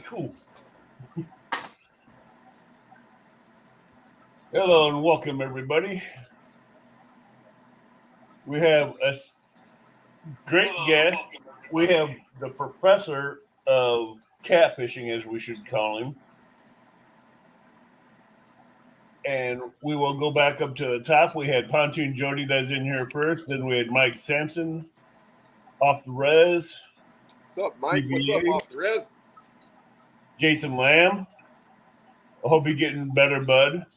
Cool. Hello and welcome, everybody. We have a great guest. We have the professor of catfishing, as we should call him. And we will go back up to the top. We had Pontoon Jody that's in here first. Then we had Mike Sampson off the res. What's up, Mike? CBA. What's up off the res? Jason Lamb. I hope you're getting better, bud.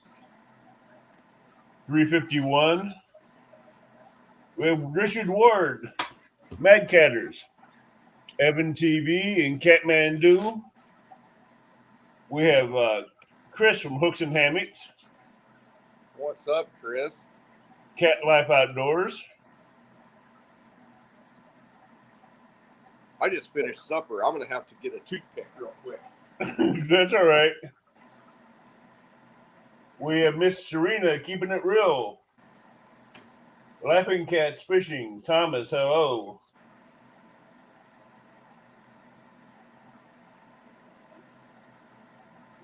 351. We have Richard Ward, Mad Catters, Evan TV, and Catmandu. We have Chris from Hooks and Hammocks, What's up, Chris? Cat Life Outdoors. I just finished supper. I'm going to have to get a toothpick real quick. That's all right. We have Miss Serena keeping it real. Laughing Cats Fishing, Thomas, hello.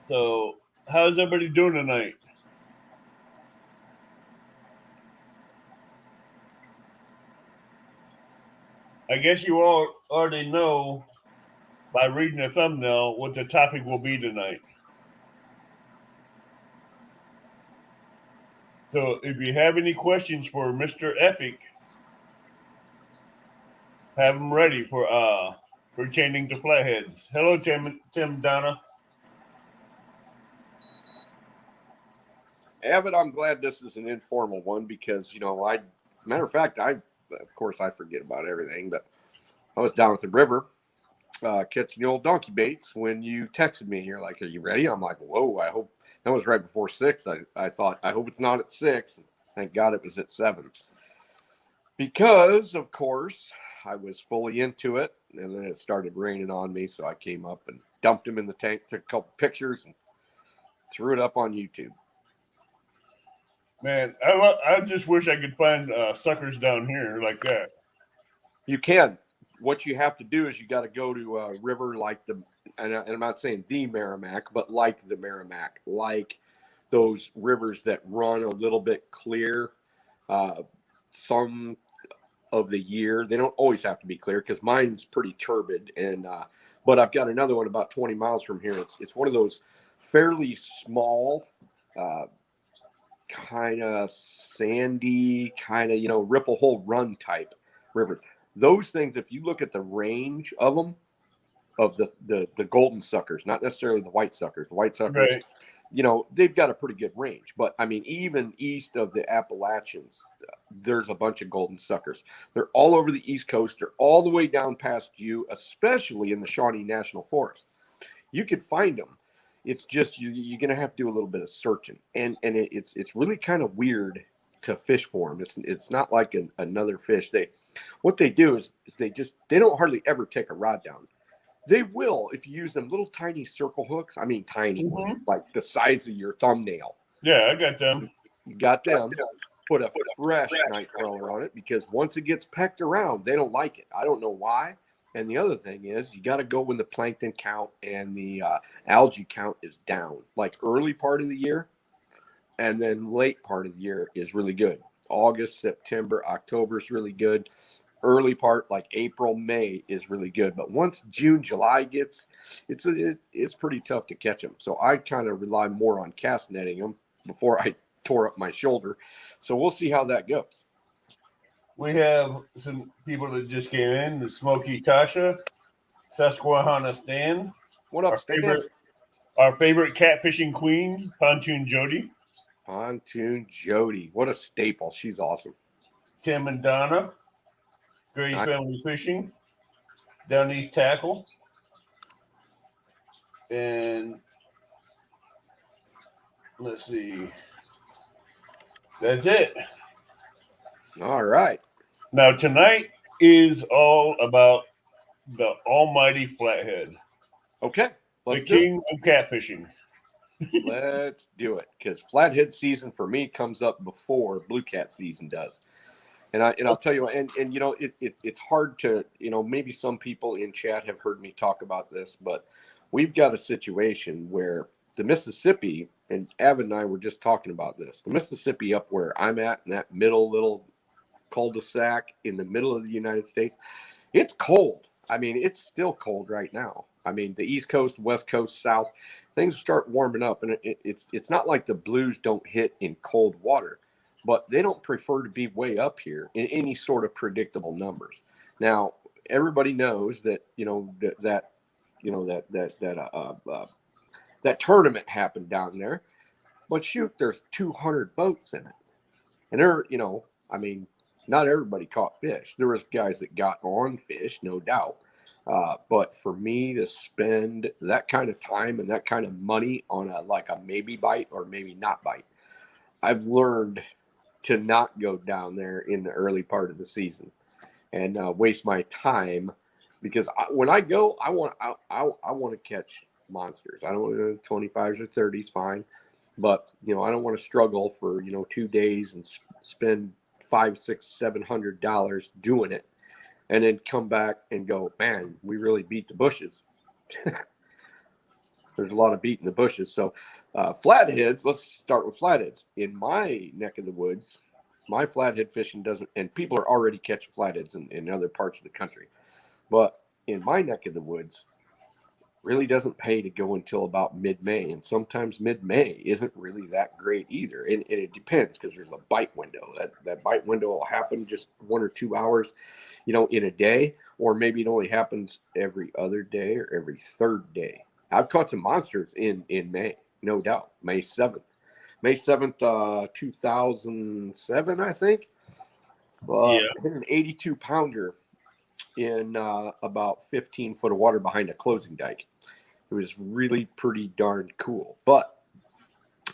So, how's everybody doing tonight? I guess you all already know by reading the thumbnail what the topic will be tonight. So if you have any questions for Mr. Epic, have them ready for pertaining to flatheads. Hello, Tim Donna. Avid, I'm glad this is an informal one because, matter of fact, of course, I forget about everything, but I was down at the river catching the old donkey baits when you texted me. You're like, "Are you ready?" I'm like, "Whoa, I hope." That was right before 6. I thought, I hope it's not at 6. Thank God it was at 7. Because, of course, I was fully into it, and then it started raining on me, so I came up and dumped him in the tank, took a couple pictures, and threw it up on YouTube. Man, I just wish I could find suckers down here like that. You can. What you have to do is you got to go to a river like and I'm not saying the Merrimack, but like the Merrimack, like those rivers that run a little bit clear some of the year. They don't always have to be clear because mine's pretty turbid. But I've got another one about 20 miles from here. It's one of those fairly small, kind of sandy, kind of, ripple hole run type rivers. Those things, if you look at the range of them, of the golden suckers, not necessarily the white suckers. The white suckers, right, they've got a pretty good range. But, I mean, even east of the Appalachians, there's a bunch of golden suckers. They're all over the East Coast. They're all the way down past you, especially in the Shawnee National Forest. You could find them. It's just you're going to have to do a little bit of searching. And it's really kind of weird to fish for them. It's not like another fish. What they do is they don't hardly ever take a rod down. They will if you use them little tiny circle hooks. I mean, tiny ones, like the size of your thumbnail. Yeah, I got them. You got them. Put a fresh night crawler on it because once it gets pecked around, they don't like it. I don't know why. And the other thing is you got to go when the plankton count and the algae count is down, like early part of the year. And then late part of the year is really good. August, September, October is really good. Early part, like April, May, is really good. But once June, July gets, it's pretty tough to catch them. So I kind of rely more on cast netting them before I tore up my shoulder. So we'll see how that goes. We have some people that just came in. The Smoky Tasha, Susquehanna Stan. What up, Stan? Our favorite catfishing queen, Pontoon Jody. Pontoon Jody. What a staple. She's awesome. Tim and Donna. Gray's Family Fishing. Down East Tackle. And let's see. That's it. All right. Now, tonight is all about the almighty flathead. Okay. The king of catfishing. Let's do it, because flathead season for me comes up before blue cat season does. And I'll tell you, and it's hard to, maybe some people in chat have heard me talk about this, but we've got a situation where the Mississippi, and Evan and I were just talking about this, the Mississippi up where I'm at in that middle little cul-de-sac in the middle of the United States, it's cold. I mean, it's still cold right now. I mean, the East Coast, the West Coast, South, things start warming up, and it's not like the blues don't hit in cold water, but they don't prefer to be way up here in any sort of predictable numbers. Now, everybody knows that that tournament happened down there, but shoot, there's 200 boats in it, and I mean, not everybody caught fish. There was guys that got on fish, no doubt. But for me to spend that kind of time and that kind of money on a maybe bite or maybe not bite, I've learned to not go down there in the early part of the season and waste my time, because when I go, I want to catch monsters. I don't want to 25s or 30s, fine, but I don't want to struggle for 2 days and spend $500, $600, $700 doing it, and then come back and go, man, we really beat the bushes. There's a lot of beating the bushes. So flatheads, let's start with flatheads. In my neck of the woods, my flathead fishing doesn't, and people are already catching flatheads in other parts of the country, but in my neck of the woods, really doesn't pay to go until about mid-May, and sometimes mid-May isn't really that great either, and it depends, because there's a bite window. That bite window will happen just 1 or 2 hours in a day, or maybe it only happens every other day or every third day. I've caught some monsters in May, no doubt. May 7th, 2007, I think. I hit an 82 pounder in about 15 foot of water behind a closing dike. It was really pretty darn cool. But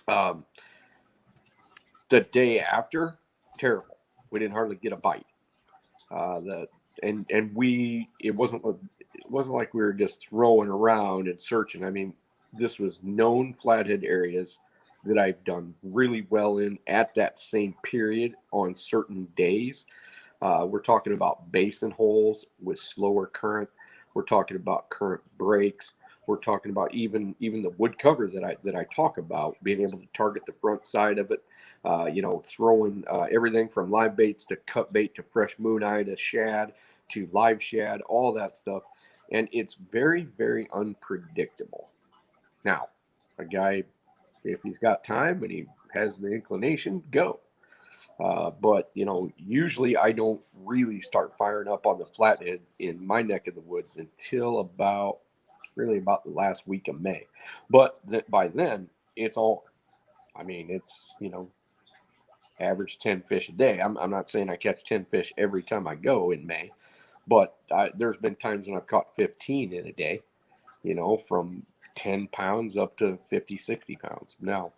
the day after, terrible. We didn't hardly get a bite. It wasn't like we were just throwing around and searching. I mean, this was known flathead areas that I've done really well in at that same period on certain days. We're talking about basin holes with slower current. We're talking about current breaks. We're talking about even the wood cover that I talk about, being able to target the front side of it. Throwing everything from live baits to cut bait to fresh moon eye to shad to live shad, all that stuff. And it's very, very unpredictable. Now, a guy, if he's got time and he has the inclination, go. But usually I don't really start firing up on the flatheads in my neck of the woods until about the last week of May. But by then it's all, I mean, it's, average 10 fish a day. I'm not saying I catch 10 fish every time I go in May, but there's been times when I've caught 15 in a day, from 10 pounds up to 50, 60 pounds. Now,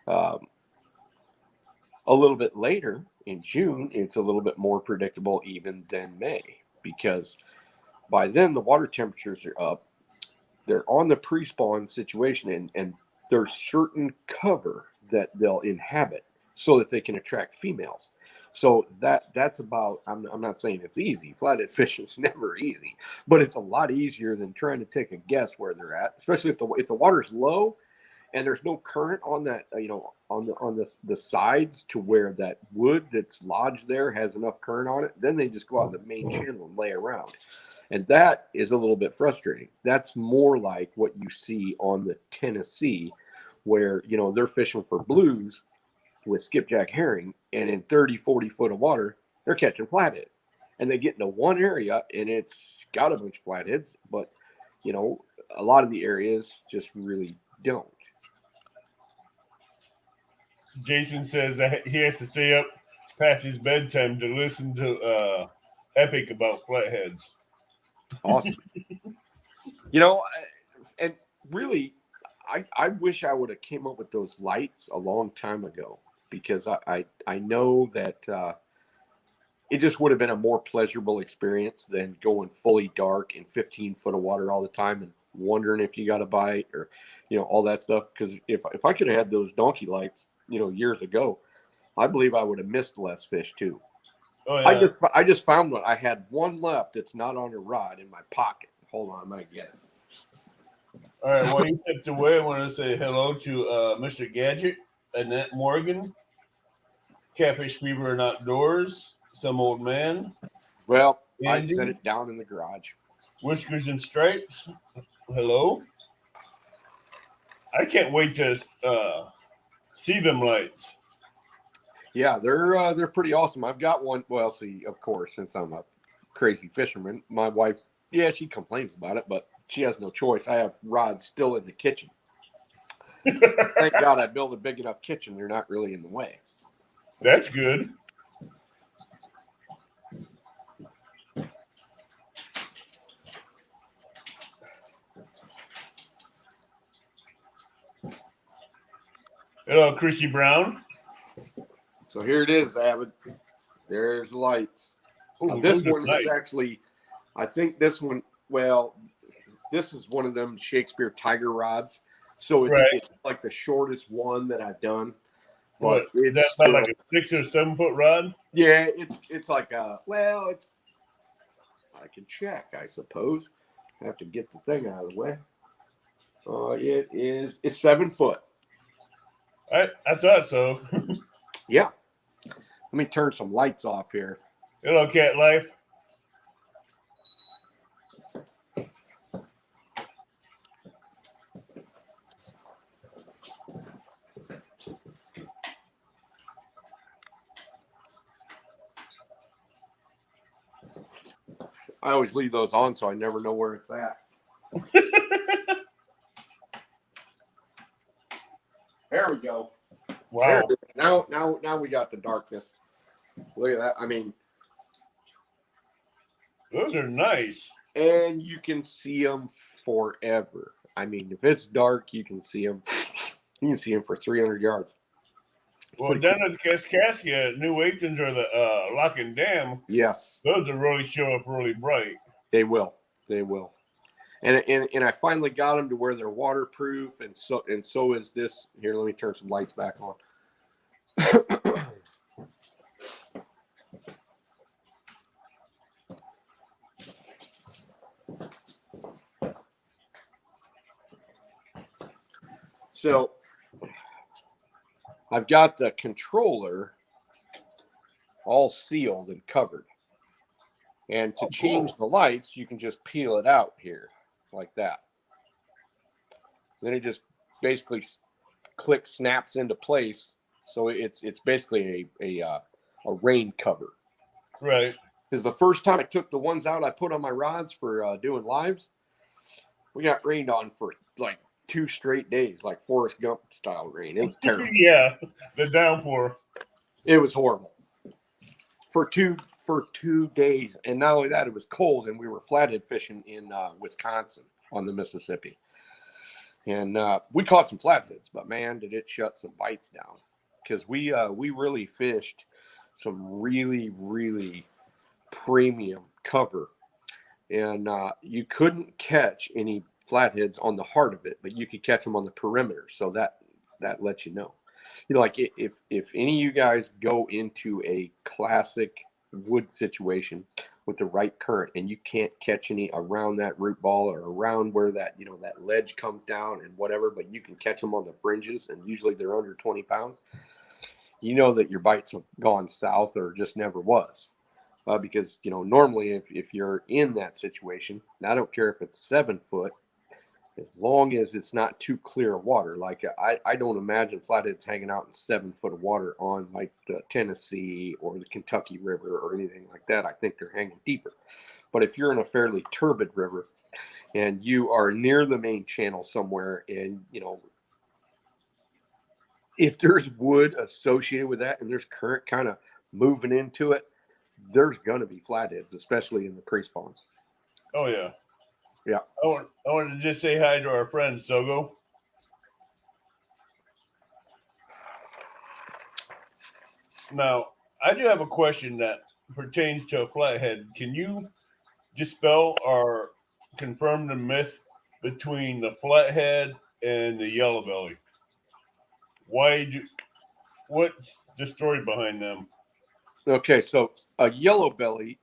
a little bit later in June, it's a little bit more predictable even than May, because by then the water temperatures are up. They're on the pre-spawn situation, and there's certain cover that they'll inhabit so that they can attract females. So that's about, I'm not saying it's easy. Flathead fishing is never easy, but it's a lot easier than trying to take a guess where they're at, especially if the water's low and there's no current on that, on the sides to where that wood that's lodged there has enough current on it. Then they just go out the main channel and lay around. And that is a little bit frustrating. That's more like what you see on the Tennessee, where, they're fishing for blues with skipjack herring, and in 30, 40 foot of water, they're catching flatheads. And they get into one area and it's got a bunch of flatheads, but, a lot of the areas just really don't. Jason says that he has to stay up past his bedtime to listen to Epic about flatheads. Awesome. And really, I wish I would have came up with those lights a long time ago, because I know that it just would have been a more pleasurable experience than going fully dark in 15 foot of water all the time and wondering if you got a bite or, all that stuff. Because if I could have had those donkey lights, years ago, I believe I would have missed less fish too. Oh, yeah. I just found one. I had one left that's not on a rod in my pocket. Hold on, I might get it. All right, while you stepped away, I want to say hello to Mr. Gadget, Annette Morgan, Catfish Fever and Outdoors, Some Old Man, Well, I Andy, set it down in the garage. Whiskers and Stripes. Hello. I can't wait to see them lights. Yeah, they're pretty awesome. I've got one. Well, see, of course, since I'm a crazy fisherman, my wife, yeah, she complains about it, but she has no choice. I have rods still in the kitchen. Thank God I built a big enough kitchen. They're not really in the way. That's good. Hello, Chrissy Brown. So here it is, Avid. There's the lights. Ooh, This those are one is nice. actually, I think this one, well, this is one of them Shakespeare Tiger rods. So it's, Right. it's like the shortest one that I've done. What? But it's That's still, about like a 6 or 7 foot rod. yeah, it's like a, well, it's, I can check, I suppose. I have to get the thing out of the way. It's 7 foot. I thought so. Yeah. Let me turn some lights off here. Hello, Cat Life. I always leave those on so I never know where it's at. There we go. Wow. There it is. Now we got the darkness. Look at that. I mean, Those are nice. and you can see them forever. I mean, if it's dark, you can see them. You can see them for 300 yards. Well, down at the Kaskaskia, New Athens or the Lock and Dam, Yes, those will really show up really bright. they will. They will. And I finally got them to where they're waterproof, and so is this. Here, let me turn some lights back on. So I've got the controller all sealed and covered. And to change the lights, you can just peel it out here like that. Then it just basically snaps into place. So it's basically a rain cover. Right. Because the first time I took the ones out I put on my rods for doing lives, we got rained on for like 2 straight days, like Forrest Gump style rain. It was terrible. Yeah, the downpour. It was horrible. For two days, and not only that, it was cold, and we were flathead fishing in Wisconsin on the Mississippi, and we caught some flatheads, but man, did it shut some bites down, because we really fished some really premium cover, and you couldn't catch any flatheads on the heart of it, but you could catch them on the perimeter, so that lets you know. You know, like if any of you guys go into a classic wood situation with the right current and you can't catch any around that root ball or around where that, you know, that ledge comes down and whatever, but you can catch them on the fringes, and usually they're under 20 pounds, you know that your bites have gone south or just never was. Because, you know, normally if you're in that situation, and I don't care if it's 7 foot, as long as it's not too clear water. Like I don't imagine flatheads hanging out in 7 foot of water on like the Tennessee or the Kentucky River or anything like that. I think they're hanging deeper. But if you're in a fairly turbid river and you are near the main channel somewhere, and you know, if there's wood associated with that and there's current kind of moving into it, there's going to be flatheads, especially in the pre-spawns. Oh, yeah. Yeah. I wanted to just say hi to our friend Sogo. Now, I do have a question that pertains to a flathead. Can you dispel or confirm the myth between the flathead and the yellow belly? What's the story behind them? Okay, so a yellow belly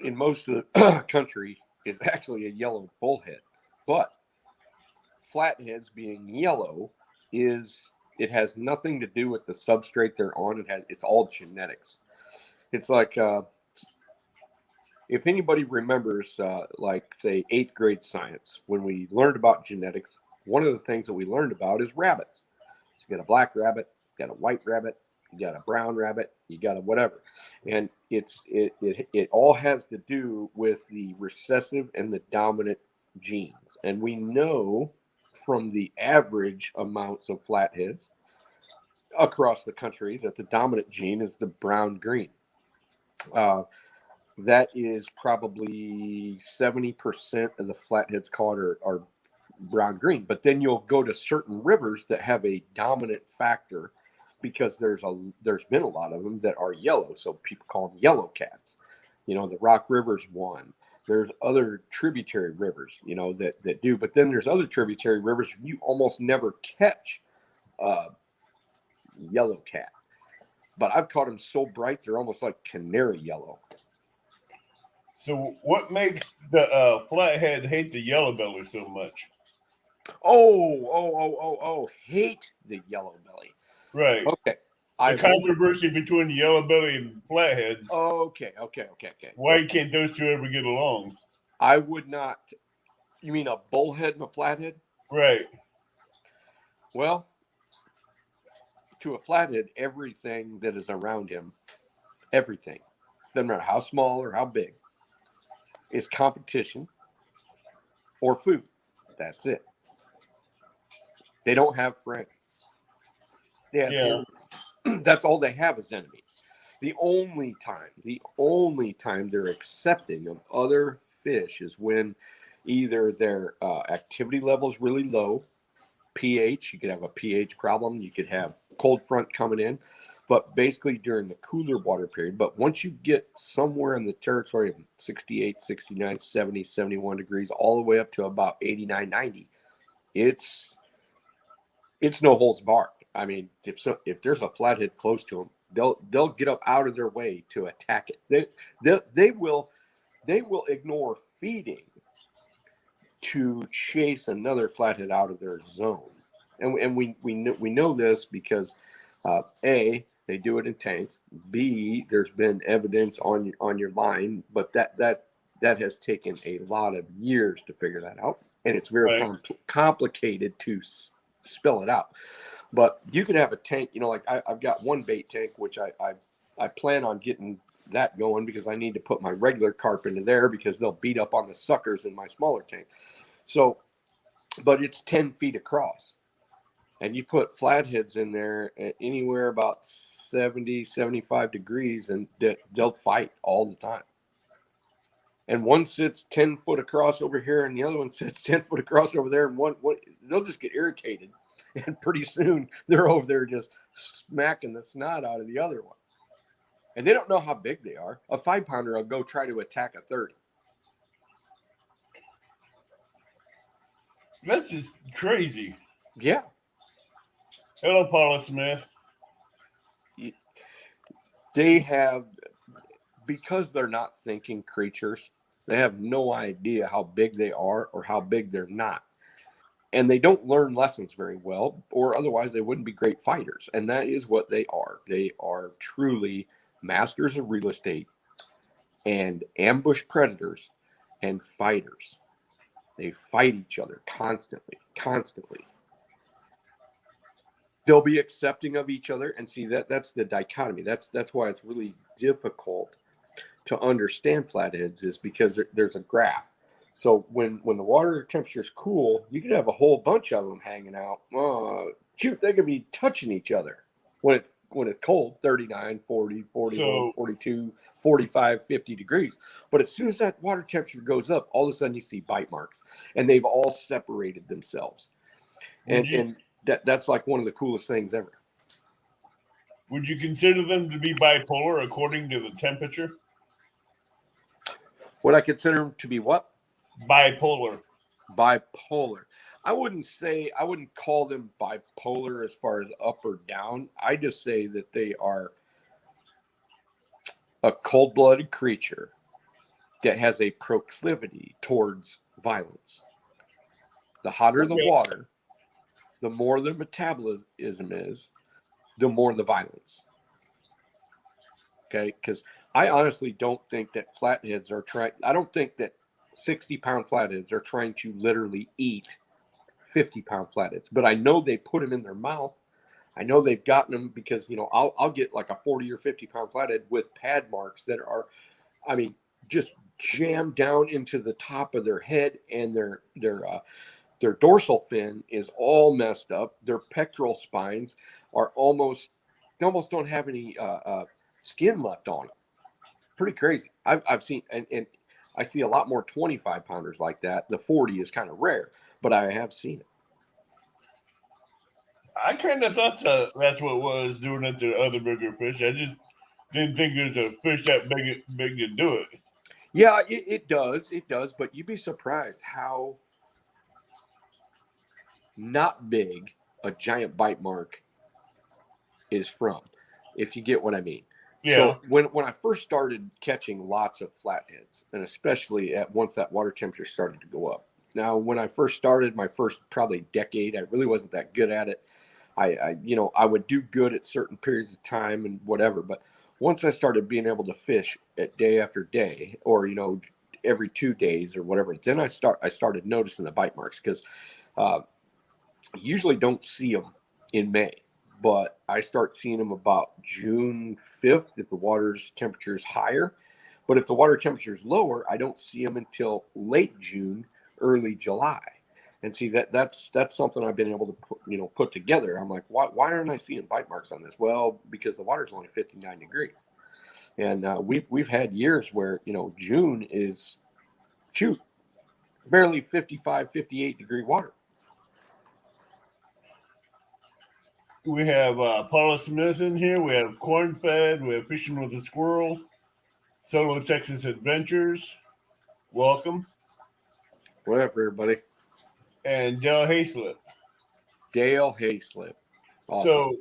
in most of the country is actually a yellow bullhead. But flatheads being yellow it has nothing to do with the substrate they're on. It's all genetics. It's like if anybody remembers, like say 8th grade science, when we learned about genetics, one of the things that we learned about is rabbits. So you got a black rabbit, you got a white rabbit, you got a brown rabbit, you got a whatever, and it all has to do with the recessive and the dominant genes. And we know from the average amounts of flatheads across the country that the dominant gene is the brown green. That is probably 70% of the flatheads caught are brown green. But then you'll go to certain rivers that have a dominant factor because there's been a lot of them that are yellow. So people call them yellow cats. The Rock River's one. There's other tributary rivers, that do. But then there's other tributary rivers you almost never catch yellow cat. But I've caught them so bright they're almost like canary yellow. So what makes the flathead hate the yellow belly so much? Hate the yellow belly. Right. Okay. The controversy between the yellow belly and flatheads. Okay. Why can't those two ever get along? I would not. You mean a bullhead and a flathead? Right. Well, to a flathead, everything that is around him, everything, doesn't matter how small or how big, is competition or food. That's it. They don't have friends. They have enemies. That's all they have is enemies. The only time they're accepting of other fish is when either their activity level is really low, pH, you could have a pH problem, you could have cold front coming in, but basically during the cooler water period. But once you get somewhere in the territory of 68, 69, 70, 71 degrees, all the way up to about 89, 90, it's no holds barred. I mean, if there's a flathead close to them, they'll get up out of their way to attack it. They will ignore feeding to chase another flathead out of their zone. And we know this because A, they do it in tanks. B, there's been evidence on your line, but that has taken a lot of years to figure that out, and it's very complicated to spell it out. But you could have a tank, like I've got one bait tank, which I plan on getting that going because I need to put my regular carp into there because they'll beat up on the suckers in my smaller tank. So, but it's 10 feet across. And you put flatheads in there at anywhere about 70, 75 degrees, and they'll fight all the time. And one sits 10 foot across over here, and the other one sits 10 foot across over there, and one they'll just get irritated. And pretty soon they're over there just smacking the snot out of the other one. And they don't know how big they are. A 5-pounder will go try to attack a 30. That's just crazy. Yeah. Hello, Paula Smith. They have, because they're not thinking creatures, they have no idea how big they are or how big they're not. And they don't learn lessons very well, or otherwise they wouldn't be great fighters. And that is what they are. They are truly masters of real estate and ambush predators and fighters. They fight each other constantly. They'll be accepting of each other, and see that's the dichotomy. That's why it's really difficult to understand flatheads, is because there's a graph. So when the water temperature is cool, you could have a whole bunch of them hanging out. Shoot, they could be touching each other. When it's cold, 39, 40, 41, 42, 45, 50 degrees. But as soon as that water temperature goes up, all of a sudden you see bite marks, and they've all separated themselves. And that's like one of the coolest things ever. Would you consider them to be bipolar according to the temperature? Would I consider them to be what? Bipolar. I wouldn't call them bipolar as far as up or down. I just say that they are a cold-blooded creature that has a proclivity towards violence. The hotter the Okay. water, the more the metabolism is, the more the violence. Okay, because I honestly don't think that flatheads are trying. I don't think that 60-pound flatheads are trying to literally eat 50-pound flatheads. But I know they put them in their mouth. I know they've gotten them because I'll get like a 40 or 50-pound flathead with pad marks that are, I mean, just jammed down into the top of their head, and their dorsal fin is all messed up. Their pectoral spines are they almost don't have any skin left on them. Pretty crazy. I've seen, and I see a lot more 25-pounders like that. The 40 is kind of rare, but I have seen it. I kind of thought that's what was doing it to other bigger fish. I just didn't think it was a fish that big to do it. Yeah, it does. It does. But you'd be surprised how not big a giant bite mark is from, if you get what I mean. Yeah. So when I first started catching lots of flatheads, and especially once that water temperature started to go up. Now, when I first started, my first probably decade, I really wasn't that good at it. I would do good at certain periods of time and whatever, but once I started being able to fish at day after day, or every 2 days or whatever, then I started noticing the bite marks, because I usually don't see them in May, but I start seeing them about June 5th if the water's temperature is higher. But if the water temperature is lower, I don't see them until late June, early July. And see, that's something I've been able to put together. I'm like, why aren't I seeing bite marks on this? Well, because the water's only 59 degrees, and we've had years where June is barely 55, 58 degree water. We have Paula Smith in here. We have Corn Fed. We have Fishing with a Squirrel. Solo Texas Adventures. Welcome. Whatever, everybody. And Dale Hayslip. Dale Hayslip. Awesome. So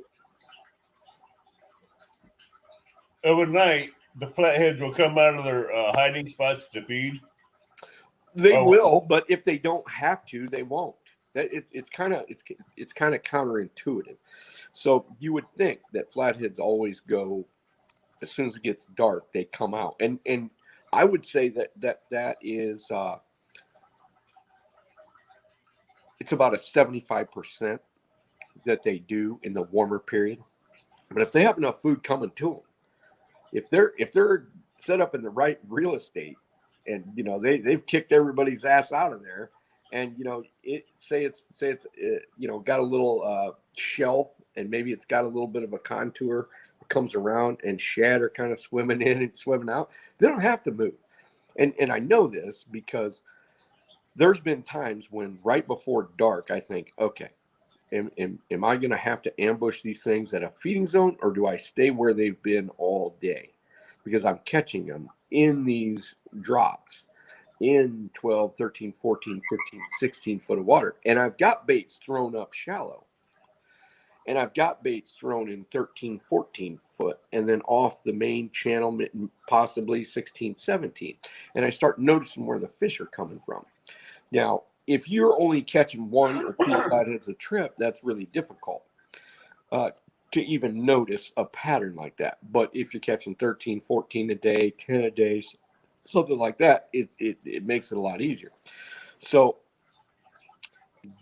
overnight, the flatheads will come out of their hiding spots to feed. They will, but if they don't have to, they won't. It's kind of counterintuitive. So you would think that flatheads always go as soon as it gets dark. They come out, and I would say that is it's about a 75% that they do in the warmer period. But if they have enough food coming to them, if they're set up in the right real estate, and they've kicked everybody's ass out of there, and it's got a little shelf, and maybe it's got a little bit of a contour that comes around, and shad are kind of swimming in and swimming out, they don't have to move. And I know this because there's been times when right before dark I think, okay, am I going to have to ambush these things at a feeding zone, or do I stay where they've been all day? Because I'm catching them in these drops in 12, 13, 14, 15, 16 foot of water. And I've got baits thrown up shallow. And I've got baits thrown in 13, 14 foot, and then off the main channel, possibly 16, 17. And I start noticing where the fish are coming from. Now, if you're only catching one or two flatheads a trip, that's really difficult to even notice a pattern like that. But if you're catching 13, 14 a day, 10 a day, something like that, it makes it a lot easier. So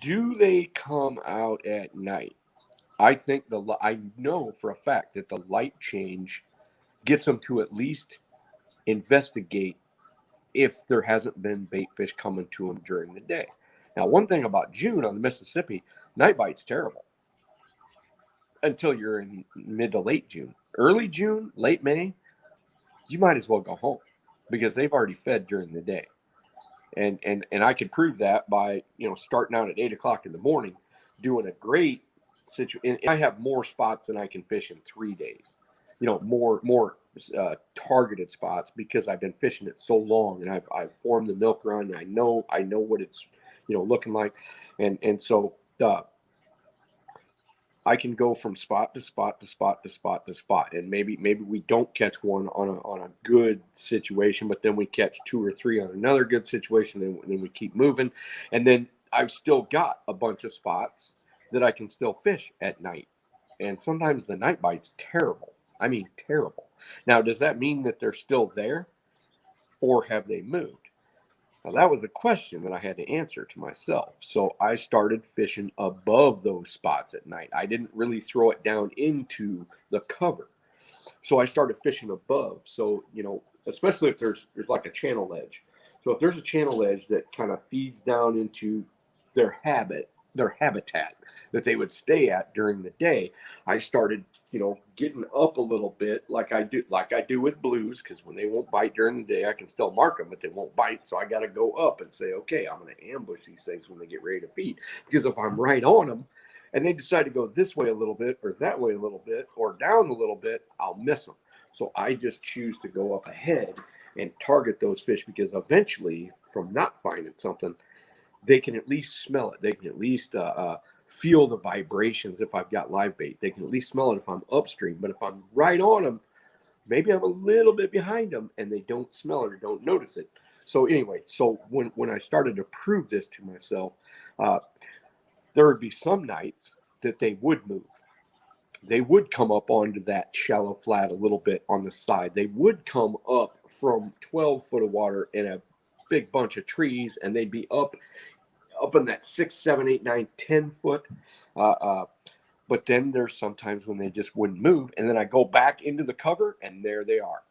do they come out at night? I know for a fact that the light change gets them to at least investigate if there hasn't been bait fish coming to them during the day. Now, one thing about June on the Mississippi, night bite's terrible until you're in mid to late June. Early June, late May, you might as well go home because they've already fed during the day. And I could prove that by starting out at 8 o'clock in the morning, doing a great situation. I have more spots than I can fish in 3 days. More targeted spots because I've been fishing it so long, and I've formed the milk run. And I know what it's looking like, and so I can go from spot to spot to spot to spot to spot, and maybe we don't catch one on a good situation, but then we catch two or three on another good situation, and then we keep moving, and then I've still got a bunch of spots that I can still fish at night. And sometimes the night bite's terrible. I mean, terrible. Now, does that mean that they're still there or have they moved? Now, that was a question that I had to answer to myself. So I started fishing above those spots at night. I didn't really throw it down into the cover. So I started fishing above. So, especially if there's like a channel edge. So if there's a channel edge that kind of feeds down into their habitat that they would stay at during the day, I started, getting up a little bit like I do with blues, because when they won't bite during the day, I can still mark them, but they won't bite. So I got to go up and say, okay, I'm going to ambush these things when they get ready to feed. Because if I'm right on them and they decide to go this way a little bit or that way a little bit or down a little bit, I'll miss them. So I just choose to go up ahead and target those fish, because eventually, from not finding something, they can at least smell it. They can at least feel the vibrations if I've got live bait. They can at least smell it if I'm upstream. But if I'm right on them, maybe I'm a little bit behind them and they don't smell it or don't notice it. So anyway, when I started to prove this to myself, there would be some nights that they would move. They would come up onto that shallow flat a little bit on the side. They would come up from 12 foot of water in a big bunch of trees, and they'd be up in that 6, 7, 8, 9, 10 foot. But then there's sometimes when they just wouldn't move, and then I go back into the cover, and there they are.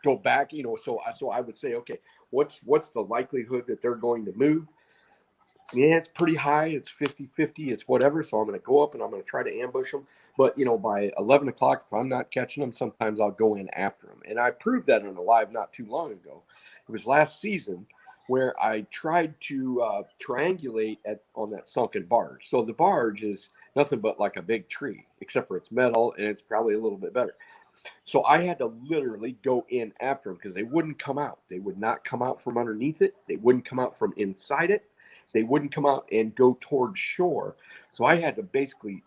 Go back, so I would say, okay, what's the likelihood that they're going to move? Yeah, it's pretty high. It's 50-50. It's whatever. So I'm going to go up and I'm going to try to ambush them. But, by 11 o'clock, if I'm not catching them, sometimes I'll go in after them. And I proved that on a live not too long ago. It was last season where I tried to triangulate on that sunken barge. So the barge is nothing but like a big tree, except for it's metal and it's probably a little bit better. So I had to literally go in after them because they wouldn't come out. They would not come out from underneath it. They wouldn't come out from inside it. They wouldn't come out and go towards shore. So I had to basically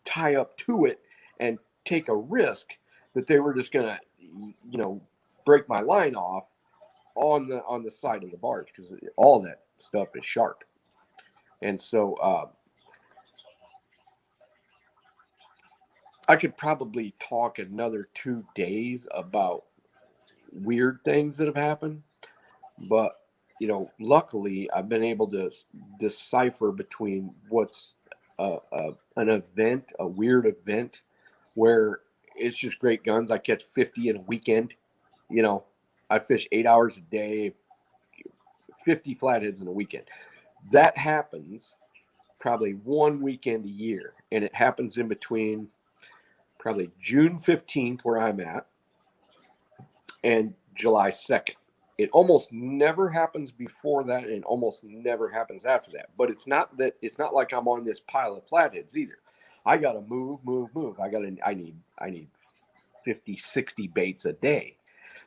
tie up to it and take a risk that they were just going to, break my line off on the side of the barge, because all that stuff is sharp. And so I could probably talk another 2 days about weird things that have happened, but luckily I've been able to decipher between what's an event, a weird event, where it's just great guns. I catch 50 in a weekend. I fish 8 hours a day, 50 flatheads in a weekend. That happens probably one weekend a year, and it happens in between probably June 15th, where I'm at, and July 2nd. It almost never happens before that, and almost never happens after that. But it's not like I'm on this pile of flatheads either. I gotta move. I need 50, 60 baits a day,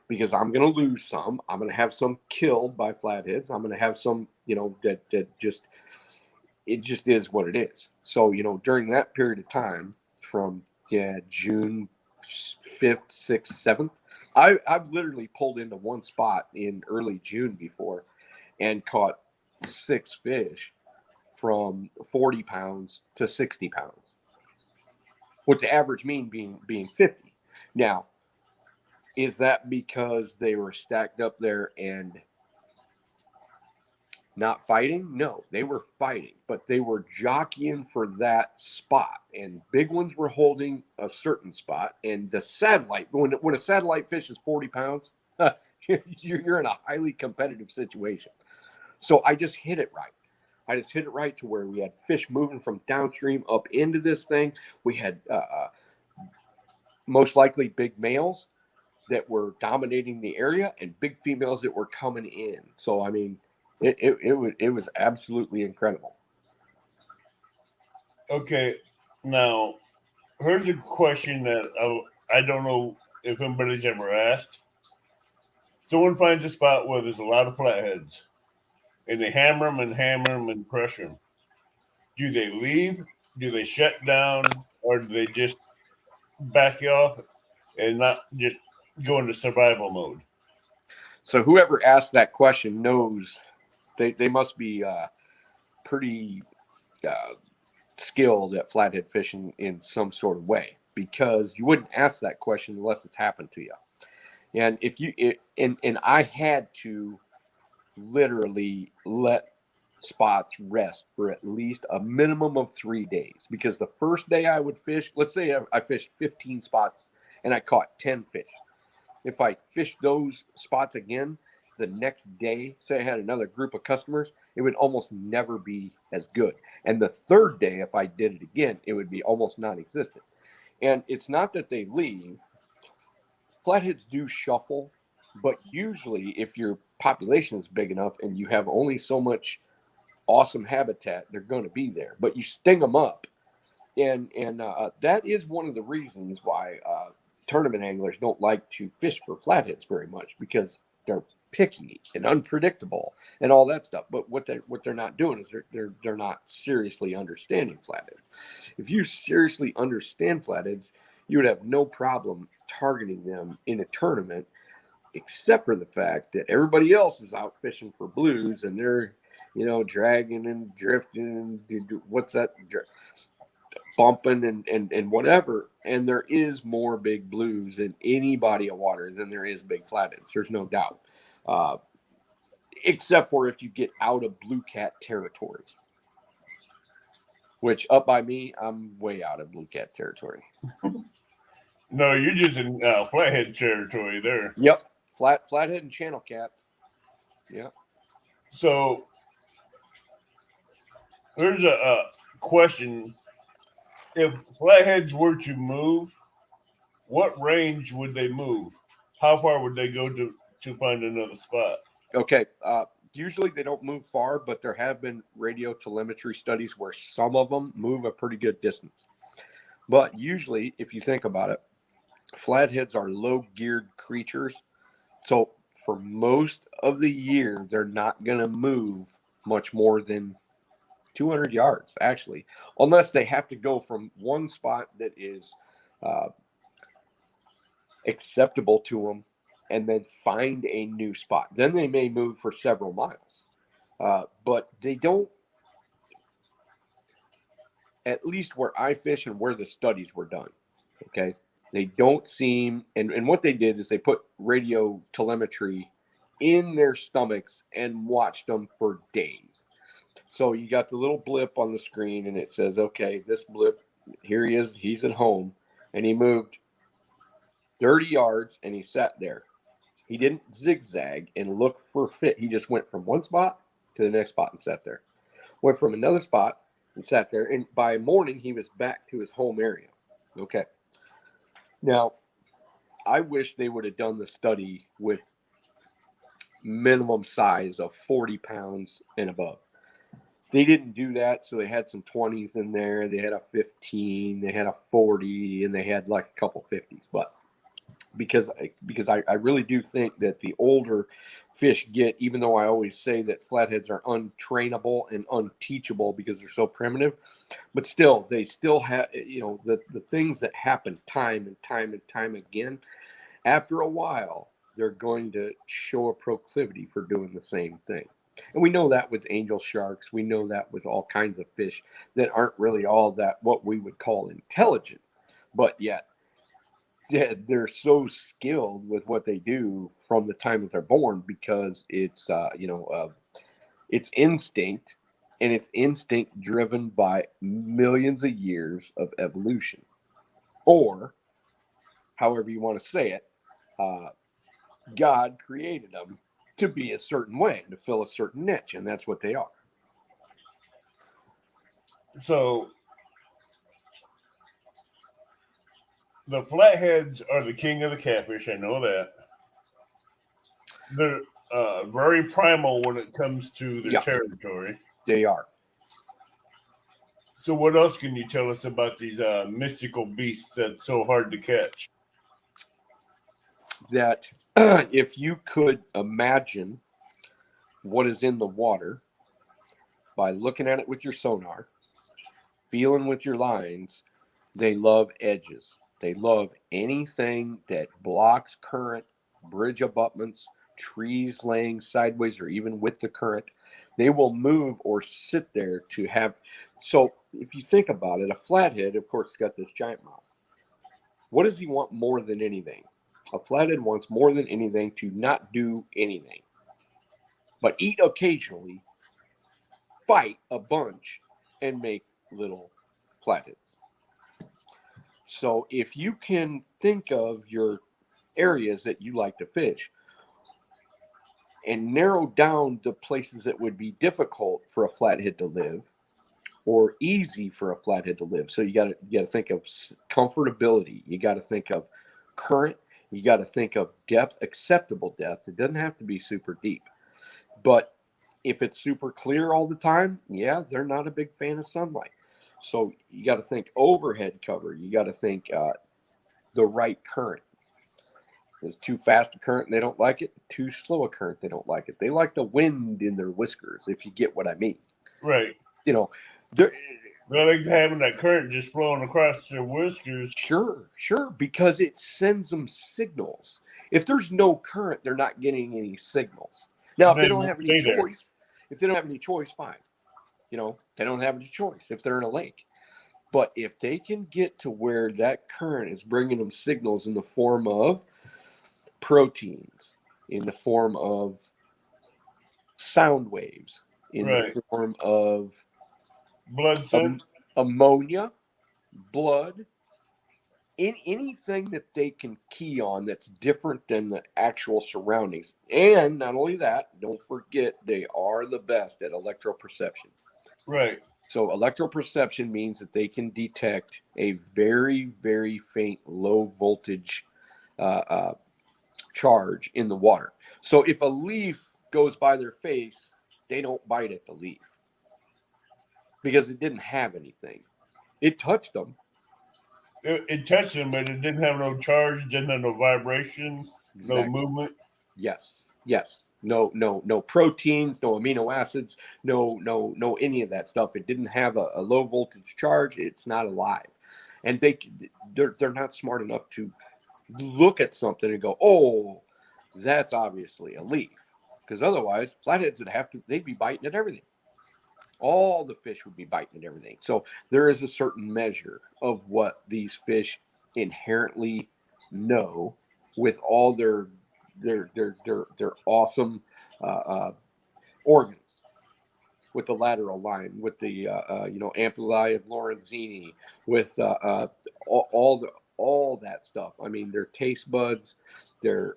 because I'm gonna lose some. I'm gonna have some killed by flatheads. I'm gonna have some, that just, it just is what it is. So, during that period of time from June 5th, 6th, 7th, I've literally pulled into one spot in early June before and caught 6 fish from 40 pounds to 60 pounds, with the average mean being 50. Now, is that because they were stacked up there and not fighting? No, they were fighting, but they were jockeying for that spot, and big ones were holding a certain spot. And the satellite, when a satellite fish is 40 pounds, you're in a highly competitive situation. So I just hit it right. I just hit it right to where we had fish moving from downstream up into this thing. We had most likely big males that were dominating the area and big females that were coming in. So, I mean, it was absolutely incredible. Okay, now here's a question that I don't know if anybody's ever asked. Someone finds a spot where there's a lot of flatheads, and they hammer them and pressure them. Do they leave? Do they shut down? Or do they just back off and not just go into survival mode? So whoever asked that question knows They must be pretty skilled at flathead fishing in some sort of way, because you wouldn't ask that question unless it's happened to you. And and I had to literally let spots rest for at least a minimum of 3 days, because the first day I would fish, let's say I fished 15 spots and I caught 10 fish. If I fished those spots again the next day, say I had another group of customers, it would almost never be as good. And the third day, if I did it again, it would be almost non-existent. And it's not that they leave. Flatheads do shuffle, but usually if your population is big enough and you have only so much awesome habitat, they're going to be there. But you sting them up, and that is one of the reasons why tournament anglers don't like to fish for flatheads very much, because they're picky and unpredictable and all that stuff. But what they're not doing is they're not seriously understanding flatheads. If you seriously understand flatheads, you would have no problem targeting them in a tournament, except for the fact that everybody else is out fishing for blues and they're, dragging and drifting and what's that, bumping and whatever. And there is more big blues in any body of water than there is big flatheads. There's no doubt. Except for if you get out of blue cat territory, which up by me, I'm way out of blue cat territory. No, you're just in flathead territory there. Yep, flathead and channel cats. Yep. So there's a question: if flatheads were to move, what range would they move? How far would they go to find another spot? Okay. Usually they don't move far, but there have been radio telemetry studies where some of them move a pretty good distance. But usually, if you think about it, flatheads are low-geared creatures. So for most of the year, they're not going to move much more than 200 yards, actually, unless they have to go from one spot that is acceptable to them and then find a new spot. Then they may move for several miles. But they don't, at least where I fish and where the studies were done, okay, they don't seem, and what they did is they put radio telemetry in their stomachs and watched them for days. So you got the little blip on the screen and it says, okay, this blip, here he is, he's at home, and he moved 30 yards and he sat there. He didn't zigzag and look for fit. He just went from one spot to the next spot and sat there. Went from another spot and sat there. And by morning, he was back to his home area. Okay. Now, I wish they would have done the study with minimum size of 40 pounds and above. They didn't do that, so they had some 20s in there. They had a 15, they had a 40, and they had like a couple 50s. But because I really do think that the older fish get, even though I always say that flatheads are untrainable and unteachable because they're so primitive, but still, they still have, the things that happen time and time and time again, after a while, they're going to show a proclivity for doing the same thing. And we know that with angel sharks. We know that with all kinds of fish that aren't really all that what we would call intelligent, but yet they're so skilled with what they do from the time that they're born, because it's it's instinct, and it's instinct driven by millions of years of evolution, or however you want to say it. God created them to be a certain way, to fill a certain niche, and that's what they are. So the flatheads are the king of the catfish. I know that. They're very primal when it comes to their territory. They are. So what else can you tell us about these mystical beasts that's so hard to catch? That if you could imagine what is in the water by looking at it with your sonar, feeling with your lines, they love edges. They love anything that blocks current, bridge abutments, trees laying sideways or even with the current. They will move or sit there to have. So if you think about it, a flathead, of course, has got this giant mouth. What does he want more than anything? A flathead wants more than anything to not do anything, but eat occasionally, fight a bunch, and make little flatheads. So if you can think of your areas that you like to fish and narrow down the places that would be difficult for a flathead to live or easy for a flathead to live. So you got to think of comfortability. You got to think of current. You got to think of depth, acceptable depth. It doesn't have to be super deep. But if it's super clear all the time, yeah, they're not a big fan of sunlight. So you got to think overhead cover. You got to think the right current. It's too fast a current and they don't like it. Too slow a current, they don't like it. They like the wind in their whiskers, if you get what I mean. Right. You know, they like having that current just flowing across their whiskers. Sure, because it sends them signals. If there's no current, they're not getting any signals. Now, if they don't have any choice, fine. You know, they don't have any choice if they're in a lake. But if they can get to where that current is bringing them signals in the form of proteins, in the form of sound waves, in the form of blood scent, ammonia, blood, anything that they can key on that's different than the actual surroundings. And not only that, don't forget they are the best at electroperception. Right. So electroperception means that they can detect a very, very faint low voltage charge in the water. So if a leaf goes by their face, they don't bite at the leaf because it didn't have anything. It touched them. It touched them, but it didn't have no charge, didn't have no vibration, exactly. No movement. Yes. No proteins, no amino acids, no any of that stuff. It didn't have a low voltage charge. It's not alive, and they're not smart enough to look at something and go, oh, that's obviously a leaf, because otherwise flatheads they'd be biting at everything. All the fish would be biting at everything. So there is a certain measure of what these fish inherently know with all their awesome organs, with the lateral line, with the ampullae of Lorenzini, with all that stuff. I mean, their taste buds, their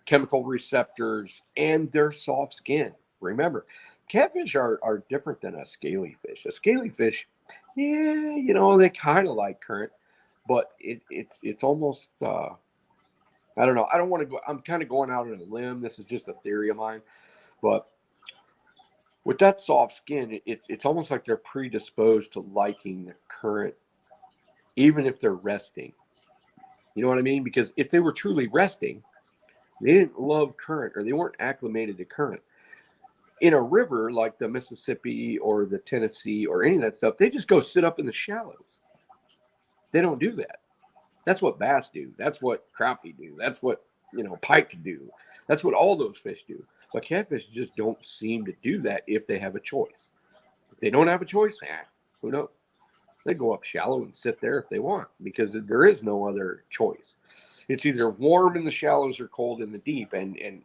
chemical receptors, and their soft skin. Remember, catfish are different than a scaly fish. A scaly fish, they kind of like current, but it's almost I don't know. I don't want to go. I'm kind of going out on a limb. This is just a theory of mine, but with that soft skin, it's almost like they're predisposed to liking the current, even if they're resting. You know what I mean? Because if they were truly resting, they didn't love current, or they weren't acclimated to current. In a river like the Mississippi or the Tennessee or any of that stuff, they just go sit up in the shallows. They don't do that. That's what bass do. That's what crappie do. That's what, pike do. That's what all those fish do. But catfish just don't seem to do that if they have a choice. If they don't have a choice, who knows? They go up shallow and sit there if they want, because there is no other choice. It's either warm in the shallows or cold in the deep. And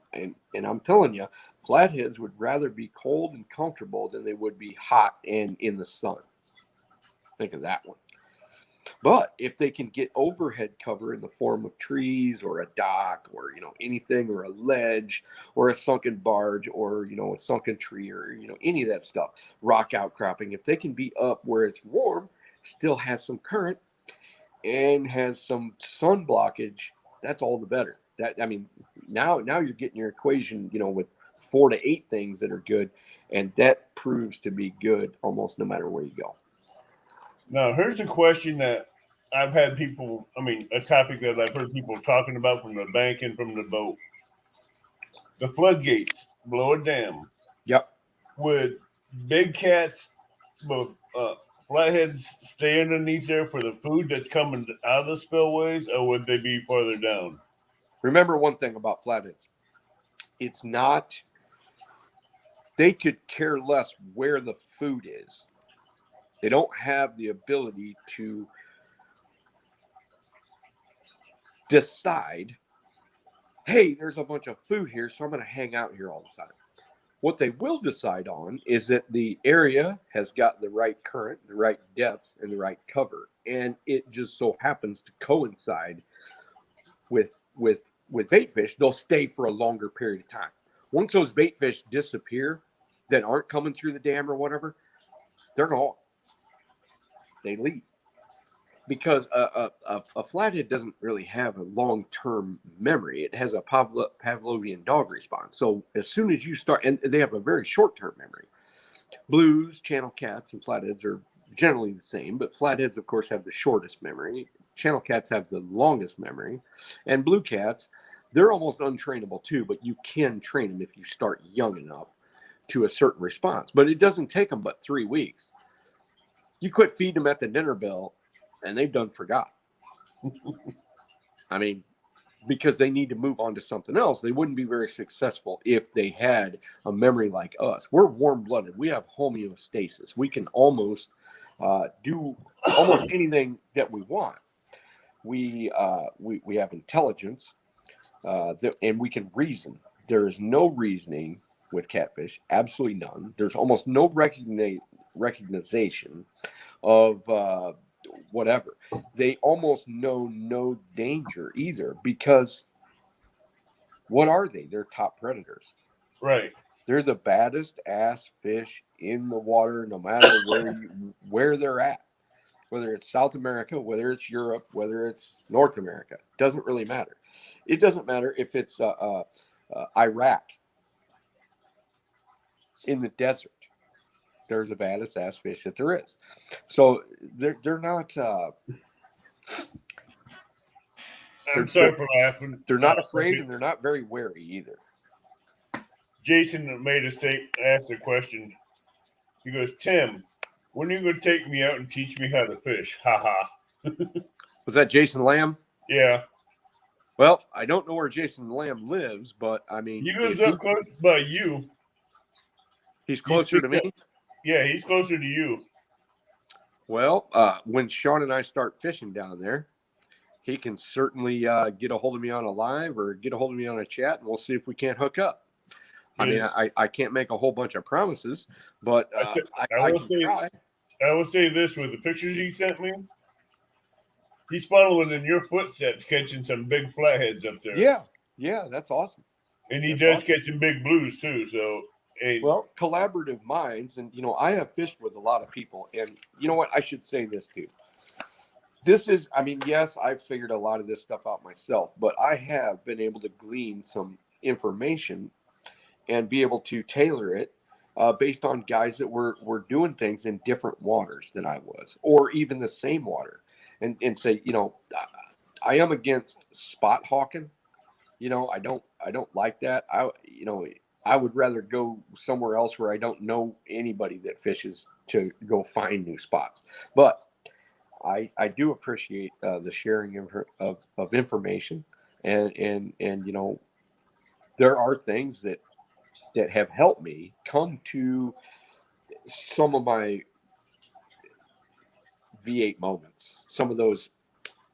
I'm telling you, flatheads would rather be cold and comfortable than they would be hot and in the sun. Think of that one. But if they can get overhead cover in the form of trees or a dock or, anything, or a ledge or a sunken barge or, a sunken tree or, any of that stuff, rock outcropping, if they can be up where it's warm, still has some current and has some sun blockage, that's all the better. Now you're getting your equation, with 4 to 8 things that are good, and that proves to be good almost no matter where you go. Now, here's a question that I've had a topic that I've heard people talking about from the bank and from the boat. The floodgates, blow a dam. Yep. Would big cats, flatheads stay underneath there for the food that's coming out of the spillways, or would they be farther down? Remember one thing about flatheads. It's not they could care less where the food is. They don't have the ability to decide, hey, there's a bunch of food here, so I'm going to hang out here all the time. What they will decide on is that the area has got the right current, the right depth, and the right cover. And it just so happens to coincide with bait fish. They'll stay for a longer period of time. Once those bait fish disappear that aren't coming through the dam or whatever, they're gone. They leave. Because a flathead doesn't really have a long-term memory. It has a Pavlovian dog response. So as soon as you start, and they have a very short-term memory. Blues, channel cats, and flatheads are generally the same, but flatheads, of course, have the shortest memory. Channel cats have the longest memory. And blue cats, they're almost untrainable too, but you can train them if you start young enough to a certain response. But it doesn't take them but 3 weeks. You quit feeding them at the dinner bell, and they've done forgot. I mean, because they need to move on to something else. They wouldn't be very successful if they had a memory like us. We're warm-blooded. We have homeostasis. We can almost do almost anything that we want. We have intelligence, and we can reason. There is no reasoning with catfish, absolutely none. There's almost no recognition of whatever. They almost know no danger either, because what are they? They're top predators. Right. They're the baddest ass fish in the water, no matter where they're at. Whether it's South America, whether it's Europe, whether it's North America, doesn't really matter. It doesn't matter if it's Iraq in the desert. They're the baddest ass fish that there is. So they're not. I'm sorry for laughing. They're not afraid, and they're not very wary either. Jason made asked a question. He goes, Tim, when are you going to take me out and teach me how to fish? Ha ha. Was that Jason Lamb? Yeah. Well, I don't know where Jason Lamb lives, but I mean, he lives up close by you. He's closer to me. Yeah, he's closer to you. Well, when Sean and I start fishing down there, he can certainly get a hold of me on a live or get a hold of me on a chat, and we'll see if we can't hook up. I mean, I can't make a whole bunch of promises, but I can try. I will say this: with the pictures he sent me, he's following in your footsteps, catching some big flatheads up there. Yeah, that's awesome. And he does catch some big blues too. So, well, collaborative minds, and I have fished with a lot of people, and you know what? I should say this too. This is, I mean, yes, I've figured a lot of this stuff out myself, but I have been able to glean some information and be able to tailor it based on guys that were doing things in different waters than I was, or even the same water, and say, I am against spot hawking. I don't like that. I would rather go somewhere else where I don't know anybody that fishes to go find new spots. But I do appreciate the sharing of information, and there are things that have helped me come to some of my V8 moments. Some of those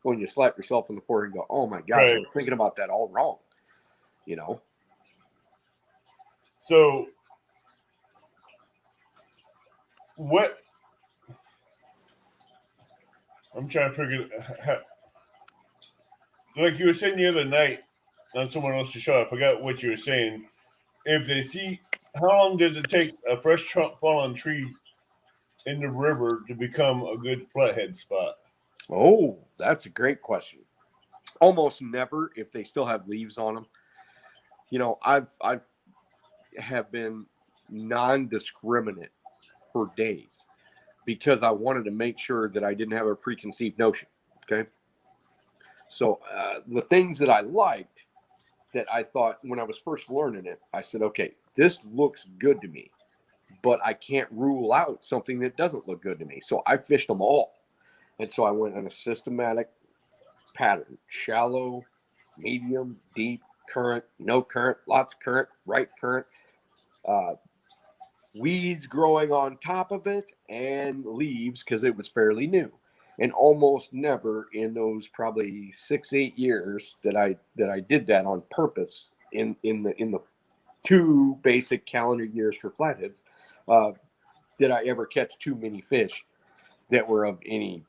when you slap yourself on the forehead and go, "Oh my gosh, right. I was thinking about that all wrong," So, what? I'm trying to figure how, like you were saying the other night on someone else's show. I forgot what you were saying. If they see, how long does it take a fresh fallen tree in the river to become a good flathead spot? Oh, that's a great question. Almost never, if they still have leaves on them. I've have been non-discriminate for days because I wanted to make sure that I didn't have a preconceived notion. Okay. So the things that I liked, that I thought when I was first learning it, I said, okay, this looks good to me, but I can't rule out something that doesn't look good to me. So I fished them all. And so I went on a systematic pattern: shallow, medium, deep, current, no current, lots of current, right current, weeds growing on top of it, and leaves because it was fairly new. And almost never in those probably 6-8 years that I did that on purpose in the 2 basic calendar years for flatheads, did I ever catch too many fish that were of any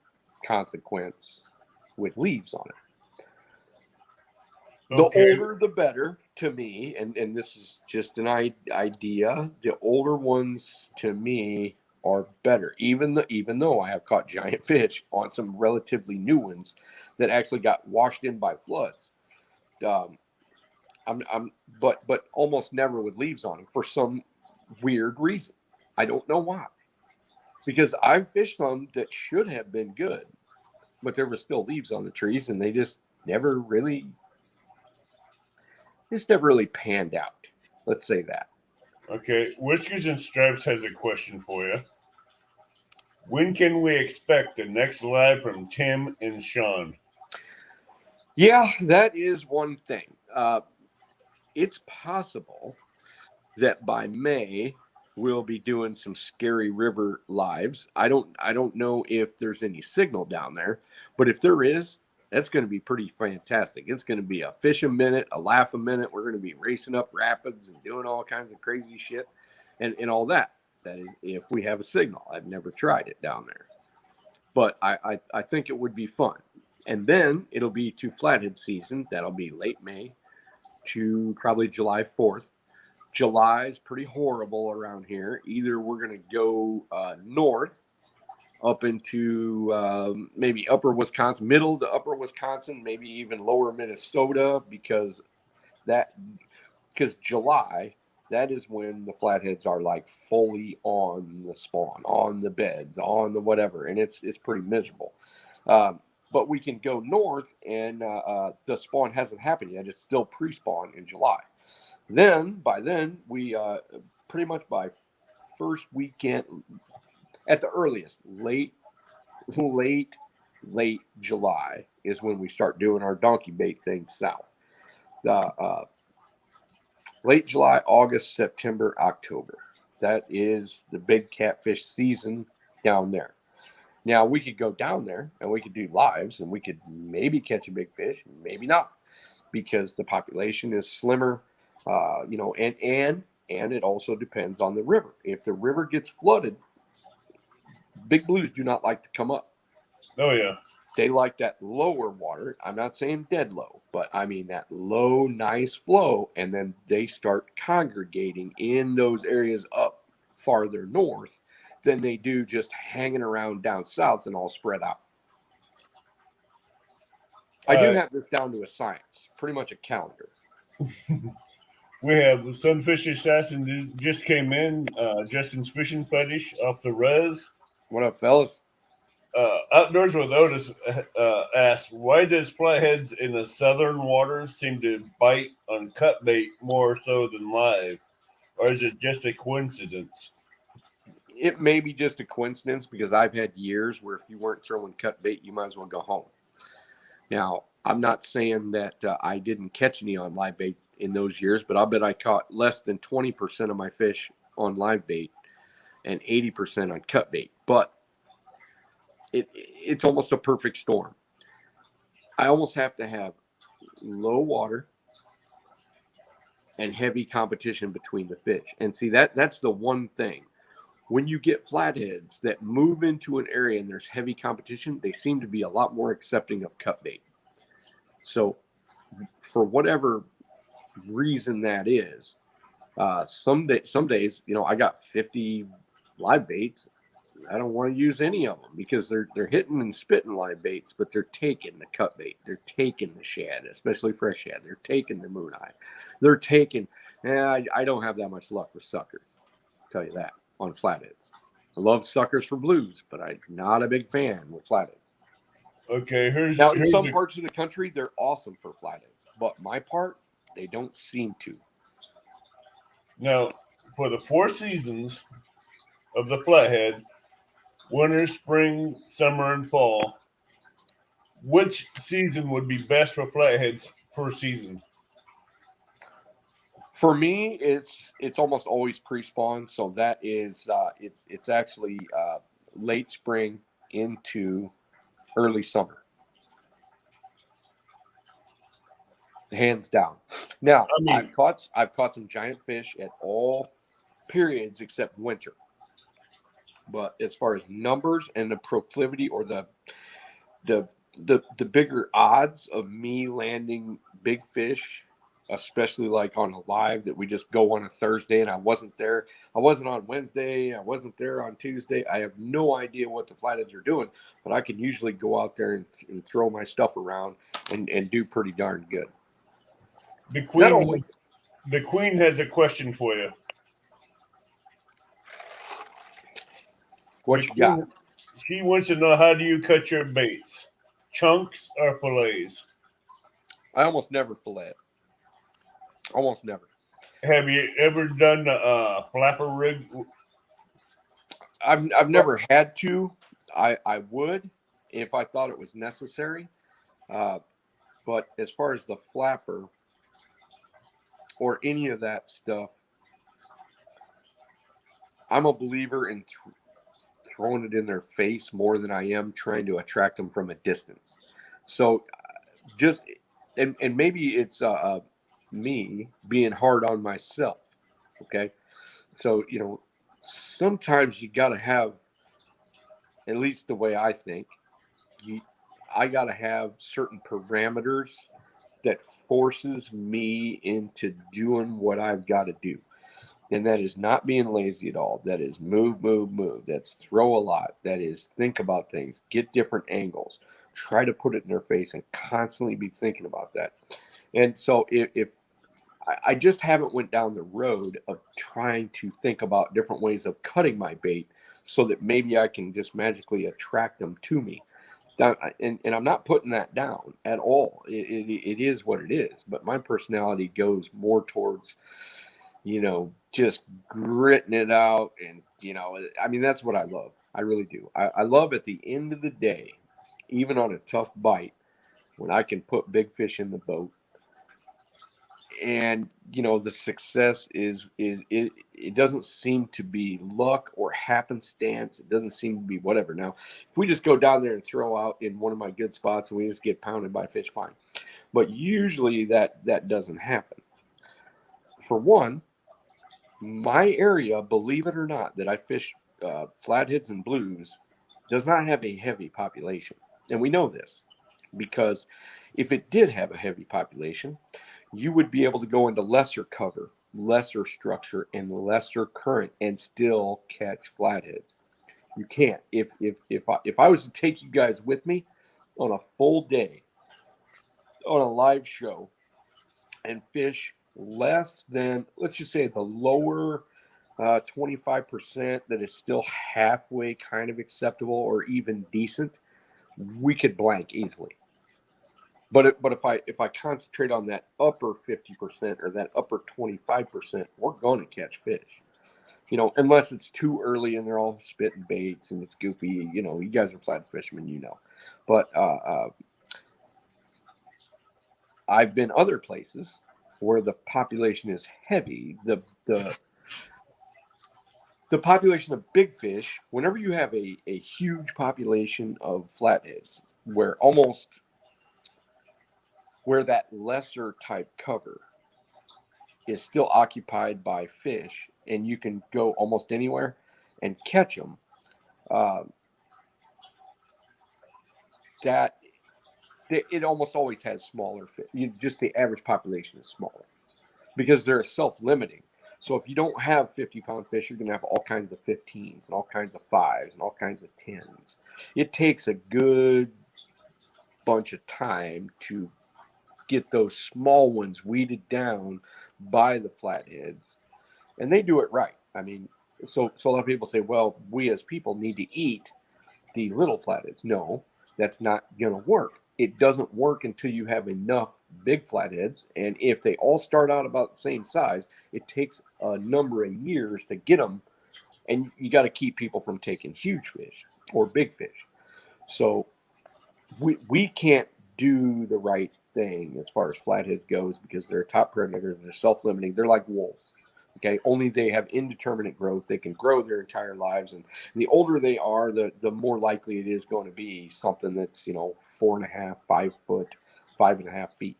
consequence with leaves on it. The older, the better to me, and this is just an idea. The older ones to me are better, even though I have caught giant fish on some relatively new ones that actually got washed in by floods. But almost never with leaves on them for some weird reason. I don't know why. Because I've fished some that should have been good, but there were still leaves on the trees, and they just never really panned out. Let's say that. Okay, Whiskers and Stripes has a question for you. When can we expect the next live from Tim and Sean? Yeah, that is one thing. It's possible that by May we'll be doing some Scary River lives. I don't know if there's any signal down there, but if there is, that's going to be pretty fantastic. It's going to be a fish a minute, a laugh a minute. We're going to be racing up rapids and doing all kinds of crazy shit and all that. That is if we have a signal. I've never tried it down there, but I think it would be fun. And then it'll be to flathead season. That'll be late May to probably July 4th. July is pretty horrible around here. Either we're going to go north up into maybe upper Wisconsin, middle to upper Wisconsin, maybe even lower Minnesota, because July, that is when the flatheads are like fully on the spawn, on the beds, on the whatever, and it's pretty miserable. But we can go north, and the spawn hasn't happened yet. It's still pre-spawn in July. By then, we pretty much by first weekend, at the earliest, late July is when we start doing our donkey bait thing south. Late July, August, September, October. That is the big catfish season down there. Now, we could go down there and we could do lives, and we could maybe catch a big fish, maybe not, because the population is slimmer. And it also depends on the river. If the river gets flooded, big blues do not like to come up. Oh, yeah. They like that lower water. I'm not saying dead low, but I mean that low, nice flow. And then they start congregating in those areas up farther north than they do just hanging around down south and all spread out. I do have this down to a science, pretty much a calendar. We have Sunfish Assassin just came in. Justin's Fishing Fetish off the res. What up, fellas? Outdoors with Otis asked, why does flatheads in the southern waters seem to bite on cut bait more so than live? Or is it just a coincidence? It may be just a coincidence, because I've had years where if you weren't throwing cut bait, you might as well go home. Now, I'm not saying that I didn't catch any on live bait in those years, but I'll bet I caught less than 20% of my fish on live bait and 80% on cut bait. But it's almost a perfect storm. I almost have to have low water and heavy competition between the fish. And see, that's the one thing. When you get flatheads that move into an area and there's heavy competition, they seem to be a lot more accepting of cut bait. So for whatever reason that is, some days, I got 50 live baits. I don't want to use any of them because they're hitting and spitting live baits, but they're taking the cut bait. They're taking the shad, especially fresh shad. They're taking the moon eye. They're taking, I don't have that much luck with suckers. I'll tell you that on flatheads. I love suckers for blues, but I'm not a big fan with flatheads. Okay, Now in some parts of the country, they're awesome for flatheads, but my part, they don't seem to. Now, for the 4 seasons of the flathead, winter, spring, summer, and fall, which season would be best for flatheads per season? For me, it's almost always pre-spawn, so that is it's actually late spring into early summer, hands down. Now, I mean, I've caught some giant fish at all periods except winter. But as far as numbers and the proclivity or the the bigger odds of me landing big fish, especially like on a live that we just go on a Thursday and I wasn't there. I wasn't on Wednesday. I wasn't there on Tuesday. I have no idea what the flatheads are doing, but I can usually go out there and throw my stuff around and do pretty darn good. the Not queen always. the queen has a question for you. The What you got? queen, she wants to know, how do you cut your baits? Chunks or fillets? I almost never fillet it. Almost never. Have you ever done the flapper rig? I've never had to. I would if I thought it was necessary. Uh, but as far as the flapper or any of that stuff, I'm a believer in throwing it in their face more than I am trying to attract them from a distance. So just and maybe it's me being hard on myself. Okay, so sometimes you got to have, at least the way I think, you I got to have certain parameters that forces me into doing what I've got to do. And that is not being lazy at all. That is move, move, move. That's throw a lot. That is think about things, get different angles, try to put it in their face, and constantly be thinking about that. And so if I just haven't went down the road of trying to think about different ways of cutting my bait so that maybe I can just magically attract them to me. And I'm not putting that down at all. It is what it is. But my personality goes more towards, just gritting it out. And, I mean, that's what I love. I really do. I love at the end of the day, even on a tough bite, when I can put big fish in the boat. And the success is it doesn't seem to be luck or happenstance. It doesn't seem to be whatever. Now, if we just go down there and throw out in one of my good spots and we just get pounded by fish, fine. But usually that doesn't happen. For one, my area, believe it or not, that I fish flatheads and blues, does not have a heavy population, and we know this because if it did have a heavy population, you would be able to go into lesser cover, lesser structure, and lesser current and still catch flatheads. You can't. If I was to take you guys with me on a full day on a live show and fish less than, let's just say, the lower 25% that is still halfway kind of acceptable or even decent, we could blank easily. But if I concentrate on that upper 50% or that upper 25%, we're going to catch fish. Unless it's too early and they're all spitting baits and it's goofy. You guys are flat fishermen, But I've been other places where the population is heavy. The population of big fish, whenever you have a huge population of flatheads, where that lesser type cover is still occupied by fish and you can go almost anywhere and catch them, that it almost always has smaller fish. Just the average population is smaller because they're self-limiting. So if you don't have 50-pound fish, you're going to have all kinds of 15s and all kinds of 5s and all kinds of 10s. It takes a good bunch of time to get those small ones weeded down by the flatheads, and they do it right. I mean, so a lot of people say, well, we as people need to eat the little flatheads. No, that's not going to work. It doesn't work until you have enough big flatheads, and if they all start out about the same size, it takes a number of years to get them, and you got to keep people from taking huge fish or big fish. So we can't do the right thing as far as flatheads goes because they're a top predator. They're self-limiting. They're like wolves. Okay, only they have indeterminate growth. They can grow their entire lives, and the older they are, the more likely it is going to be something that's 4.5, 5 foot, 5.5 feet.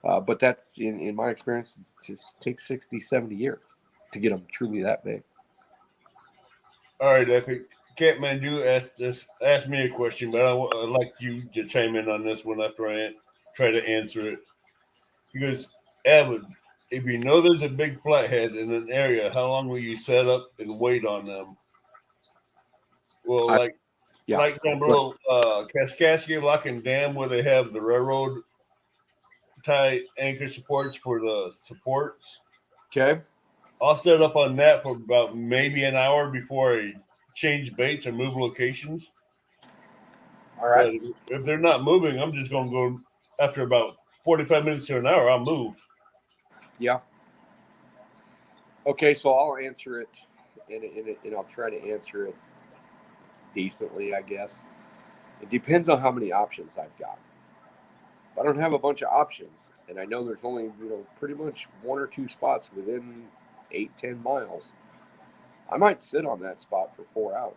But that's in my experience, it just takes 60, 70 years to get them truly that big. All right, Epic. Catman, you asked me a question, but I'd like you to chime in on this one after I try to answer it. He goes, Evan, if you know there's a big flathead in an area, how long will you set up and wait on them? Well, I, yeah, like them but little Kaskaskia Lock and Dam where they have the railroad tie anchor supports for the supports. okay, I'll set up on that for about maybe an hour before I change baits or move locations. all right, But if they're not moving, I'm just going to go after about 45 minutes to an hour. I'll move. yeah, okay. So I'll answer it, and I'll try to answer it decently, I guess. It depends on how many options I've got. If I don't have a bunch of options, and I know there's only pretty much one or two spots within 8-10 miles, I might sit on that spot for 4 hours.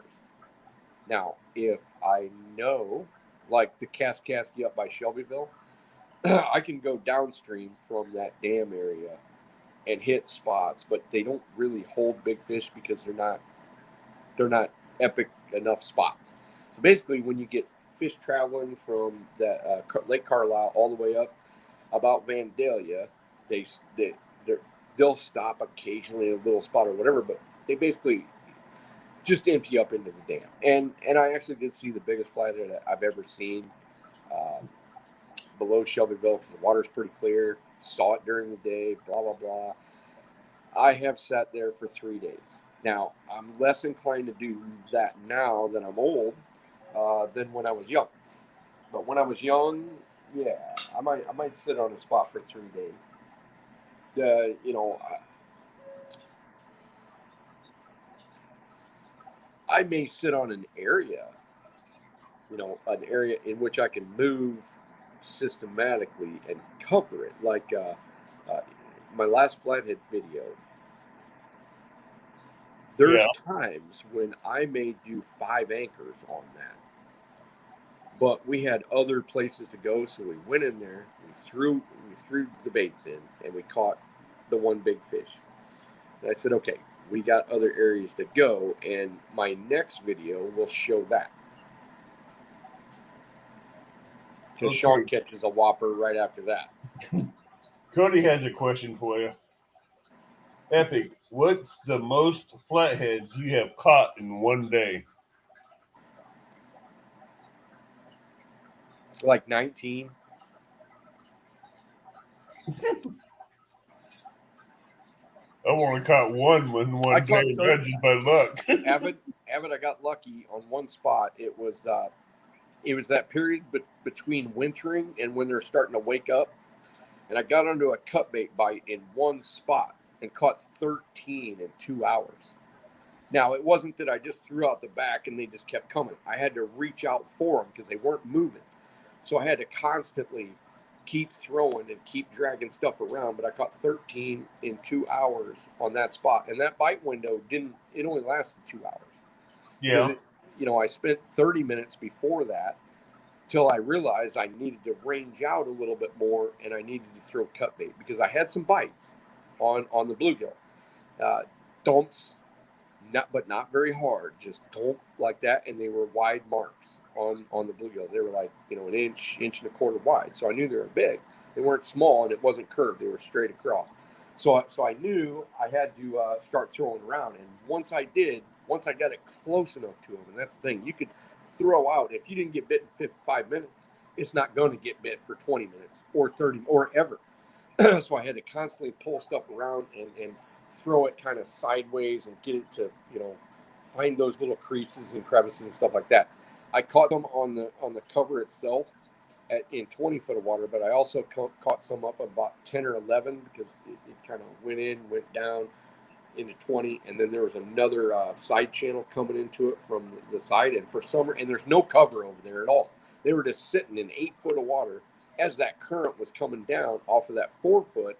Now, if I know, like the Kaskaskia up by Shelbyville, I can go downstream from that dam area and hit spots, but they don't really hold big fish because they're not epic enough spots. So basically, when you get fish traveling from that Lake Carlisle all the way up about Vandalia, they they'll stop occasionally in a little spot or whatever, but they basically just empty up into the dam. And I actually did see the biggest flathead I've ever seen below Shelbyville because the water's pretty clear. Saw it during the day. Blah blah blah. I have sat there for 3 days. Now I'm less inclined to do that now that I'm old than when I was young. But when I was young, yeah, I might sit on a spot for 3 days. I may sit on an area in which I can move systematically and cover it. Like my last flathead video, there's Yeah. times when I may do 5 anchors on that. But we had other places to go, so we went in there, we threw the baits in, and we caught the one big fish. And I said, okay, we got other areas to go, and my next video will show that. Because Okay. Sean catches a whopper right after that. Cody has a question for you. Epic, what's the most flatheads you have caught in one day? Like 19. I've only caught one in I one caught day. 30. That's just by luck. Avid, I got lucky on one spot. It was that period between wintering and when they're starting to wake up, and I got onto a cut bait bite in one spot and caught 13 in 2 hours. Now it wasn't that I just threw out the back and they just kept coming. I had to reach out for them because they weren't moving, so I had to constantly keep throwing and keep dragging stuff around. But I caught 13 in 2 hours on that spot, and that bite window it only lasted 2 hours. Yeah. I spent 30 minutes before that till I realized I needed to range out a little bit more and I needed to throw cut bait because I had some bites on the bluegill. Dumps, but not very hard, just dump like that, and they were wide marks on the bluegills. They were like an inch and a quarter wide, so I knew they were big. They weren't small, and it wasn't curved; they were straight across. So I knew I had to start throwing around, and once I got it close enough to them, and that's the thing, you could throw out. If you didn't get bit in 5 minutes, it's not going to get bit for 20 minutes or 30 or ever. So I had to constantly pull stuff around and throw it kind of sideways and get it to find those little creases and crevices and stuff like that. I caught them on the cover itself in 20 foot of water, but I also caught some up about 10 or 11 because it kind of went down into 20, and then there was another side channel coming into it from the side, and there's no cover over there at all. They were just sitting in 8 foot of water as that current was coming down off of that 4 foot,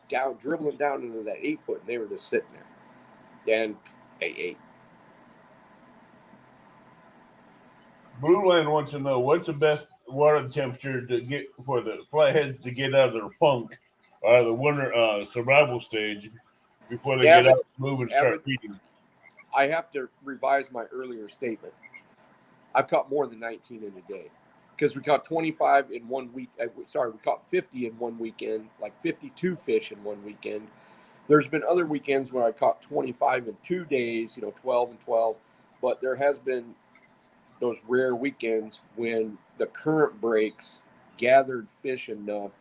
down, dribbling down into that 8 foot, and they were just sitting there. And they ate. Blue Line wants to know what's the best water temperature to get for the flatheads to get out of their funk or the winter survival stage before they get out, move, and start feeding. I have to revise my earlier statement. I've caught more than 19 in a day because we caught 25 in 1 week. We caught 50 in 1 weekend, like 52 fish in 1 weekend. There's been other weekends where I caught 25 in 2 days, 12 and 12. But there has been those rare weekends when the current breaks, gathered fish enough.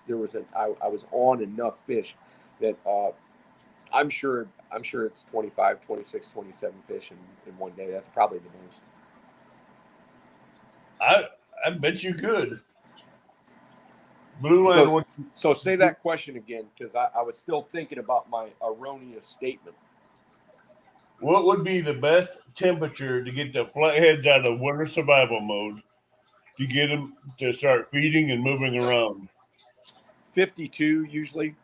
I was on enough fish that I'm sure it's 25, 26, 27 fish in 1 day. That's probably the most. I bet you could. Blue Line wants So say that question again, because I was still thinking about my erroneous statement. What would be the best temperature to get the flatheads out of winter survival mode to get them to start feeding and moving around? 52 usually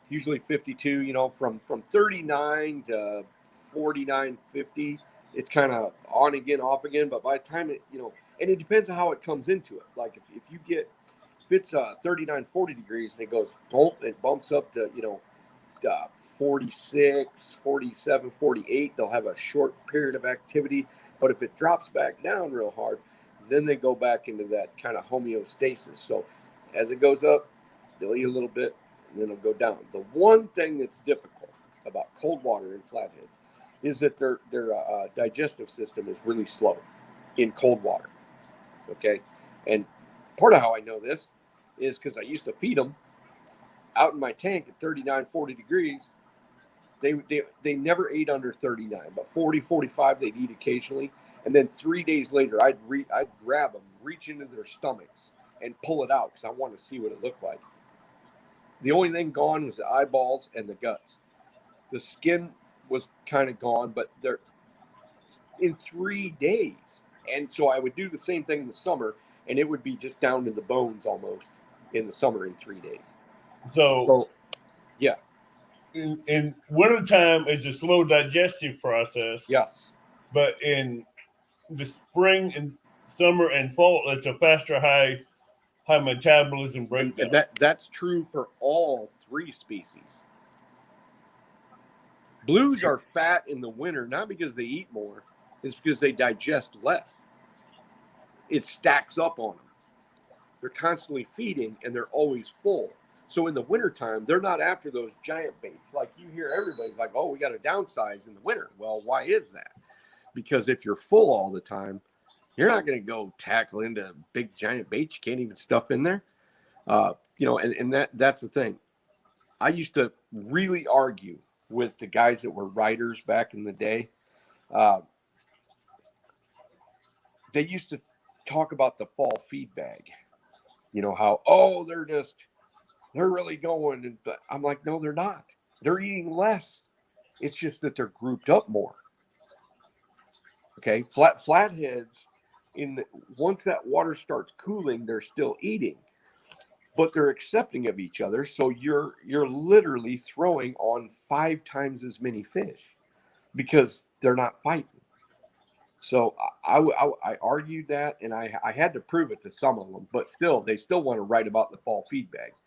52, from 39 to 49, 50. It's kind of on again, off again. But by the time and it depends on how it comes into it. Like if it's 39, 40 degrees and it goes, it bumps up to, 46, 47, 48, they'll have a short period of activity. But if it drops back down real hard, then they go back into that kind of homeostasis. So as it goes up, they'll eat a little bit and then it'll go down. The one thing that's difficult about cold water and flatheads is that their digestive system is really slow in cold water. Okay. And part of how I know this is because I used to feed them out in my tank at 39, 40 degrees. They never ate under 39, but 40, 45 they'd eat occasionally. And then 3 days later, I'd grab them, reach into their stomachs, and pull it out because I wanted to see what it looked like. The only thing gone was the eyeballs and the guts. The skin was kind of gone, but they're in 3 days. And so I would do the same thing in the summer, and it would be just down to the bones almost in the summer in 3 days. So yeah. In wintertime, it's a slow digestive process. Yes. But in the spring and summer and fall, it's a faster high metabolism breakdown. And that's true for all 3 species. Blues are fat in the winter, not because they eat more, it's because they digest less. It stacks up on them. They're constantly feeding and they're always full. So in the wintertime, they're not after those giant baits. Like you hear everybody's like, oh, we got to downsize in the winter. Well, why is that? Because if you're full all the time, you're not going to go tackle into big giant baits you can't even stuff in there. And that's the thing. I used to really argue with the guys that were writers back in the day. They used to talk about the fall feed bag. How, they're really going. And I'm like, no, they're not. They're eating less. It's just that they're grouped up more. Okay. Flatheads, once that water starts cooling, they're still eating, but they're accepting of each other. So you're literally throwing on 5 times as many fish because they're not fighting. So I argued that, and I had to prove it to some of them, but they still want to write about the fall feed bags.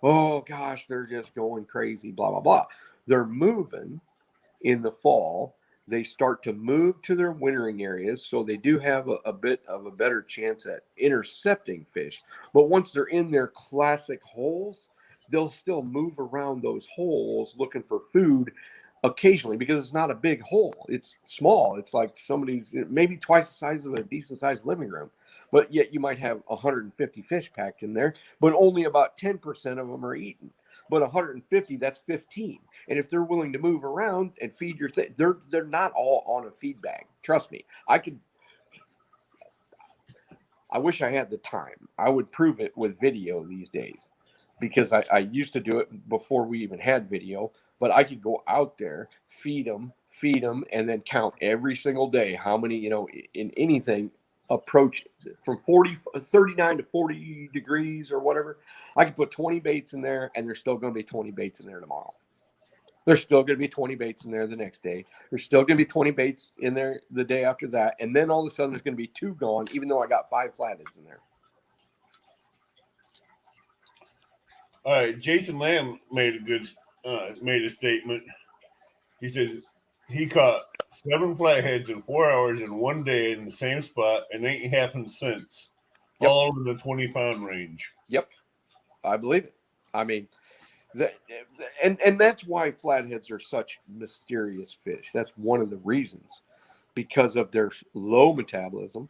Oh gosh, they're just going crazy, blah, blah, blah. They're moving in the fall. They start to move to their wintering areas, so they do have a bit of a better chance at intercepting fish. But once they're in their classic holes, they'll still move around those holes looking for food occasionally because it's not a big hole. It's small. It's like somebody's maybe twice the size of a decent sized living room, but yet you might have 150 fish packed in there, but only about 10% of them are eaten. But 150, that's 15. And if they're willing to move around and feed your thing, they're not all on a feed bag. Trust me. I wish I had the time. I would prove it with video these days because I used to do it before we even had video. But I could go out there, feed them, and then count every single day how many, in anything approach from 39 to 40 degrees or whatever, I can put 20 baits in there, and there's still going to be 20 baits in there tomorrow. There's still going to be 20 baits in there the next day. There's still going to be 20 baits in there the day after that. And then all of a sudden there's going to be 2 gone, even though I got 5 flatheads in there. All right, Jason Lamb made a statement. He says he caught 7 flatheads in 4 hours in one day in the same spot, and ain't happened since. Yep. All in the 20-pound range. Yep, I believe it. I mean, and that's why flatheads are such mysterious fish. That's one of the reasons, because of their low metabolism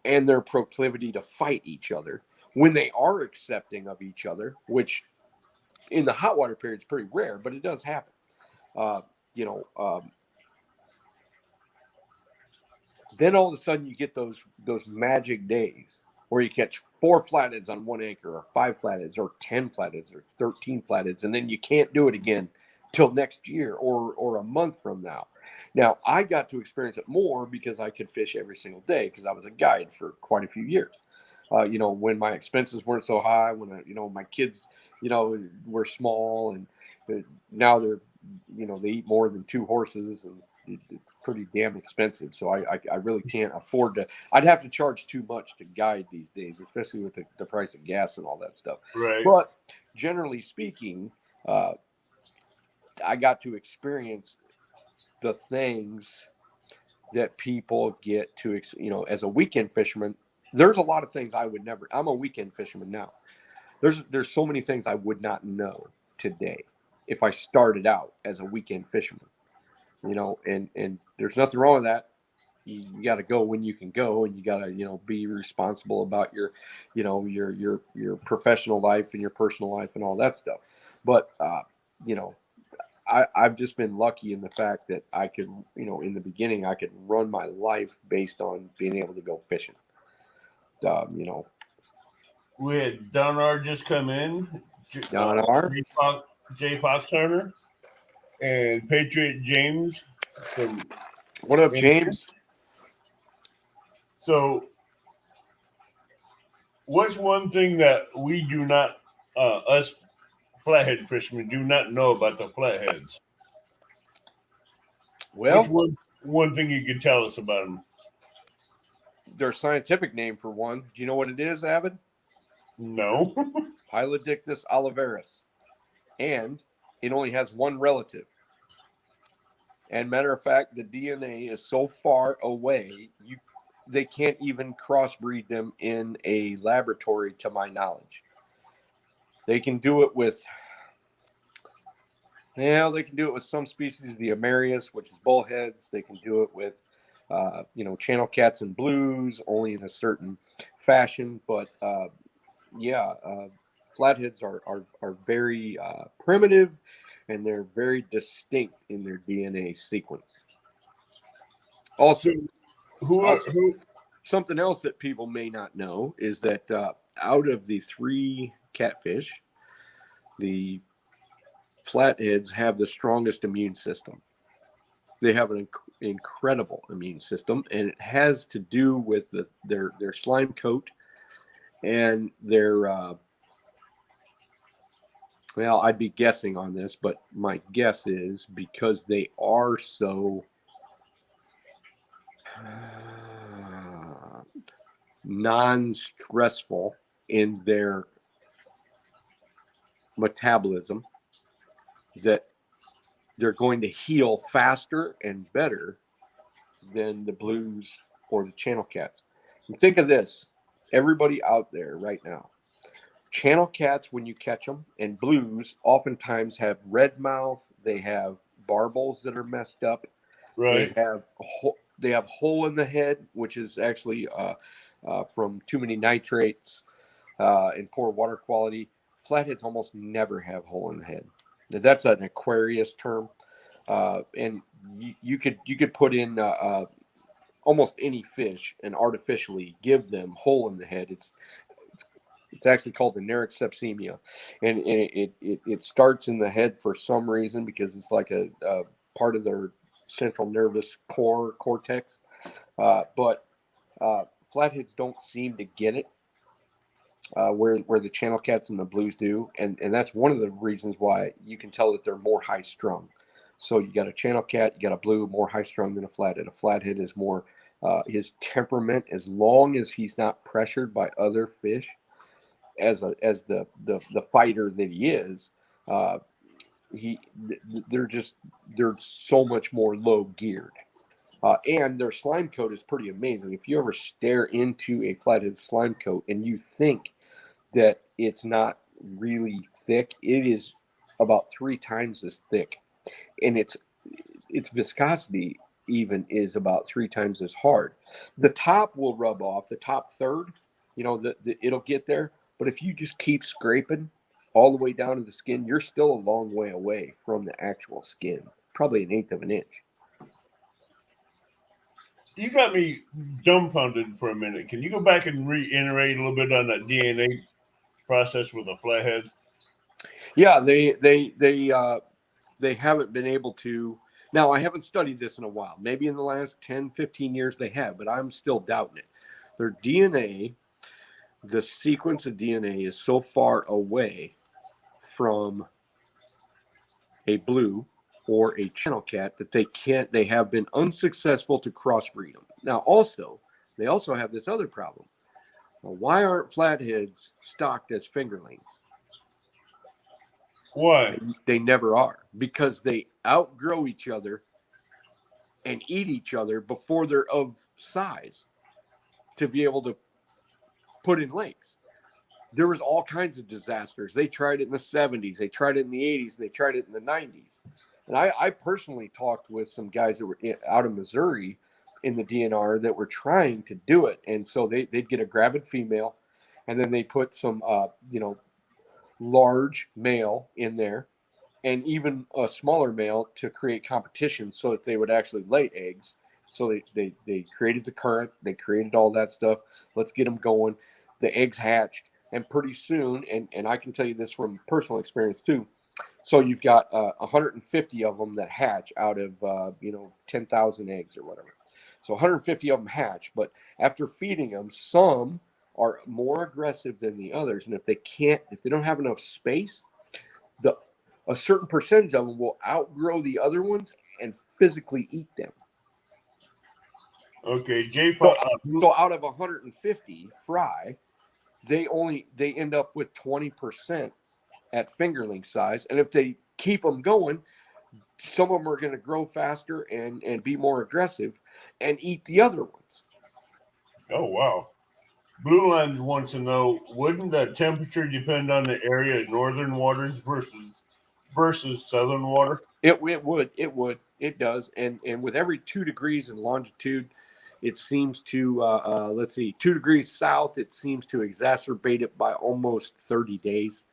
and their proclivity to fight each other when they are accepting of each other, which in the hot water period is pretty rare, but it does happen. Then all of a sudden you get those magic days where you catch 4 flatheads on 1 anchor, or 5 flatheads, or 10 flatheads, or 13 flatheads, and then you can't do it again till next year or a month from now. Now, I got to experience it more because I could fish every single day because I was a guide for quite a few years. When my expenses weren't so high, when my kids, were small, and now they're, they eat more than 2 horses, and it's pretty damn expensive. So I really can't afford to. I'd have to charge too much to guide these days, especially with the price of gas and all that stuff. Right. But generally speaking, I got to experience the things that people get to, as a weekend fisherman. There's a lot of things I would never. I'm a weekend fisherman now. There's so many things I would not know today if I started out as a weekend fisherman. And there's nothing wrong with that. You got to go when you can go, and you got to, be responsible about your, your professional life and your personal life and all that stuff. But, I've just been lucky in the fact that I could, in the beginning, I could run my life based on being able to go fishing. We had Don R just come in. Don R. Jay Foxhunter. And Patriot James from. What up, James? So, what's one thing that we do not, us flathead fishermen, do not know about the flatheads? Well, what's one thing you can tell us about them? Their scientific name, for one. Do you know what it is, Avid? No. Hylodictis olivaris. And it only has one relative. And matter of fact, the DNA is so far away, they can't even crossbreed them in a laboratory, to my knowledge. They can do it with, some species, the Amarius, which is bullheads. They can do it with, channel cats and blues, only in a certain fashion. But flatheads are very primitive, and they're very distinct in their DNA sequence. Also, something else that people may not know is that out of the 3 catfish, the flatheads have the strongest immune system. They have an incredible immune system, and it has to do with their slime coat and their well, I'd be guessing on this, but my guess is because they are so non-stressful in their metabolism, that they're going to heal faster and better than the blues or the channel cats. And think of this, everybody out there right now. Channel cats, when you catch them, and blues oftentimes have red mouth. They have barbels that are messed up. Right. They have hole in the head, which is actually from too many nitrates and poor water quality. Flatheads almost never have hole in the head. Now, that's an Aquarius term, and you could put in almost any fish and artificially give them hole in the head. It's actually called the neric sepsemia, and it starts in the head for some reason, because it's like a part of their central nervous cortex. But flatheads don't seem to get it where the channel cats and the blues do, and that's one of the reasons why you can tell that they're more high strung. So you got a channel cat, you got a blue, more high strung than a flathead. A flathead is more his temperament, as long as he's not pressured by other fish, as the fighter that he is. He they're so much more low geared. And their slime coat is pretty amazing. If you ever stare into a flathead slime coat and you think that it's not really thick, it is about 3 times as thick, and its viscosity even is about 3 times as hard. The top will rub off, the top third, it'll get there, but if you just keep scraping all the way down to the skin, you're still a long way away from the actual skin, probably 1/8 of an inch. You got me dumbfounded for a minute. Can you go back and reiterate a little bit on that DNA process with a flathead? Yeah, they haven't been able to. Now, I haven't studied this in a while. Maybe in the last 10, 15 years they have, but I'm still doubting it. Their DNA, the sequence of DNA is so far away from a blue or a channel cat that they have been unsuccessful to crossbreed them. Now, they also have this other problem. Well, why aren't flatheads stocked as fingerlings? Why? They never are, because they outgrow each other and eat each other before they're of size to be able to put in lakes. There was all kinds of disasters. They tried it in the 70s, they tried it in the 80s, they tried it in the 90s. And I personally talked with some guys that were out of Missouri in the DNR that were trying to do it. And so they'd get a gravid female, and then they put some, large male in there, and even a smaller male to create competition so that they would actually lay eggs. So they created the current, they created all that stuff. Let's get them going. The eggs hatched, and pretty soon, and I can tell you this from personal experience too. So you've got 150 of them that hatch out of 10,000 eggs or whatever. So 150 of them hatch, but after feeding them, some are more aggressive than the others, and if they don't have enough space, a certain percentage of them will outgrow the other ones and physically eat them. Okay, so out of 150 fry, they end up with 20% at fingerling size, and if they keep them going, some of them are going to grow faster and be more aggressive and eat the other ones. Oh wow. Blue Line wants to know: wouldn't the temperature depend on the area, northern waters versus southern water? It would. It does. And with every 2 degrees in longitude, it seems to, 2 degrees south, it seems to exacerbate it by almost 30 days.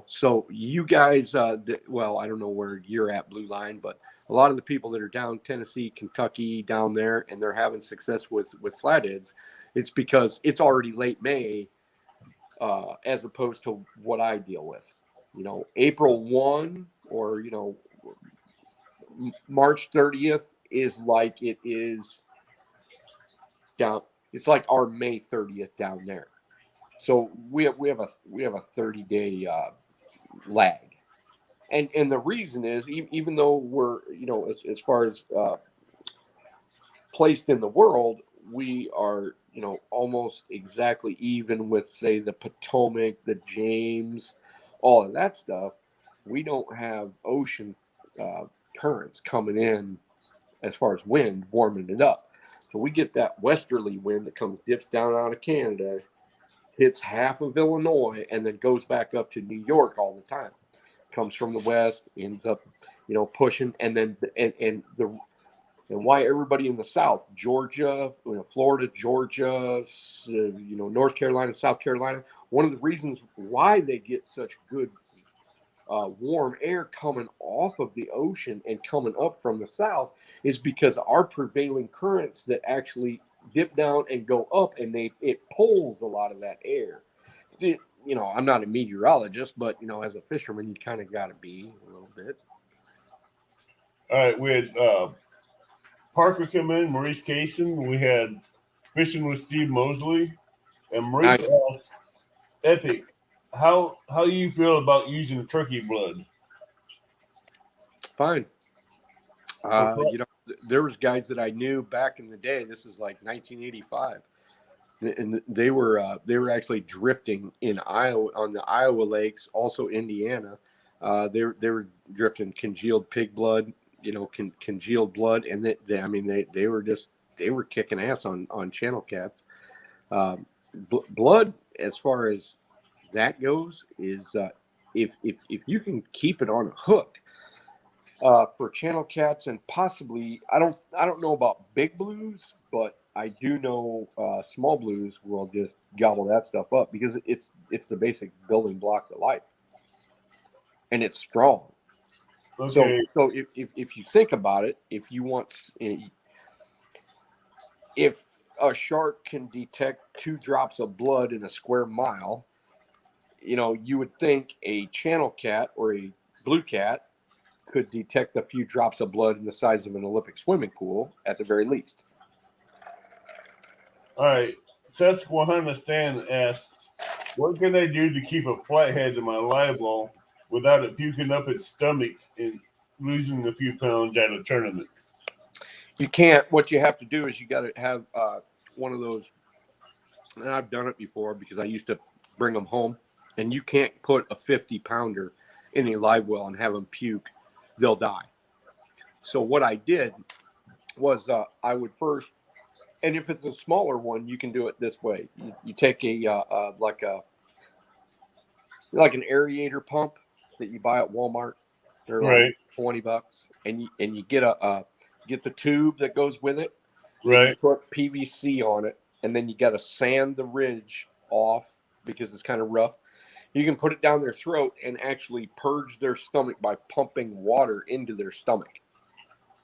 So you guys, I don't know where you're at, Blue Line, but a lot of the people that are down Tennessee, Kentucky, down there, and they're having success with flatheads, it's because it's already late May, as opposed to what I deal with. April 1 or, March 30th is like it is down. It's like our May 30th down there. So we have a 30-day lag, and the reason is even though we're as far as placed in the world, we are almost exactly even with, say, the Potomac, the James, all of that stuff. We don't have ocean currents coming in as far as wind warming it up. So we get that westerly wind that dips down out of Canada, hits half of Illinois, and then goes back up to New York all the time. Comes from the west, ends up, pushing, and then and why everybody in the South, Georgia, Florida, Georgia, North Carolina, South Carolina. One of the reasons why they get such good warm air coming off of the ocean and coming up from the south is because our prevailing currents that actually dip down and go up, and it pulls a lot of that air. I'm not a meteorologist, but as a fisherman, you kind of got to be a little bit. All right, we had Parker come in, Maurice Kaysen. We had Fishing with Steve Mosley. And Maurice Nice. asks, Epic, how you feel about using turkey blood? Fine. For fl- There was guys that I knew back in the day. This is like 1985, and they were actually drifting in Iowa on the Iowa lakes, also Indiana. They were drifting congealed pig blood, congealed blood, and they were kicking ass on channel cats. Blood, as far as that goes, is if you can keep it on a hook. For channel cats, and possibly I don't know about big blues, but I do know small blues will just gobble that stuff up because it's the basic building blocks of life, and it's strong. okay, So if you think about it, if a shark can detect 2 drops of blood in a square mile, you would think a channel cat or a blue cat could detect a few drops of blood in the size of an Olympic swimming pool at the very least. all right. Susquehanna Stan asks, what can I do to keep a flathead in my live well without it puking up its stomach and losing a few pounds at a tournament? You can't. What you have to do is you got to have one of those, and I've done it before because I used to bring them home, and you can't put a 50-pounder in a live well and have them puke. They'll die. So what I did was I would first, and if it's a smaller one, you can do it this way. You take like an aerator pump that you buy at Walmart. They're like Right, $20, and you get get the tube that goes with it, and you right. put PVC on it, and then you got to sand the ridge off because it's kind of rough. You can put it down their throat and actually purge their stomach by pumping water into their stomach.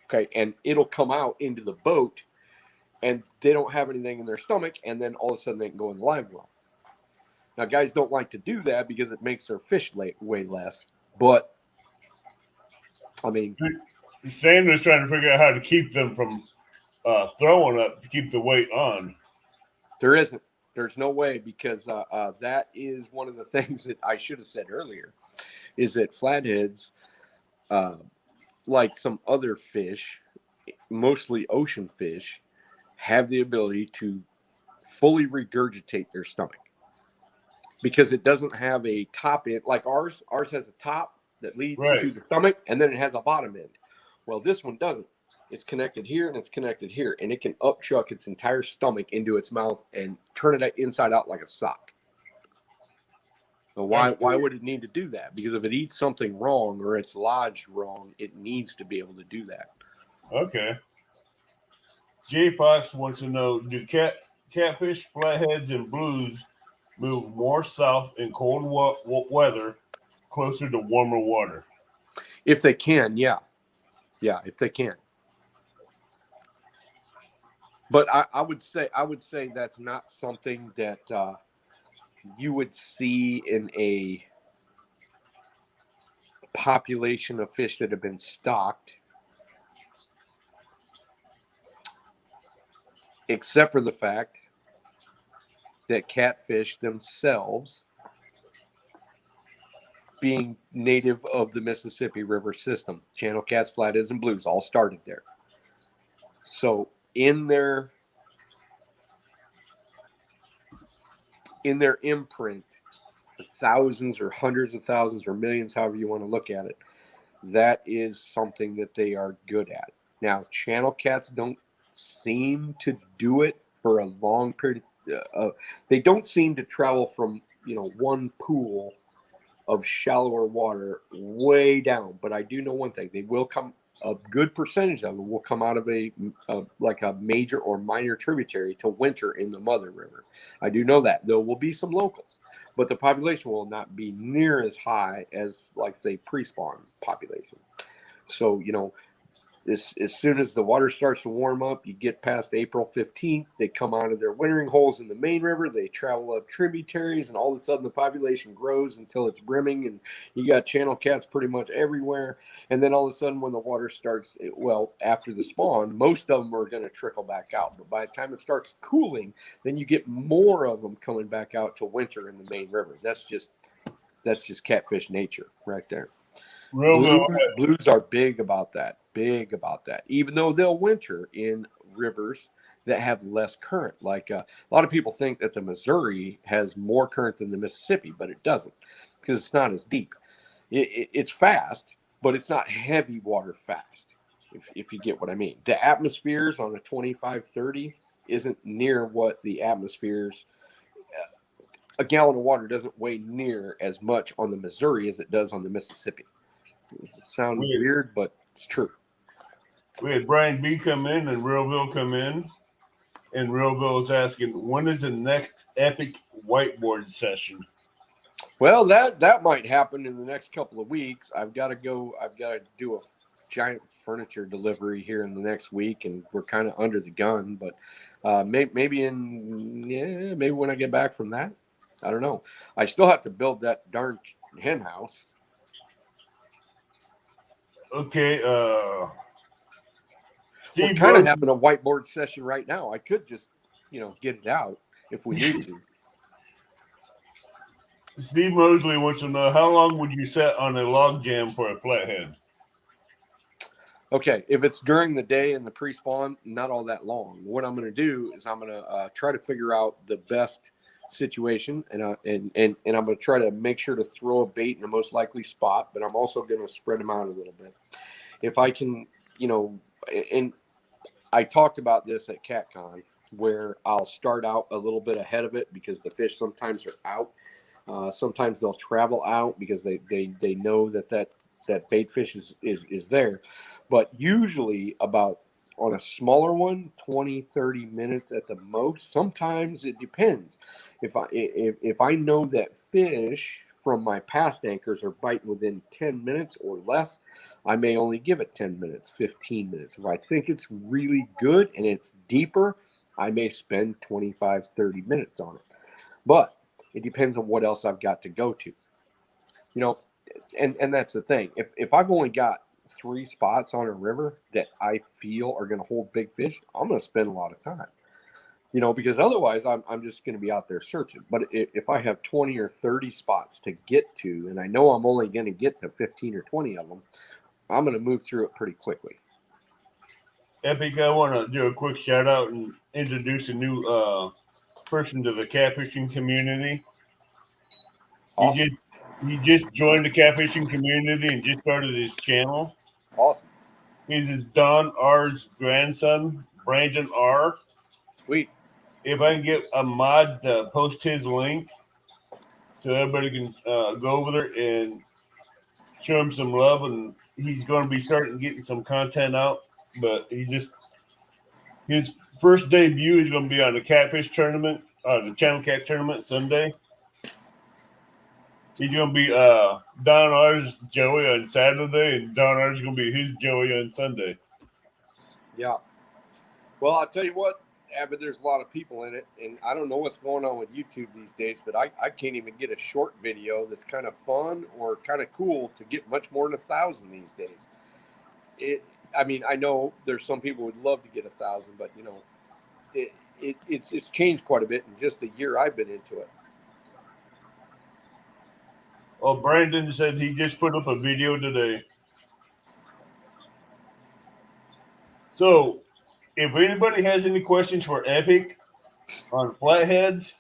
Okay, and it'll come out into the boat, and they don't have anything in their stomach, and then all of a sudden they can go in the live well. Now, guys don't like to do that because it makes their fish weigh less. But I mean, Sandra's trying to figure out how to keep them from throwing up to keep the weight on. there isn't. There's no way because that is one of the things that I should have said earlier. Is that flatheads, like some other fish, mostly ocean fish, have the ability to fully regurgitate their stomach because it doesn't have a top end like ours. Ours has a top that leads Right. to the stomach, and then it has a bottom end. Well, this one doesn't. It's connected here and it's connected here, and it can upchuck its entire stomach into its mouth and turn it inside out like a sock. So why would it need to do that? Because if it eats something wrong or it's lodged wrong, it needs to be able to do that. Okay. Jay Fox wants to know, do catfish, flatheads, and blues move more south in cold weather closer to warmer water? If they can, yeah. Yeah, if they can. But I would say that's not something that you would see in a population of fish that have been stocked, except for the fact that catfish themselves, being native of the Mississippi River system, channel cats, flatheads, and blues all started there. So in their imprint, for thousands or hundreds of thousands or millions, however you want to look at it, that is something that they are good at. Now, channel cats don't seem to do it for a long period. They don't seem to travel from one pool of shallower water way down. But I do know one thing: they will come. A good percentage of them will come out of like a major or minor tributary to winter in the mother river. I do know that. There will be some locals, but the population will not be near as high as, like, say, pre-spawn population. So, As soon as the water starts to warm up, you get past April 15th, they come out of their wintering holes in the main river. They travel up tributaries, and all of a sudden the population grows until it's brimming, and you got channel cats pretty much everywhere. And then all of a sudden, when the water starts, well, after the spawn, most of them are going to trickle back out. But by the time it starts cooling, then you get more of them coming back out to winter in the main river. That's just catfish nature right there. Blues are big about that. Big about that. Even though they'll winter in rivers that have less current. Like a lot of people think that the Missouri has more current than the Mississippi, but it doesn't because it's not as deep. It's fast, but it's not heavy water fast, if you get what I mean. The atmospheres on a 25-30 isn't near what the atmospheres. A gallon of water doesn't weigh near as much on the Missouri as it does on the Mississippi. It sounds weird, but it's true. We had Brian B come in and Realville come in, and Realville is asking, when is the next epic whiteboard session? Well, that might happen in the next couple of weeks. I've got to do a giant furniture delivery here in the next week, and we're kind of under the gun. But maybe when I get back from that, I don't know. I still have to build that darn hen house. Okay, Steve, we're kind of having a whiteboard session right now. I could just, get it out if we need to. Steve Mosley wants to know, how long would you set on a log jam for a flathead? Okay, if it's during the day and the pre-spawn, not all that long. What I'm going to do is I'm going to try to figure out the best situation, and I'm going to try to make sure to throw a bait in the most likely spot, but I'm also going to spread them out a little bit. If I can, and I talked about this at CatCon, where I'll start out a little bit ahead of it because the fish sometimes are out. Sometimes they'll travel out because they know that bait fish is there. But usually about on a smaller one, 20, 30 minutes at the most. Sometimes it depends. If I know that fish from my past anchors are biting within 10 minutes or less, I may only give it 10 minutes, 15 minutes. If I think it's really good and it's deeper, I may spend 25, 30 minutes on it. But it depends on what else I've got to go to. And that's the thing. If I've only got 3 spots on a river that I feel are going to hold big fish, I'm going to spend a lot of time. Because otherwise I'm just going to be out there searching. But if I have 20 or 30 spots to get to, and I know I'm only going to get to 15 or 20 of them, I'm going to move through it pretty quickly. Epic, I want to do a quick shout out and introduce a new person to the catfishing community. Awesome. He just joined the catfishing community and just started his channel. Awesome. He's Don R's grandson, Brandon R. Sweet. If I can get a mod to post his link so everybody can go over there and show him some love, and he's going to be starting getting some content out. But his first debut is going to be on the catfish tournament, the Channel Cat tournament Sunday. He's going to be Don R's Joey on Saturday, and Don R's going to be his Joey on Sunday. Yeah. Well, I'll tell you what, Abbott, there's a lot of people in it, and I don't know what's going on with YouTube these days, but I can't even get a short video that's kind of fun or kind of cool to get much more than 1,000 these days. I know there's some people who would love to get 1,000, but, it's changed quite a bit in just the year I've been into it. Well, Brandon said he just put up a video today. So, if anybody has any questions for Epic on flatheads,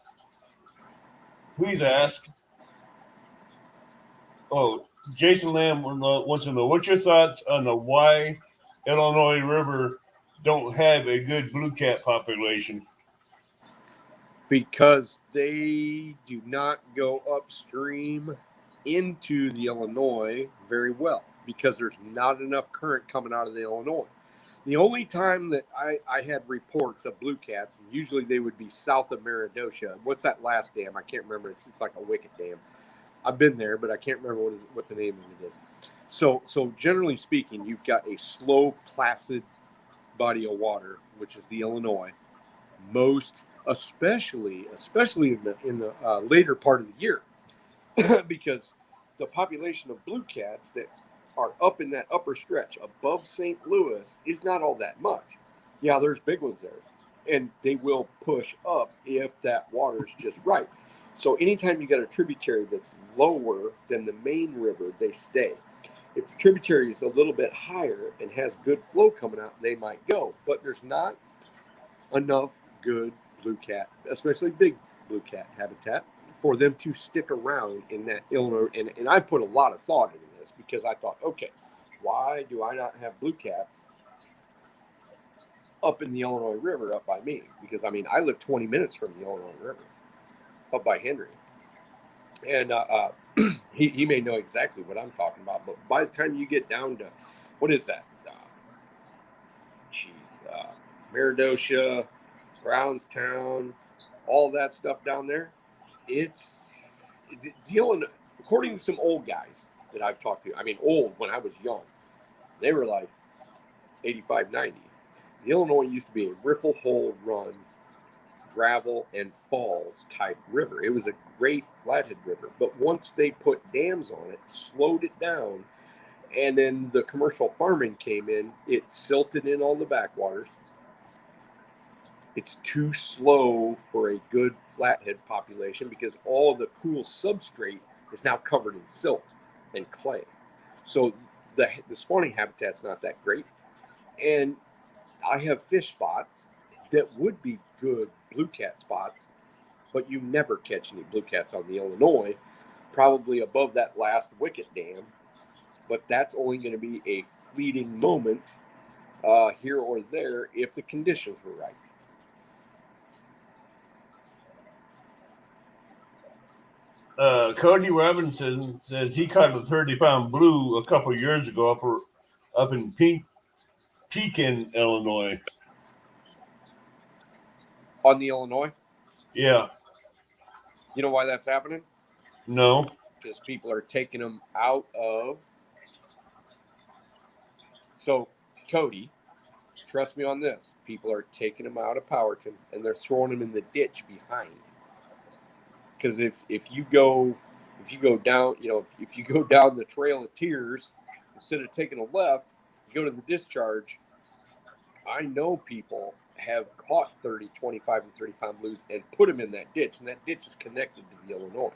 please ask. Oh, Jason Lamb wants to know, what's your thoughts on the why Illinois River don't have a good blue cat population? Because they do not go upstream into the Illinois very well, because there's not enough current coming out of the Illinois. The only time that I had reports of blue cats, and usually they would be south of Meridosha. What's that last dam? I can't remember. It's like a wicket dam. I've been there, but I can't remember what the name of it is. So generally speaking, you've got a slow, placid body of water, which is the Illinois. Most, especially in the later part of the year, because the population of blue cats that are up in that upper stretch above St. Louis is not all that much. Yeah, there's big ones there, and they will push up if that water is just right. So anytime you got a tributary that's lower than the main river, they stay. If the tributary is a little bit higher and has good flow coming out, they might go. But there's not enough good blue cat, especially big blue cat habitat, for them to stick around in that Illinois. And I put a lot of thought into this because I thought, okay, why do I not have blue cats up in the Illinois River up by me? Because, I mean, I live 20 minutes from the Illinois River up by Henry. And he may know exactly what I'm talking about. But by the time you get down to, what is that? Meredosia, Brownstown, all that stuff down there. It's dealing, according to some old guys that I've talked to. I mean, old when I was young. They were like 85, 90. The Illinois used to be a riffle hole run, gravel and falls type river. It was a great flathead river. But once they put dams on it, slowed it down, and then the commercial farming came in, it silted in all the backwaters. It's too slow for a good flathead population because all the cool substrate is now covered in silt and clay. So the spawning habitat's not that great. And I have fish spots that would be good blue cat spots, but you never catch any blue cats on the Illinois, probably above that last Wicket Dam. But that's only going to be a fleeting moment here or there if the conditions were right. Cody Robinson says he caught a 30-pound blue a couple years ago up in Pekin, Illinois. On the Illinois? Yeah. You know why that's happening? No. Because people are taking them out of. So, Cody, trust me on this. People are taking them out of Powerton and they're throwing them in the ditch behind. Because if you go down, if you go down the Trail of Tears, instead of taking a left, you go to the discharge. I know people have caught 30, 25, and 30-pound blues and put them in that ditch, and that ditch is connected to the Illinois.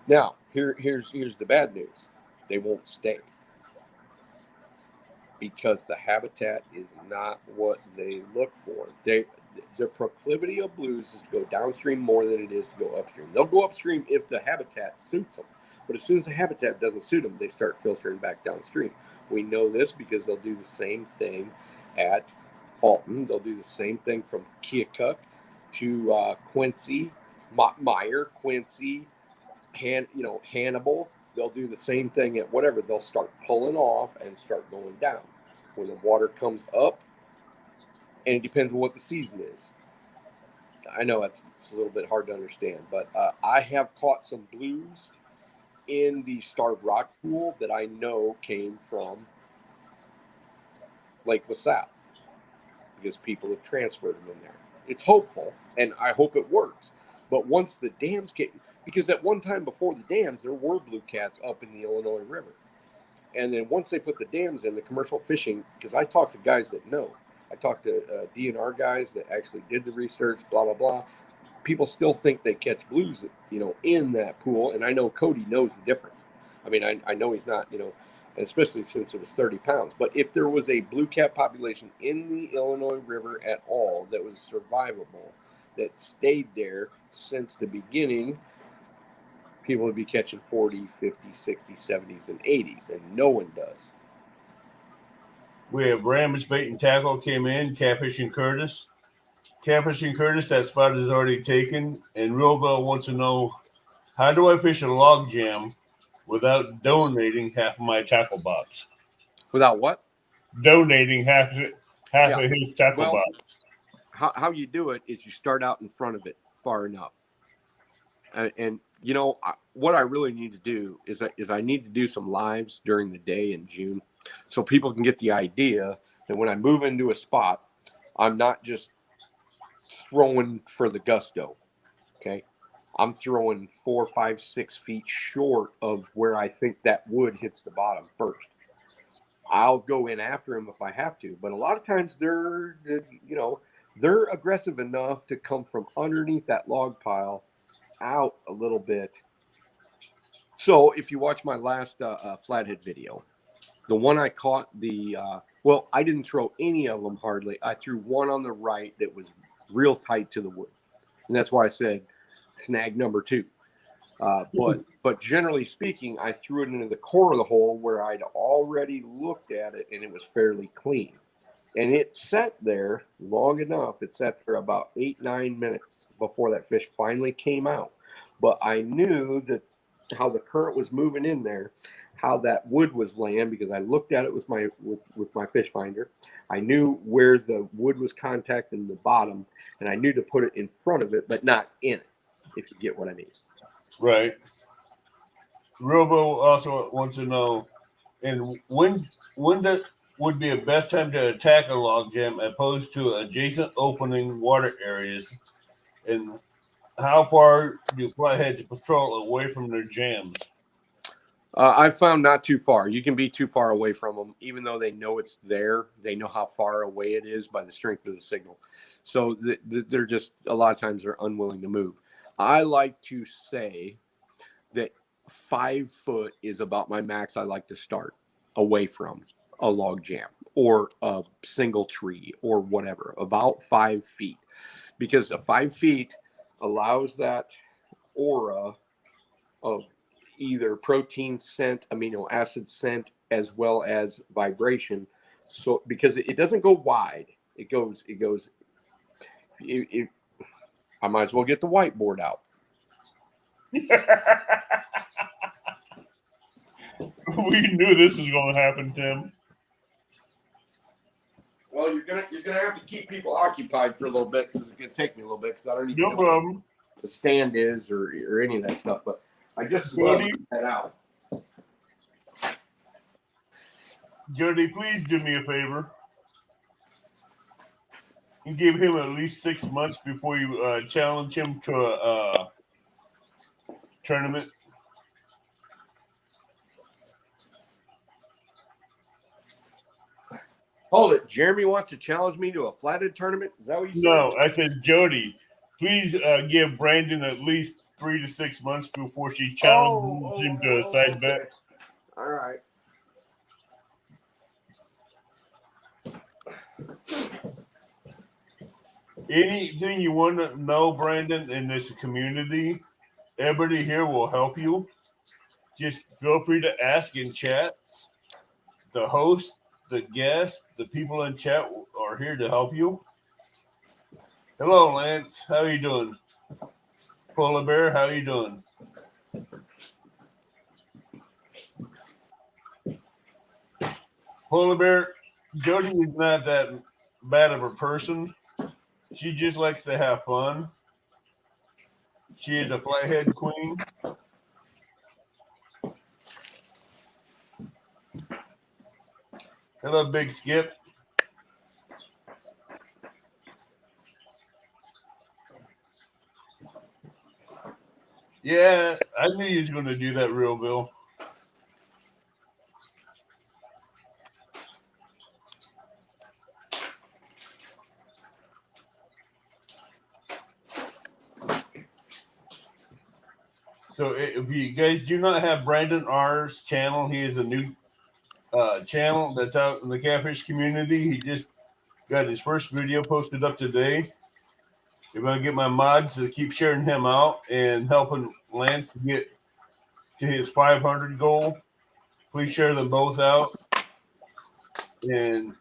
Now, here's the bad news. They won't stay because the habitat is not what they look for. The proclivity of blues is to go downstream more than it is to go upstream. They'll go upstream if the habitat suits them. But as soon as the habitat doesn't suit them, they start filtering back downstream. We know this because they'll do the same thing at Alton. They'll do the same thing from Keokuk to Quincy, Meyer, Quincy, Hannibal. They'll do the same thing at whatever. They'll start pulling off and start going down. When the water comes up, and it depends on what the season is. I know it's a little bit hard to understand, but I have caught some blues in the Starved Rock pool that I know came from Lake LaSalle because people have transferred them in there. It's hopeful, and I hope it works. But once the dams get, because at one time before the dams, there were blue cats up in the Illinois River. And then once they put the dams in, the commercial fishing, because I talked to guys that know. I talked to DNR guys that actually did the research, blah, blah, blah. People still think they catch blues, in that pool. And I know Cody knows the difference. I mean, I know he's not, especially since it was 30 pounds. But if there was a blue cat population in the Illinois River at all that was survivable, that stayed there since the beginning, people would be catching 40, 50, 60, 70s, and 80s, and no one does. We have Rams Bait and Tackle came in, Catfishing Curtis. Catfishing Curtis, that spot is already taken. And Realville wants to know, how do I fish a log jam without donating half of my tackle box? Without what? Donating half of his tackle box. How you do it is you start out in front of it far enough. And what I really need to do is I need to do some lives during the day in June, so people can get the idea that when I move into a spot, I'm not just throwing for the gusto. Okay, I'm throwing 4, 5, 6 feet short of where I think that wood hits the bottom first. I'll go in after him if I have to, but a lot of times they're aggressive enough to come from underneath that log pile out a little bit. So if you watch my last flathead video, the one I caught I didn't throw any of them hardly. I threw one on the right that was real tight to the wood, and that's why I said snag number 2. But generally speaking, I threw it into the core of the hole where I'd already looked at it, and it was fairly clean. And it sat there long enough. It sat for about 8, 9 minutes before that fish finally came out. But I knew that how the current was moving in there, how that wood was laying, because I looked at it with my fish finder. I knew where the wood was contacting the bottom, and I knew to put it in front of it, but not in it, if you get what I mean. Right. Robo also wants to know, and when that would be a best time to attack a log jam opposed to adjacent opening water areas, and how far do flatheads patrol away from their jams? I've found not too far. You can be too far away from them, even though they know it's there. They know how far away it is by the strength of the signal. So they're just, a lot of times they're unwilling to move. I like to say that 5 foot is about my max I like to start away from a log jam or a single tree or whatever, about 5 feet, because 5 feet allows that aura of either protein scent, amino acid scent, as well as vibration. So because it doesn't go wide, it goes. I might as well get the whiteboard out. We knew this was going to happen, Tim. Well, you're gonna have to keep people occupied for a little bit, because it's gonna take me a little bit, because I don't even No know problem. what the stand is or any of that stuff. But I just Jody, that out. Jody, please do me a favor. You give him at least 6 months before you challenge him to a tournament. Hold it. Jeremy wants to challenge me to a flathead tournament. Is that what you said? No, I said, Jody, please give Brandon at least 3 to 6 months before she challenges him to a side bet. All right. Anything you want to know, Brandon, in this community, everybody here will help you. Just feel free to ask in chat. The host, the guest, the people in chat are here to help you. Hello, Lance. How you doing? Polar Bear, how you doing? Polar Bear, Jody is not that bad of a person. She just likes to have fun. She is a flathead queen. Hello, Big Skip. Yeah, I knew he was going to do that, Real Bill. So if you guys do not have Brandon R's channel, he is a new channel that's out in the catfish community. He just got his first video posted up today. If I get my mods to keep sharing him out and helping Lance get to his 500 goal, please share them both out. And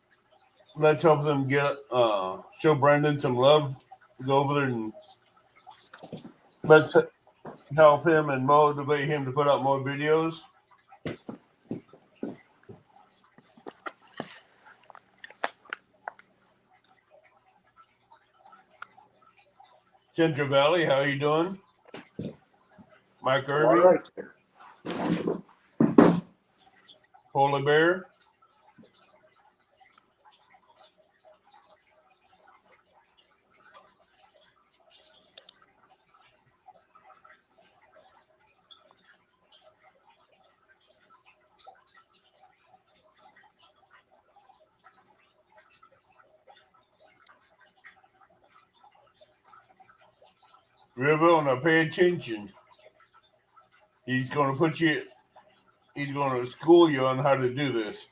let's help them get show Brendan some love. Go over there and let's help him and motivate him to put out more videos. Central Valley, how are you doing? Mike All Irving, right. Polar Bear. River, now pay attention. He's going to he's going to school you on how to do this.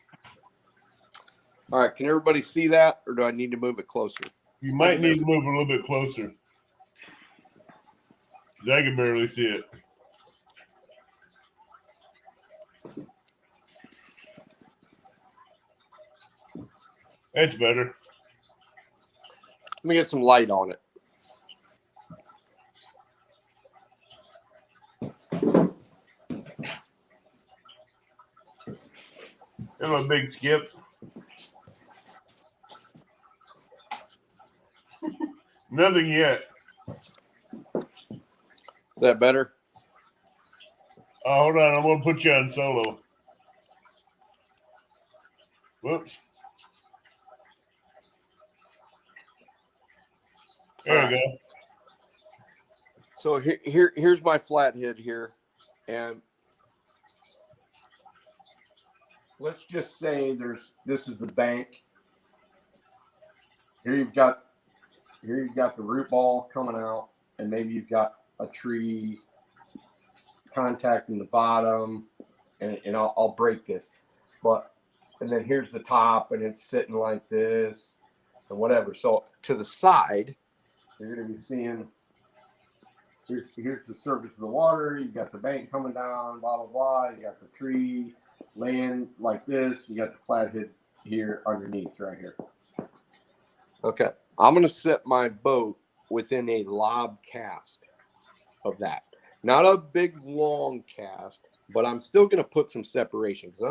All right. Can everybody see that, or do I need to move it closer? You might need to move a little bit closer. I can barely see it. That's better. Let me get some light on it. Hello, Big Skip. Nothing yet. Is that better? Oh, hold on. I'm going to put you on solo. Whoops. There you go. So here's my flathead here, and let's just say this is the bank. Here you've got the root ball coming out, and maybe you've got a tree contacting the bottom, and I'll break this, and then here's the top, and it's sitting like this, and whatever. So to the side, you're going to be seeing. Here's the surface of the water. You got the bank coming down, blah, blah, blah. You got the tree laying like this. You got the flathead here underneath right here. Okay. I'm going to set my boat within a lob cast of that. Not a big, long cast, but I'm still going to put some separation because I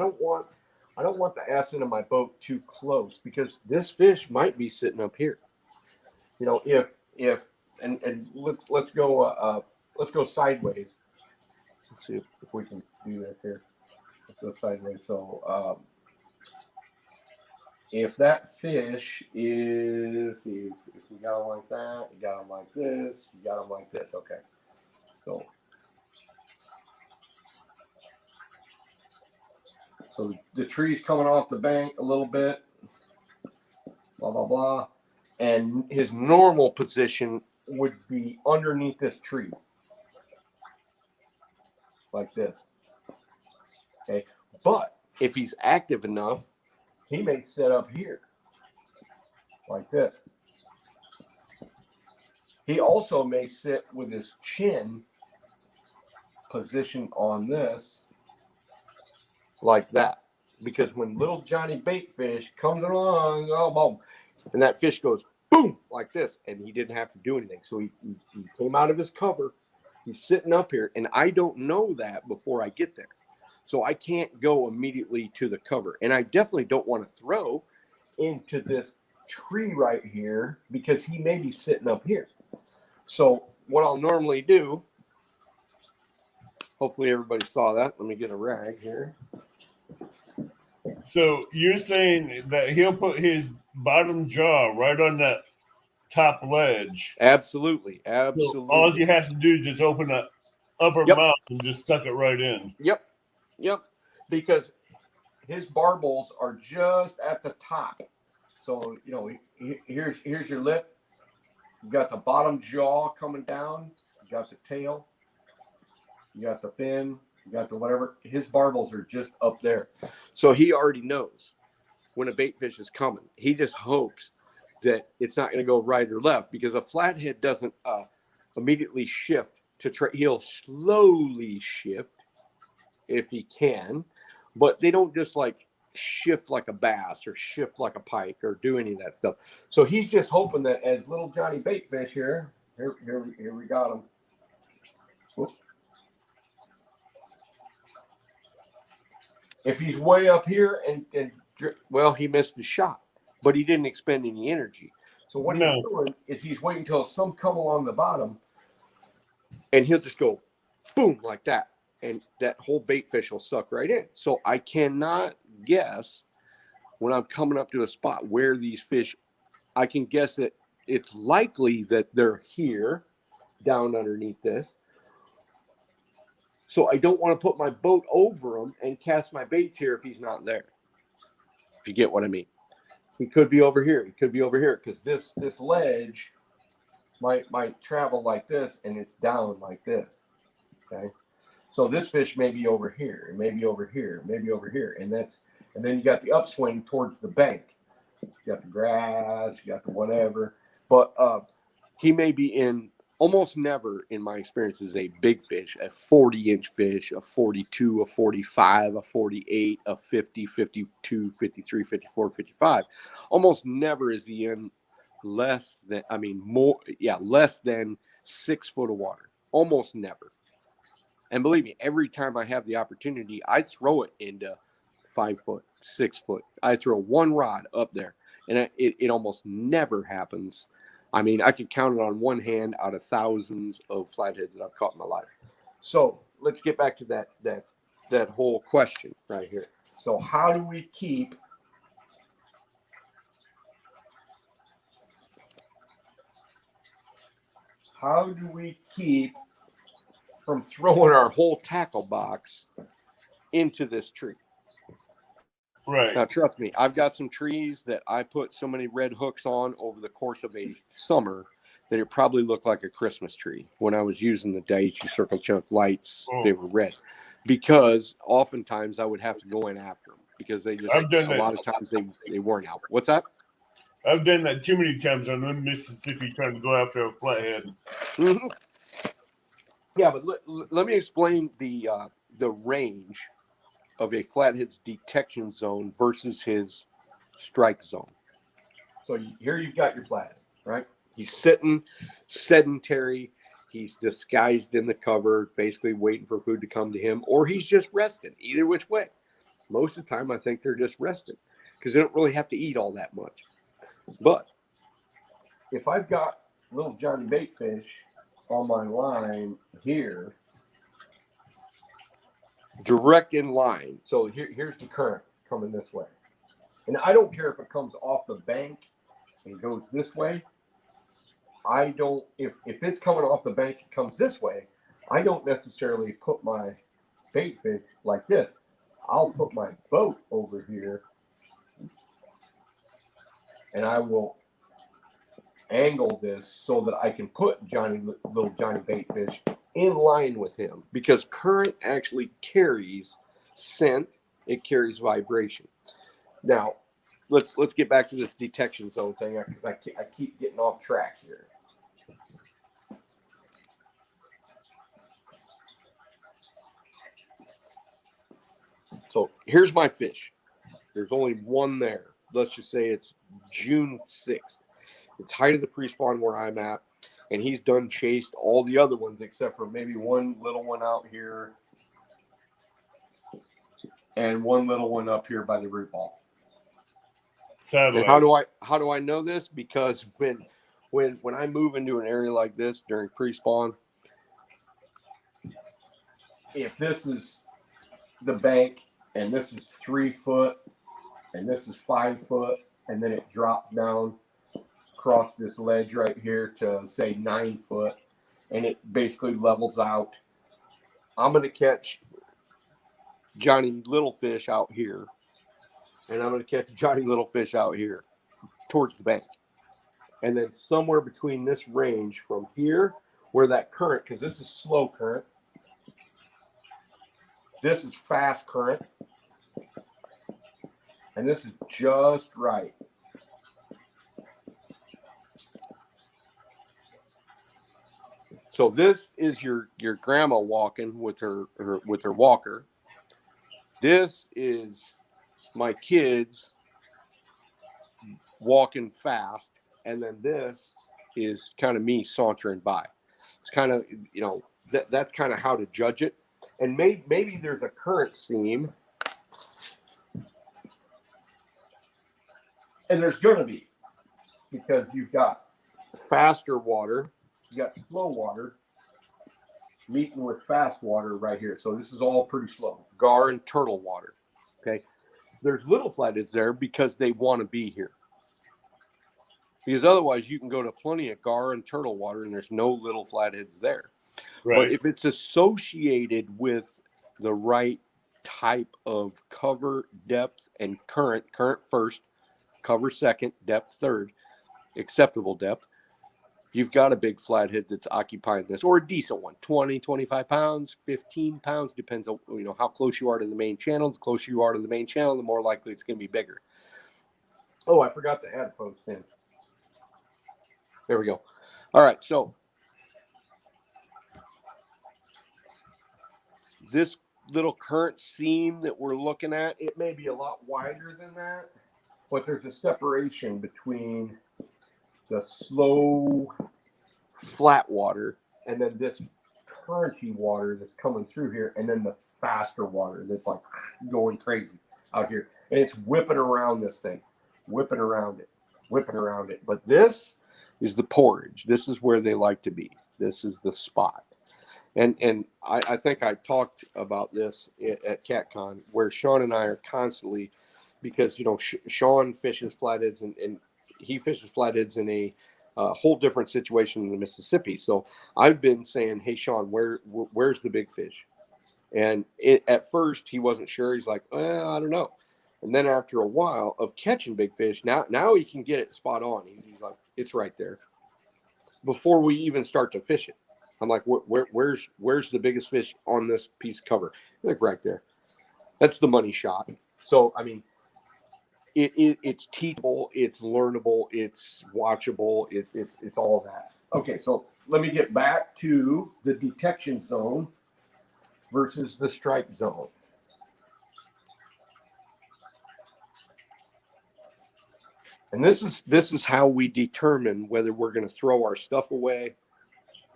don't want the ass into my boat too close because this fish might be sitting up here. You know, if And let's go sideways. Let's see if we can do that here. Let's go sideways. So if that fish is, see if we got them like that, you got them like this, you got them like this. Okay. So the tree's coming off the bank a little bit. Blah blah blah, and his normal position would be underneath this tree like this. Okay, but if he's active enough, he may sit up here like this. He also may sit with his chin positioned on this like that, because when little Johnny Baitfish comes along, oh boom, and that fish goes boom like this, and he didn't have to do anything. So he came out of his cover. He's sitting up here, and I don't know that before I get there. So I can't go immediately to the cover. And I definitely don't want to throw into this tree right here because he may be sitting up here. So what I'll normally do, hopefully everybody saw that. Let me get a rag here. So you're saying that he'll put his bottom jaw right on that top ledge? Absolutely. Absolutely. So all he has to do is just open the upper mouth and just suck it right in. Yep. Because his barbels are just at the top. So, you know, here's your lip. You got the bottom jaw coming down. You got the tail. You got the fin. You got the whatever. His barbels are just up there. So he already knows when a bait fish is coming. He just hopes that it's not going to go right or left, because a flathead doesn't immediately shift to try. He'll slowly shift if he can, but they don't just like shift like a bass or shift like a pike or do any of that stuff. So he's just hoping that as little Johnny Baitfish here we got him. Whoops. If he's way up here and well, he missed the shot, but he didn't expend any energy. So what he's doing is he's waiting until some come along the bottom, and he'll just go boom, like that. And that whole bait fish will suck right in. So I cannot guess when I'm coming up to a spot where these fish, I can guess that it's likely that they're here down underneath this. So I don't want to put my boat over him and cast my baits here if he's not there. If you get what I mean. He could be over here. He could be over here because this ledge might travel like this and it's down like this. Okay. So this fish may be over here, and maybe over here, maybe over here. And then you got the upswing towards the bank. You got the grass, you got the whatever. But he may be in, almost never in my experience is a big fish, a 40-inch fish, a 42, a 45, a 48, a 50, 52, 53, 54, 55. Almost never is he in less than 6 foot of water. Almost never. And believe me, every time I have the opportunity, I throw it into 5 foot, 6 foot. I throw one rod up there, and it almost never happens. I mean, I could count it on one hand out of thousands of flatheads that I've caught in my life. So let's get back to that whole question right here. So how do we keep from throwing our whole tackle box into this tree? Right. Now, trust me, I've got some trees that I put so many red hooks on over the course of a summer that it probably looked like a Christmas tree. When I was using the Daiichi Circle Chunk lights, They were red. Because oftentimes I would have to go in after them because they just, a lot of times they weren't out. What's that? I've done that too many times on Mississippi trying to go after a flathead. Mm-hmm. Yeah, but let me explain the range of a flathead's detection zone versus his strike zone. So here you've got your flathead, right? He's sitting sedentary. He's disguised in the cover, basically waiting for food to come to him, or he's just resting, either which way. Most of the time, I think they're just resting because they don't really have to eat all that much. But if I've got little Johnny Baitfish on my line here, direct in line. So here's the current coming this way. And I don't care if it comes off the bank and goes this way. I don't, if it's coming off the bank and comes this way, I don't necessarily put my bait fish like this. I'll put my boat over here and I will angle this so that I can put little Johnny Baitfish in line with him, because current actually carries scent, it carries vibration. Now, let's get back to this detection zone thing because I keep getting off track here. So here's my fish. There's only one there. Let's just say it's June 6th. It's height of the pre-spawn where I'm at. And he's done chased all the other ones except for maybe one little one out here and one little one up here by the root ball. Sadly. And how do I know this? Because when I move into an area like this during pre-spawn, if this is the bank and this is 3 foot and this is 5 foot and then it drops down across this ledge right here to say 9 foot and it basically levels out, I'm going to catch Johnny Little Fish out here and I'm going to catch Johnny Little Fish out here towards the bank. And then somewhere between this range from here where that current, because this is slow current, this is fast current, and this is just right. So this is your grandma walking with her walker. This is my kids walking fast, and then this is kind of me sauntering by. It's kind of, that's kind of how to judge it. And maybe there's a current seam, and there's going to be, because you've got faster water, you got slow water, meeting with fast water right here. So this is all pretty slow. Gar and turtle water. Okay. There's little flatheads there because they want to be here. Because otherwise you can go to plenty of gar and turtle water and there's no little flatheads there. Right. But if it's associated with the right type of cover, depth, and current first, cover second, depth third, acceptable depth, you've got a big flathead that's occupying this, or a decent one, 20, 25 pounds, 15 pounds, depends on how close you are to the main channel. The closer you are to the main channel, the more likely it's going to be bigger. Oh, I forgot to add post in. There we go. All right, so this little current seam that we're looking at, it may be a lot wider than that, but there's a separation between the slow, flat water and then this currenty water that's coming through here, and then the faster water that's like going crazy out here. And it's whipping around this thing, whipping around it. But this is the porridge. This is where they like to be. This is the spot. And I think I talked about this at CatCon, where Sean and I are constantly, because Sean fishes flatheads and he fishes flatheads in a whole different situation in the Mississippi. So I've been saying, hey Sean, where's the big fish? And at first he wasn't sure. He's like, I don't know. And then after a while of catching big fish, now he can get it spot on. He's like, it's right there. Before we even start to fish it, I'm like, where's the biggest fish on this piece of cover? Like right there. That's the money shot. So I mean, it's teachable, it's learnable, it's watchable, it's all that. Okay, so let me get back to the detection zone versus the strike zone. And this is how we determine whether we're going to throw our stuff away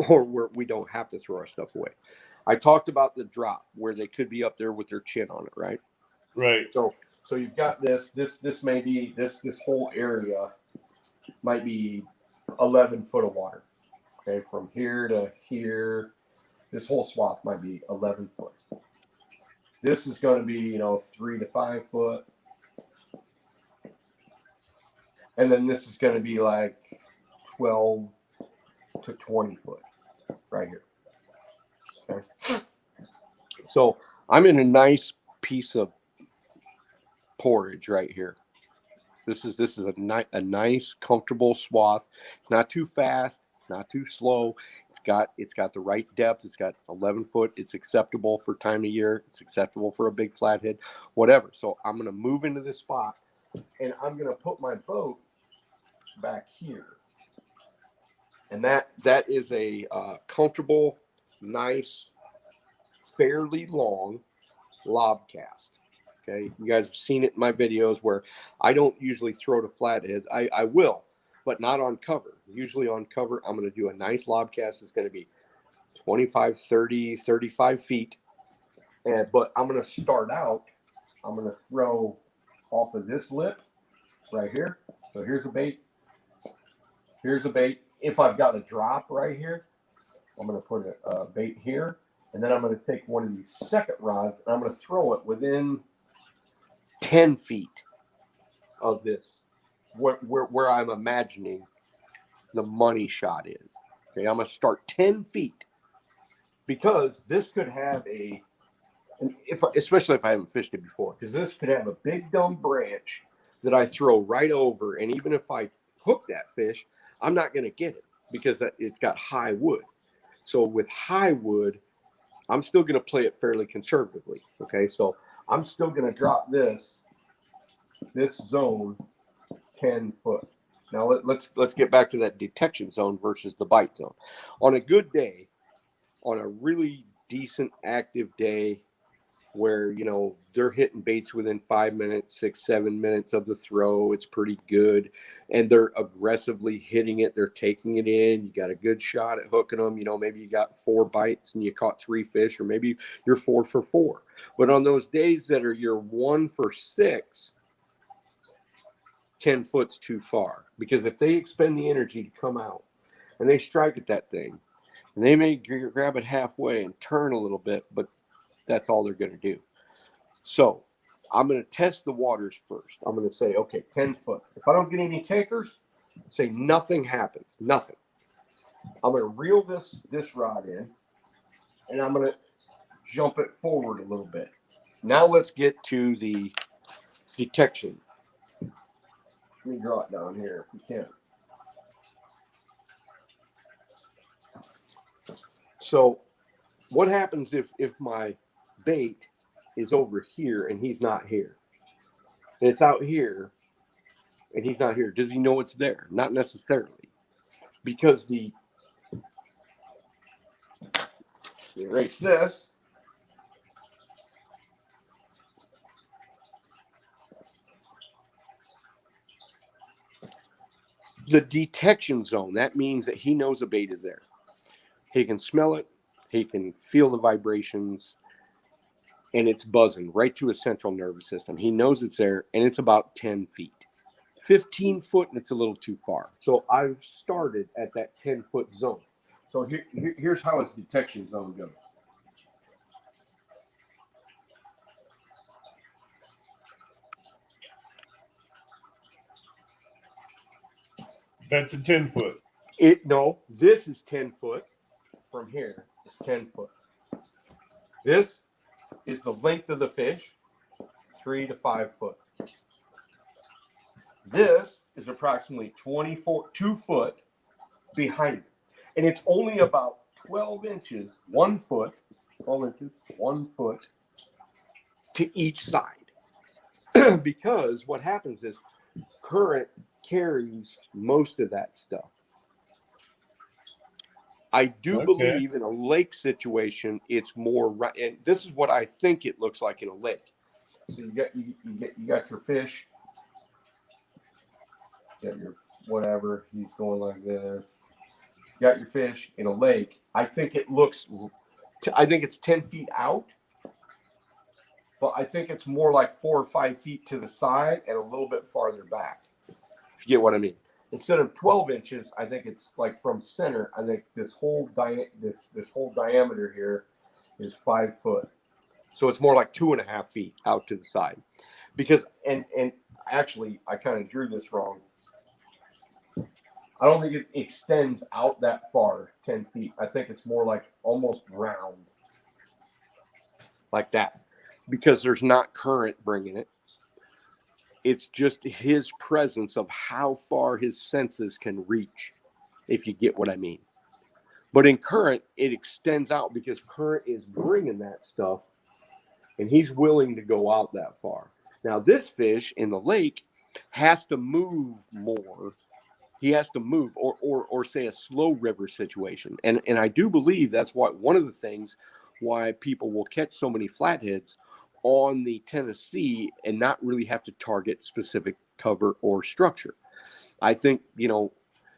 or we don't have to throw our stuff away. I talked about the drop where they could be up there with their chin on it, right? Right. So you've got this may be this whole area might be 11 foot of water. Okay, from here to here, this whole swath might be 11 foot. This is going to be 3 to 5 foot. And then this is going to be like 12 to 20 foot right here. Okay. So I'm in a nice piece of porridge right here. This is a nice, comfortable swath. It's not too fast. It's not too slow. It's got the right depth. It's got 11 foot. It's acceptable for time of year. It's acceptable for a big flathead, whatever. So I'm going to move into this spot, and I'm going to put my boat back here. And that is a comfortable, nice, fairly long lob cast. Okay, you guys have seen it in my videos where I don't usually throw to flatheads. I will, but not on cover. Usually on cover, I'm going to do a nice lob cast that's going to be 25, 30, 35 feet. But I'm going to start out, I'm going to throw off of this lip right here. So here's a bait. Here's a bait. If I've got a drop right here, I'm going to put a bait here. And then I'm going to take one of these second rods and I'm going to throw it within 10 feet of this, where I'm imagining the money shot is. Okay, I'm going to start 10 feet because this could have especially if I haven't fished it before, because this could have a big dumb branch that I throw right over. And even if I hook that fish, I'm not going to get it because it's got high wood. So with high wood, I'm still going to play it fairly conservatively. Okay, so I'm still going to drop this zone 10 foot. Now let's get back to that detection zone versus the bite zone. On a good day, on a really decent active day where they're hitting baits within 5 minutes, 6, 7 minutes of the throw, it's pretty good, and they're aggressively hitting it, they're taking it in, you got a good shot at hooking them, maybe you got 4 bites and you caught 3 fish, or maybe you're 4 for 4. But on those days that are you're 1 for 6, 10 foot's too far, because if they expend the energy to come out and they strike at that thing, And they may grab it halfway and turn a little bit, but that's all they're going to do. So I'm going to test the waters first. I'm going to say, okay, 10 foot. If I don't get any takers, say nothing happens, nothing. I'm going to reel this rod in, and I'm going to jump it forward a little bit. Now let's get to the detection. Let me draw it down here if we can. So what happens if my bait is over here and he's not here? And it's out here and he's not here. Does he know it's there? Not necessarily. Because erase this. The detection zone, that means that he knows a bait is there. He can smell it, he can feel the vibrations, and it's buzzing right to his central nervous system. He knows it's there, and it's about 10 feet. 15 foot, and it's a little too far. So I've started at that 10-foot zone. So here's how his detection zone goes. That's a 10 foot. No, this is 10 foot. From here, it's 10 foot. This is the length of the fish, 3 to 5 foot. This is approximately 2 foot behind it. And it's only about 12 inches, 1 foot, 12 inches, 1 foot to each side. Because what happens is current carries most of that stuff. I do believe in a lake situation, it's more, and this is what I think it looks like in a lake. So you got your fish, you got your whatever, he's going like this. You got your fish in a lake. I think it's 10 feet out, but I think it's more like 4 or 5 feet to the side and a little bit farther back. If you get what I mean. Instead of 12 inches, I think it's like from center. I think this whole diameter here is 5 foot. So it's more like 2.5 feet out to the side. Because and actually I kind of drew this wrong. I don't think it extends out that far, 10 feet. I think it's more like almost round. Like that. Because there's not current bringing it. It's just his presence of how far his senses can reach, if you get what I mean. But in current, it extends out because current is bringing that stuff, and he's willing to go out that far. Now, this fish in the lake has to move more. He has to move, or say a slow river situation. And I do believe that's one of the things why people will catch so many flatheads on the Tennessee and not really have to target specific cover or structure. I think,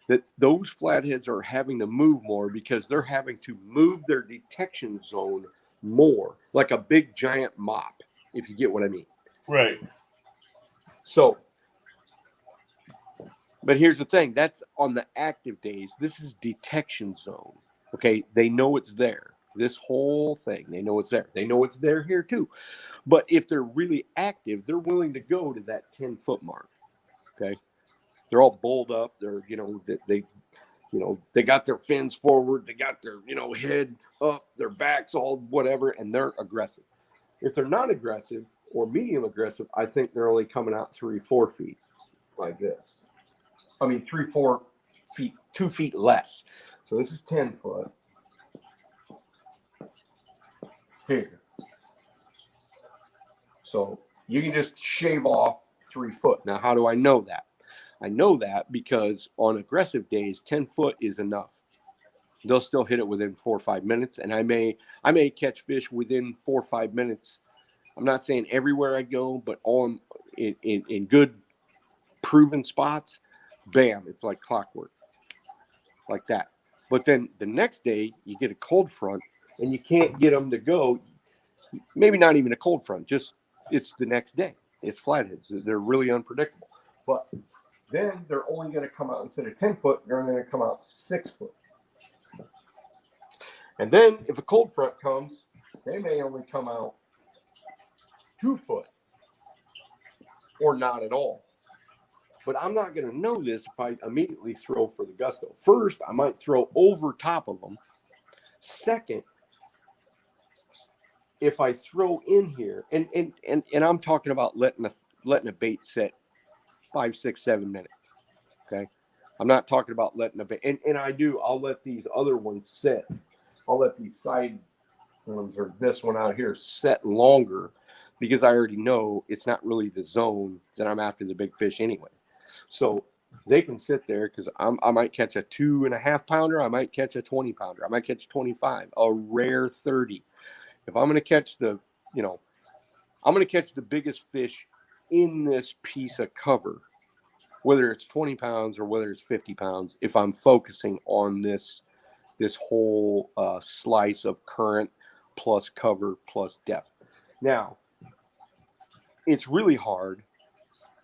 that those flatheads are having to move more because they're having to move their detection zone more, like a big giant mop, if you get what I mean. Right. So, but here's the thing, that's on the active days. This is detection zone. Okay, they know it's there. This whole thing, they know it's there. They know it's there here too. But if they're really active, they're willing to go to that 10-foot mark. Okay, they're all bulled up. They're they got their fins forward. They got their head up. Their backs all whatever, and they're aggressive. If they're not aggressive or medium aggressive, I think they're only coming out 3-4 feet like this. I mean 3-4 feet, 2 feet less. So this is 10 foot. Here. So you can just shave off 3 foot. Now, how do I know that? I know that because on aggressive days, 10 foot is enough. They'll still hit it within 4 or 5 minutes, and I may catch fish within 4 or 5 minutes. I'm not saying everywhere I go, but in good proven spots, bam, it's like clockwork, like that. But then the next day, you get a cold front, and you can't get them to go. Maybe not even a cold front, just it's the next day. It's flatheads. They're really unpredictable. But then they're only going to come out, instead of 10 foot, they're only going to come out 6 foot. And then if a cold front comes, they may only come out 2 foot or not at all. But I'm not going to know this if I immediately throw for the gusto. First, I might throw over top of them. Second, if I throw in here, and I'm talking about letting a bait set 5, 6, 7 minutes. Okay. I'm not talking about letting a bait, and I'll let these other ones set. I'll let these side ones or this one out here set longer because I already know it's not really the zone that I'm after the big fish anyway. So they can sit there because I might catch a 2.5 pounder. I might catch a 20 pounder. I might catch 25, a rare 30. If I'm going to catch I'm going to catch the biggest fish in this piece of cover, whether it's 20 pounds or whether it's 50 pounds, if I'm focusing on this whole slice of current plus cover plus depth. Now, it's really hard,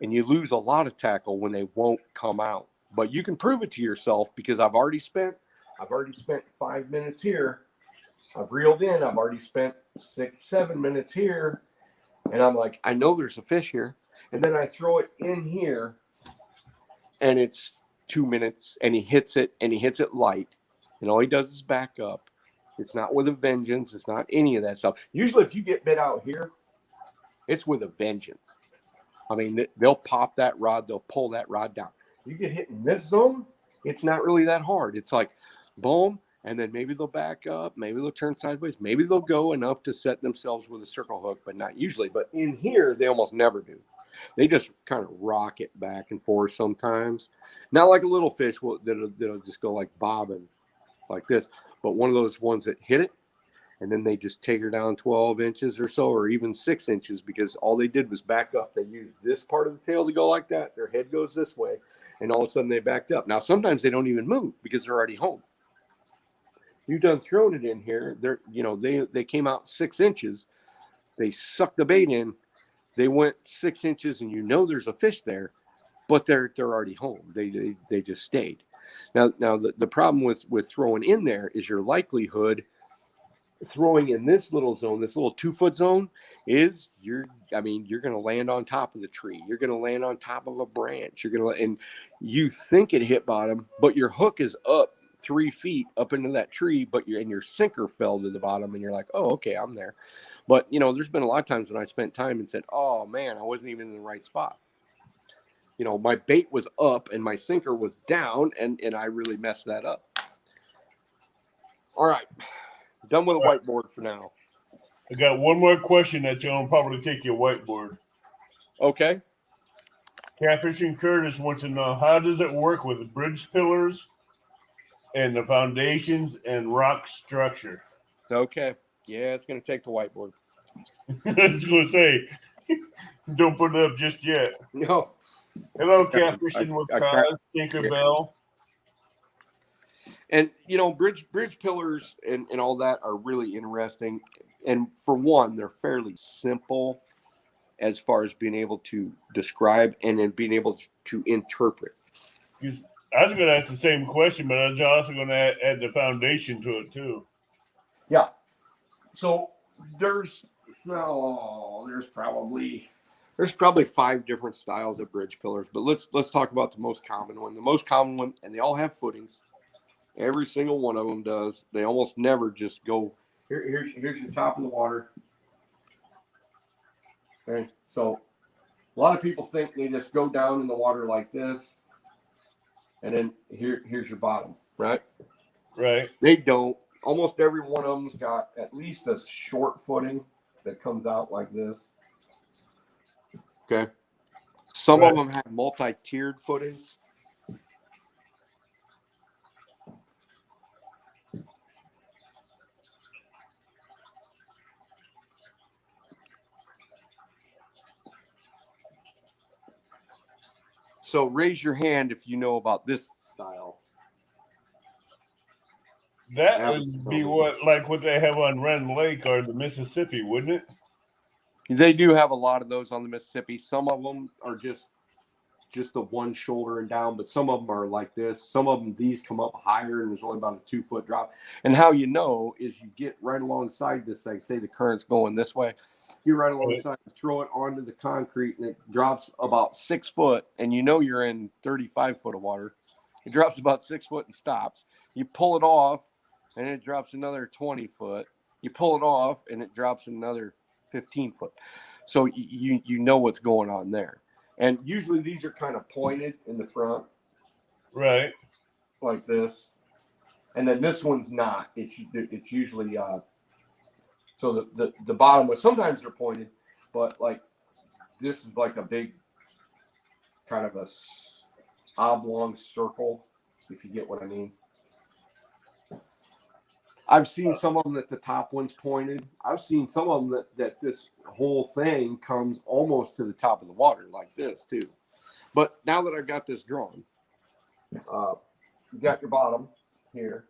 and you lose a lot of tackle when they won't come out. But you can prove it to yourself because I've already spent 5 minutes here. I've reeled in. I've already spent 6, 7 minutes here. And I'm like, I know there's a fish here. And then I throw it in here, and it's 2 minutes, and he hits it light. And all he does is back up. It's not with a vengeance. It's not any of that stuff. Usually if you get bit out here, it's with a vengeance. I mean, they'll pop that rod. They'll pull that rod down. You get hit in this zone, it's not really that hard. It's like, boom, and then maybe they'll back up. Maybe they'll turn sideways. Maybe they'll go enough to set themselves with a circle hook, but not usually. But in here, they almost never do. They just kind of rock it back and forth sometimes. Not like a little fish that'll just go like bobbing like this, but one of those ones that hit it, and then they just take her down 12 inches or so, or even 6 inches, because all they did was back up. They used this part of the tail to go like that. Their head goes this way, and all of a sudden they backed up. Now, sometimes they don't even move because they're already home. You've done thrown it in here. They came out 6 inches. They sucked the bait in. They went 6 inches, and there's a fish there, but they're already home. They just stayed. Now the problem with throwing in there is your likelihood throwing in this little zone, this little 2 foot zone, is you're going to land on top of the tree. You're going to land on top of a branch. And you think it hit bottom, but your hook is up 3 feet up into that tree, but your sinker fell to the bottom, and you're like, oh, okay, I'm there. But there's been a lot of times when I spent time and said, oh man, I wasn't even in the right spot. My bait was up and my sinker was down, and I really messed that up. All right. Done with a whiteboard for now. I got one more question that's going to probably take your whiteboard. Okay. Catfishing Curtis wants to know, how does it work with bridge pillars and the foundations and rock structure? Okay. Yeah, it's going to take the whiteboard. I was going to say, don't put it up just yet. No. Hello, Catfishing with Kaz, Tinkerbell. And, bridge pillars and all that are really interesting. And for one, they're fairly simple as far as being able to describe and then being able to interpret. I was going to ask the same question, but I was also going to add the foundation to it too. Yeah. So there's probably 5 different styles of bridge pillars, but let's talk about the most common one. The most common one, and they all have footings. Every single one of them does. They almost never just go, here's your top of the water. Okay, so a lot of people think they just go down in the water like this, and then here's your bottom, right? Right. They don't. Almost every one of them's got at least a short footing that comes out like this. Okay. Some of them have multi-tiered footings. So raise your hand if you know about this style. That would be what they have on Ren Lake or the Mississippi, wouldn't it? They do have a lot of those on the Mississippi. Some of them are just just the one shoulder and down, but some of them are like this. Some of them, these come up higher and there's only about a 2-foot drop. And how you know is you get right alongside this thing, say the current's going this way, you're right alongside, throw it onto the concrete and it drops about 6 foot, and you know you're in 35 foot of water. It drops about 6 foot and stops. You pull it off and it drops another 20 foot. You pull it off and it drops another 15 foot. So you know what's going on there. And usually these are kind of pointed in the front. Right. Like this. And then this one's not. It's usually so the bottom was, sometimes they're pointed, but like this is like a big kind of a oblong circle, if you get what I mean. I've seen some of them that the top one's pointed. I've seen some of them that this whole thing comes almost to the top of the water like this too. But now that I've got this drawn, you got your bottom here.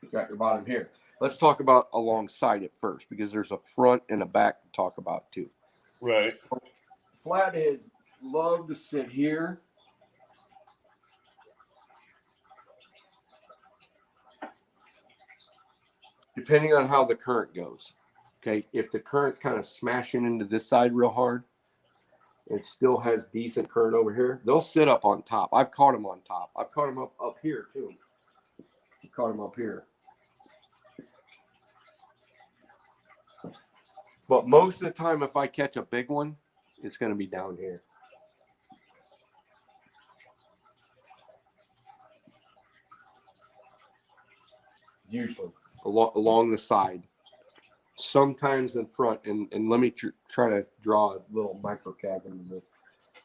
You got your bottom here. Let's talk about alongside it first, because there's a front and a back to talk about too. Right. Flatheads love to sit here. Depending on how the current goes. Okay, if the current's kind of smashing into this side real hard, it still has decent current over here, they'll sit up on top. I've caught them on top. I've caught them up here too. I've caught them up here. But most of the time, if I catch a big one, it's going to be down here. Usually along the side. Sometimes in front. And let me try to draw a little micro cabin into this.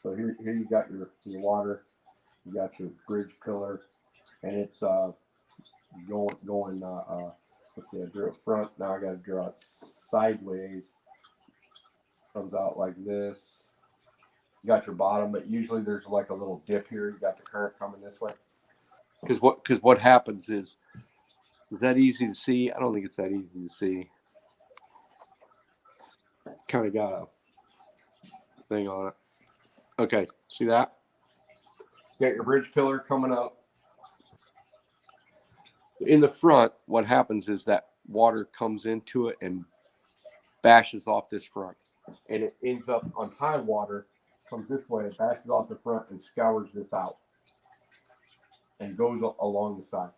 So here you got your water. You got your bridge pillar. And it's going let's see, I drew it front. Now I got to draw it sideways. Comes out like this. You got your bottom, but usually there's like a little dip here. You got the current coming this way. Because what happens is that easy to see? I don't think it's that easy to see. Kind of got a thing on it. Okay, see that? You got your bridge pillar coming up. In the front, what happens is that water comes into it and bashes off this front. And it ends up on high water, comes this way, bashes off the front and scours this out. And goes along the side.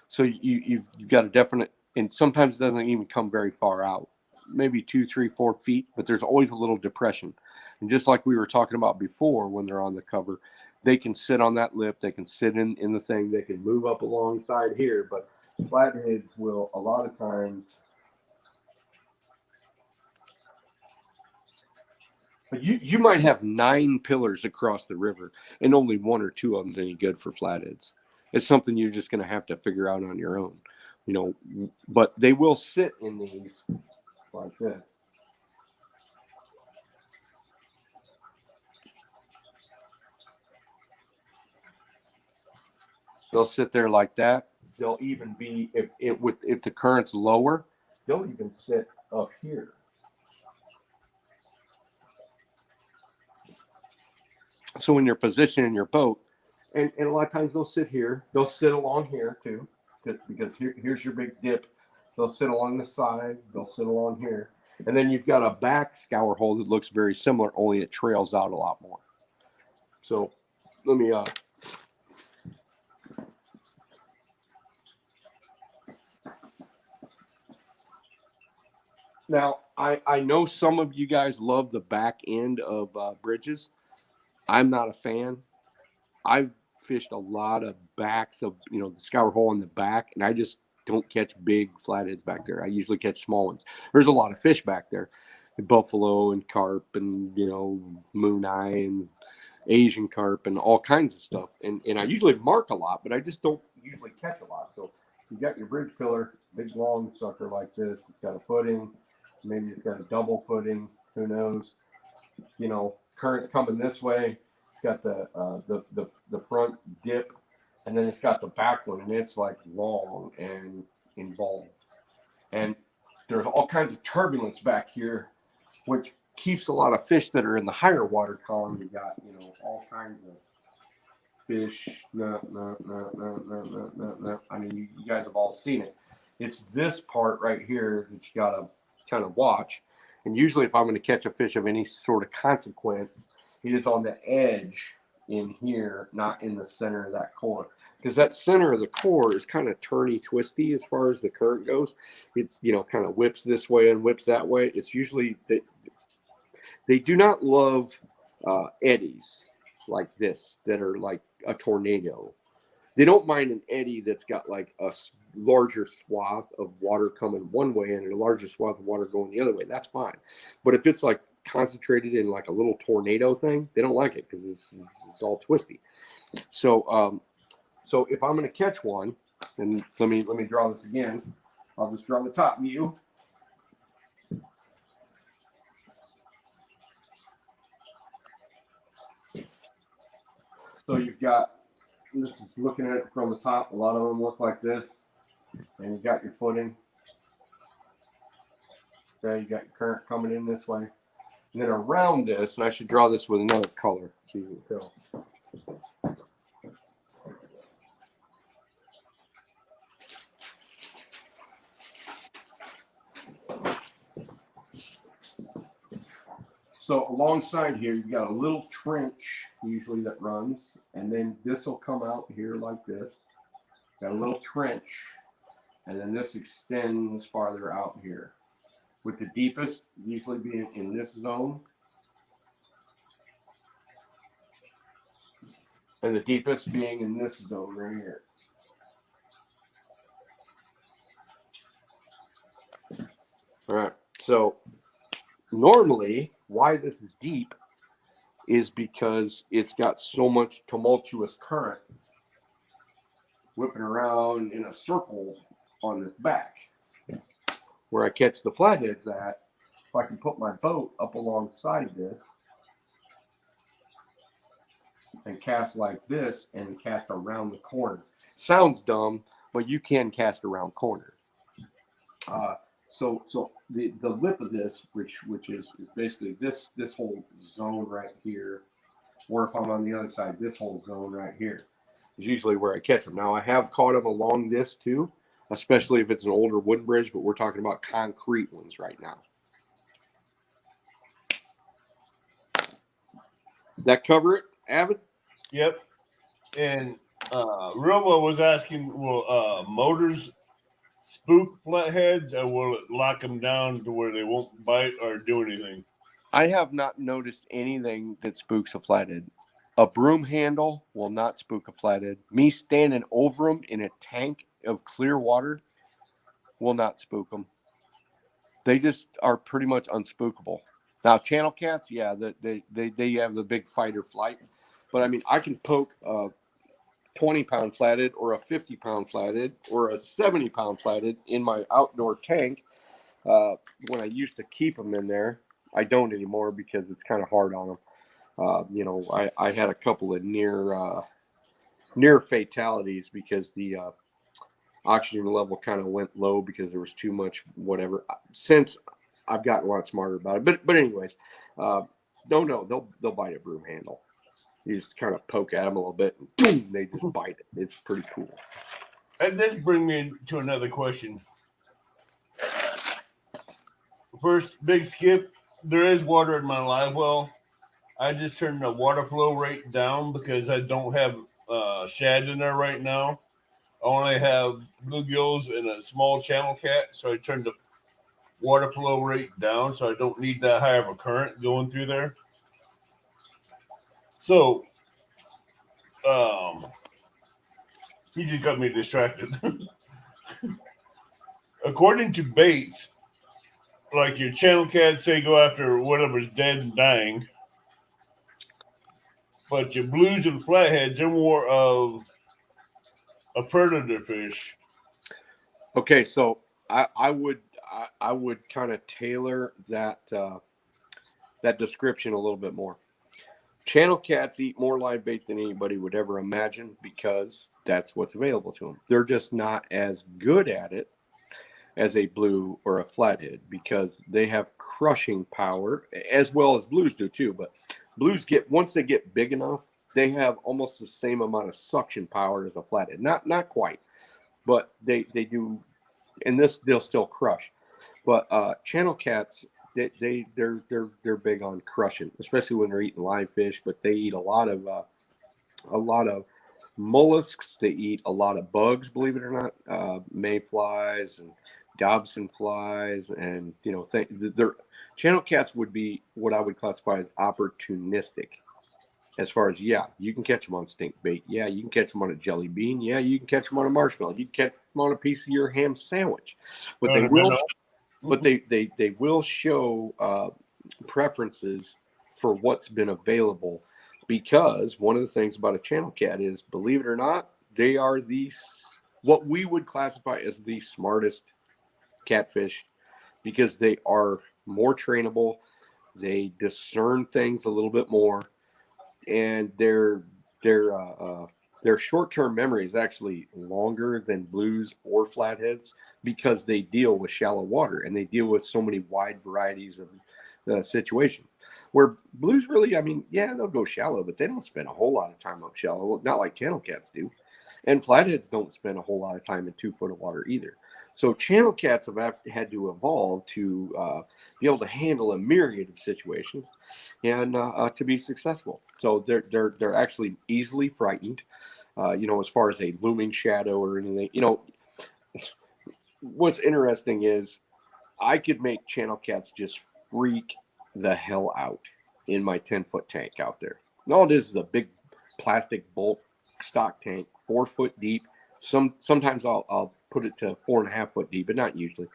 So you've got a definite, and sometimes it doesn't even come very far out. Maybe 2, 3, 4 feet, but there's always a little depression. And just like we were talking about before, when they're on the cover, they can sit on that lip, they can sit in the thing, they can move up alongside here, but flatheads will a lot of times. But you might have 9 pillars across the river, and only 1 or 2 of them's any good for flatheads. It's something you're just going to have to figure out on your own, you know. But they will sit in these like this. They'll sit there like that. They'll even be, if the current's lower, they'll even sit up here. So when you're positioning your boat, and a lot of times they'll sit here. They'll sit along here too, because here's your big dip. They'll sit along the side. They'll sit along here. And then you've got a back scour hole that looks very similar, only it trails out a lot more. So let me now I know some of you guys love the back end of bridges. I'm not a fan. I've fished a lot of backs of, the scour hole in the back, and I just don't catch big flatheads back there. I usually catch small ones. There's a lot of fish back there, buffalo and carp and, moon eye and Asian carp and all kinds of stuff. And I usually mark a lot, but I just don't usually catch a lot. So you got your bridge pillar, big long sucker like this. It's got a footing. Maybe it's got a double footing. Who knows? Current's coming this way. It's got the front dip, and then it's got the back one, and it's like long and involved. And there's all kinds of turbulence back here, which keeps a lot of fish that are in the higher water column. You got, you know, all kinds of fish. No. I mean, you guys have all seen it. It's this part right here that you got to kind of watch. And usually if I'm going to catch a fish of any sort of consequence, it is on the edge in here, not in the center of that core. Because that center of the core is kind of turny, twisty as far as the current goes. It, you know, kind of whips this way and whips that way. It's usually that they do not love eddies like this that are like a tornado. They don't mind an eddy that's got like a larger swath of water coming one way and a larger swath of water going the other way. That's fine. But if it's like concentrated in like a little tornado thing, they don't like it because it's all twisty. So so if I'm going to catch one, and let me draw this again. I'll just draw the top view. So you've got, just looking at it from the top, a lot of them look like this. And you got your footing. Okay, you got your current coming in this way. And then around this, and I should draw this with another color so you can tell. So alongside here, you've got a little trench usually that runs, and then this will come out here like this. Got a little trench, and then this extends farther out here. With the deepest usually being in this zone, and the deepest being in this zone right here. All right, so normally why this is deep is because it's got so much tumultuous current whipping around in a circle on this back. Where I catch the flatheads at, if I can put my boat up alongside this and cast like this and cast around the corner. Sounds dumb, but you can cast around corner. So the lip of this, which is basically this whole zone right here, or if I'm on the other side, this whole zone right here is usually where I catch them. Now I have caught them along this too, especially if it's an older wood bridge, but we're talking about concrete ones right now. That cover it, Avid? Yep. And Wilma was asking, will motors spook flatheads, or will it lock them down to where they won't bite or do anything? I have not noticed anything that spooks a flathead. A broom handle will not spook a flathead. Me standing over them in a tank of clear water will not spook them. They just are pretty much unspookable. Now, channel cats, yeah, they have the big fight or flight. But, I mean, I can poke a 20-pound flathead or a 50-pound flathead or a 70-pound flathead in my outdoor tank. When I used to keep them in there, I don't anymore because it's kind of hard on them. You know, I had a couple of near fatalities because the oxygen level kind of went low because there was too much whatever. Since I've gotten a lot smarter about it, but anyways, they'll bite a broom handle. You just kind of poke at them a little bit, and boom, they just bite it. It's pretty cool. And this brings me to another question. First, big skip. There is water in my live well. I just turned the water flow rate down because I don't have shad in there right now. I only have bluegills and a small channel cat, so I turned the water flow rate down so I don't need that high of a current going through there. So, he just got me distracted. According to baits, like your channel cats say go after whatever's dead and dying, but your blues and flatheads are more of a predator fish. Okay, so I would kind of tailor that that description a little bit more. Channel cats eat more live bait than anybody would ever imagine because that's what's available to them. They're just not as good at it as a blue or a flathead because they have crushing power as well as blues do too. But blues once they get big enough, they have almost the same amount of suction power as a flathead. Not quite, but they do. And this they'll still crush. But channel cats, they're big on crushing, especially when they're eating live fish. But they eat a lot of mollusks. They eat a lot of bugs, believe it or not, mayflies and Dobson flies, and their channel cats would be what I would classify as opportunistic. As far as you can catch them on stink bait. Yeah, you can catch them on a jelly bean. Yeah, you can catch them on a marshmallow. You can catch them on a piece of your ham sandwich. But they will. But they will show preferences for what's been available, because one of the things about a channel cat is, believe it or not, they are what we would classify as the smartest catfish, because they are more trainable. They discern things a little bit more, and their short-term memory is actually longer than blues or flatheads, because they deal with shallow water and they deal with so many wide varieties of situations. Where blues really, they'll go shallow, but they don't spend a whole lot of time up shallow, not like channel cats do. And flatheads don't spend a whole lot of time in 2 foot of water either. So channel cats have had to evolve to be able to handle a myriad of situations and to be successful. So they're actually easily frightened. As far as a looming shadow or anything. What's interesting is I could make channel cats just freak the hell out in my 10-foot tank out there. And all it is a big plastic bulk stock tank, 4 foot deep. Sometimes I'll put it to 4.5 foot deep, but not usually.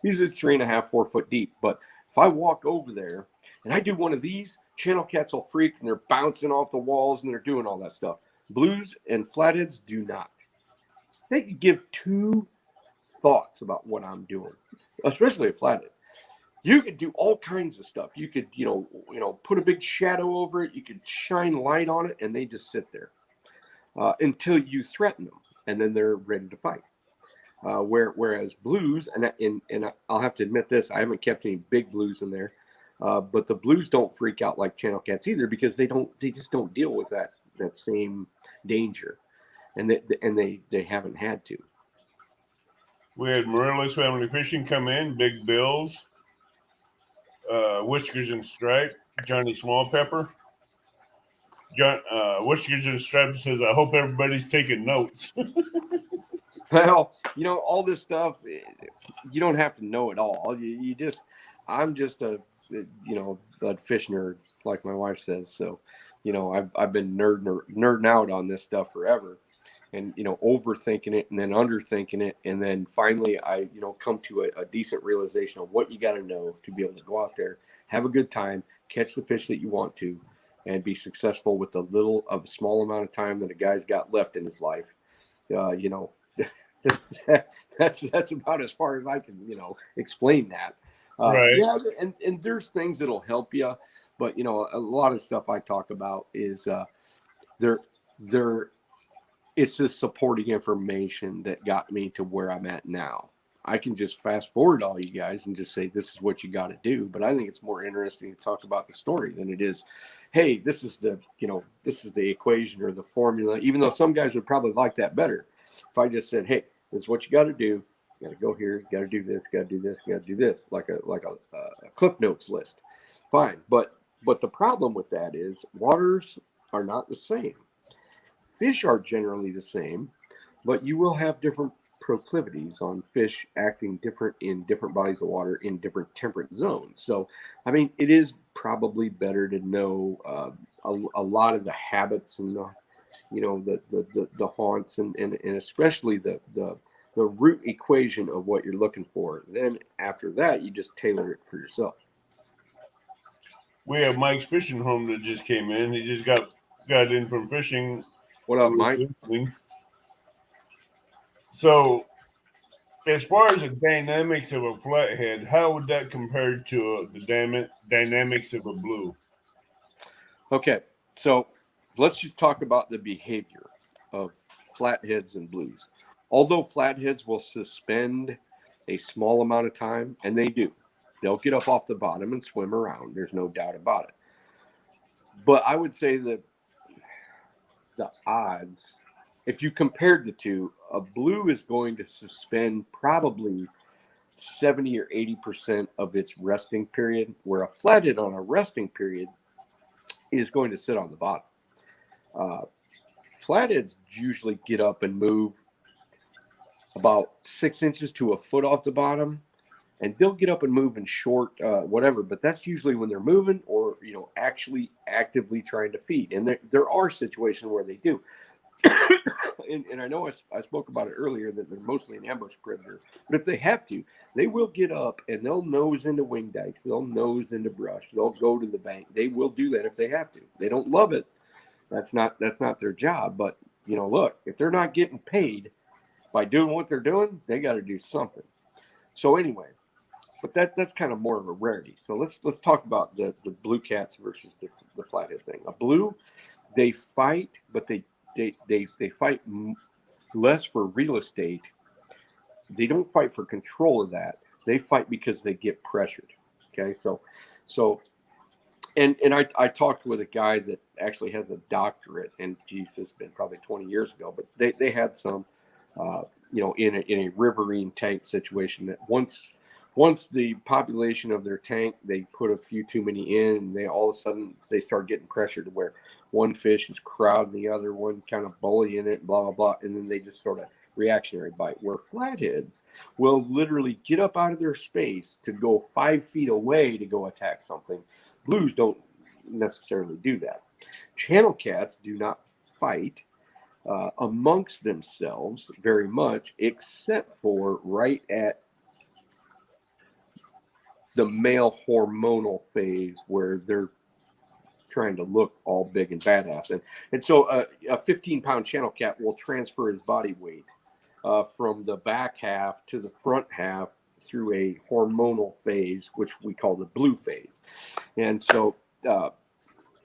Usually it's 3.5, 4 foot deep. But if I walk over there and I do one of these, channel cats will freak and they're bouncing off the walls and they're doing all that stuff. Blues and flatheads do not. They could give 2 thoughts about what I'm doing, especially a flathead. You could do all kinds of stuff. You could, put a big shadow over it. You could shine light on it, and they just sit there until you threaten them, and then they're ready to fight. Whereas blues, and I'll have to admit this, I haven't kept any big blues in there, but the blues don't freak out like channel cats either, because they just don't deal with that same danger, and they haven't had to. We had Morelos Family Fishing come in, Big Bills, Whiskers and Stripe, Johnny Small Pepper. Whiskers and Stripe says, I hope everybody's taking notes. Well, all this stuff, you don't have to know it all. I'm just a fish nerd, like my wife says. So, I've been nerding out on this stuff forever, and, overthinking it and then underthinking it. And then finally I, come to a decent realization of what you got to know to be able to go out there, have a good time, catch the fish that you want to, and be successful with the small amount of time that a guy's got left in his life. That's about as far as I can, explain that. Right. Yeah, and there's things that'll help you, but a lot of stuff I talk about is it's just supporting information that got me to where I'm at now. I can just fast forward all you guys and just say, this is what you got to do. But I think it's more interesting to talk about the story than it is, hey, this is the equation or the formula, even though some guys would probably like that better. If I just said, hey, this is what you got to do. You got to go here. You got to do this. You got to do this. You got to do this. Like a Cliff Notes list. Fine. But the problem with that is waters are not the same. Fish are generally the same, but you will have different proclivities on fish acting different in different bodies of water in different temperate zones. So, it is probably better to know a lot of the habits and the haunts and especially the root equation of what you're looking for. Then after that, you just tailor it for yourself. We have Mike's Fishing Home that just came in. He just got in from fishing. What up, Mike? So, as far as the dynamics of a flathead, how would that compare to the dynamics of a blue? Okay, so let's just talk about the behavior of flatheads and blues. Although flatheads will suspend a small amount of time, and they do. They'll get up off the bottom and swim around. There's no doubt about it. But I would say that the odds, if you compared the two, a blue is going to suspend probably 70 or 80% of its resting period, where a flathead on a resting period is going to sit on the bottom. Flatheads usually get up and move about 6 inches to a foot off the bottom, and they'll get up and move in short, whatever. But that's usually when they're moving or actually actively trying to feed. And there are situations where they do. and I know I spoke about it earlier that they're mostly an ambush predator. But if they have to, they will get up and they'll nose into wing dikes. They'll nose into brush. They'll go to the bank. They will do that if they have to. They don't love it. That's not their job. But look, if they're not getting paid by doing what they're doing, they got to do something. So anyway, but that's kind of more of a rarity. So let's talk about the blue cats versus the flathead thing. A blue, they fight, but they fight less for real estate. They don't fight for control of that. They fight because they get pressured. Okay, so and I talked with a guy that actually has a doctorate, and geez, it's been probably 20 years ago, but they had some in a riverine tank situation that once the population of their tank, they put a few too many in, and they all of a sudden they start getting pressure to where one fish is crowding the other one, kind of bullying it, blah blah blah, and then they just sort of reactionary bite. Where flatheads will literally get up out of their space to go 5 feet away to go attack something. Blues don't necessarily do that. Channel cats do not fight amongst themselves very much, except for right at the male hormonal phase where they're trying to look all big and badass. And so a 15-pound channel cat will transfer his body weight from the back half to the front half through a hormonal phase, which we call the blue phase. And so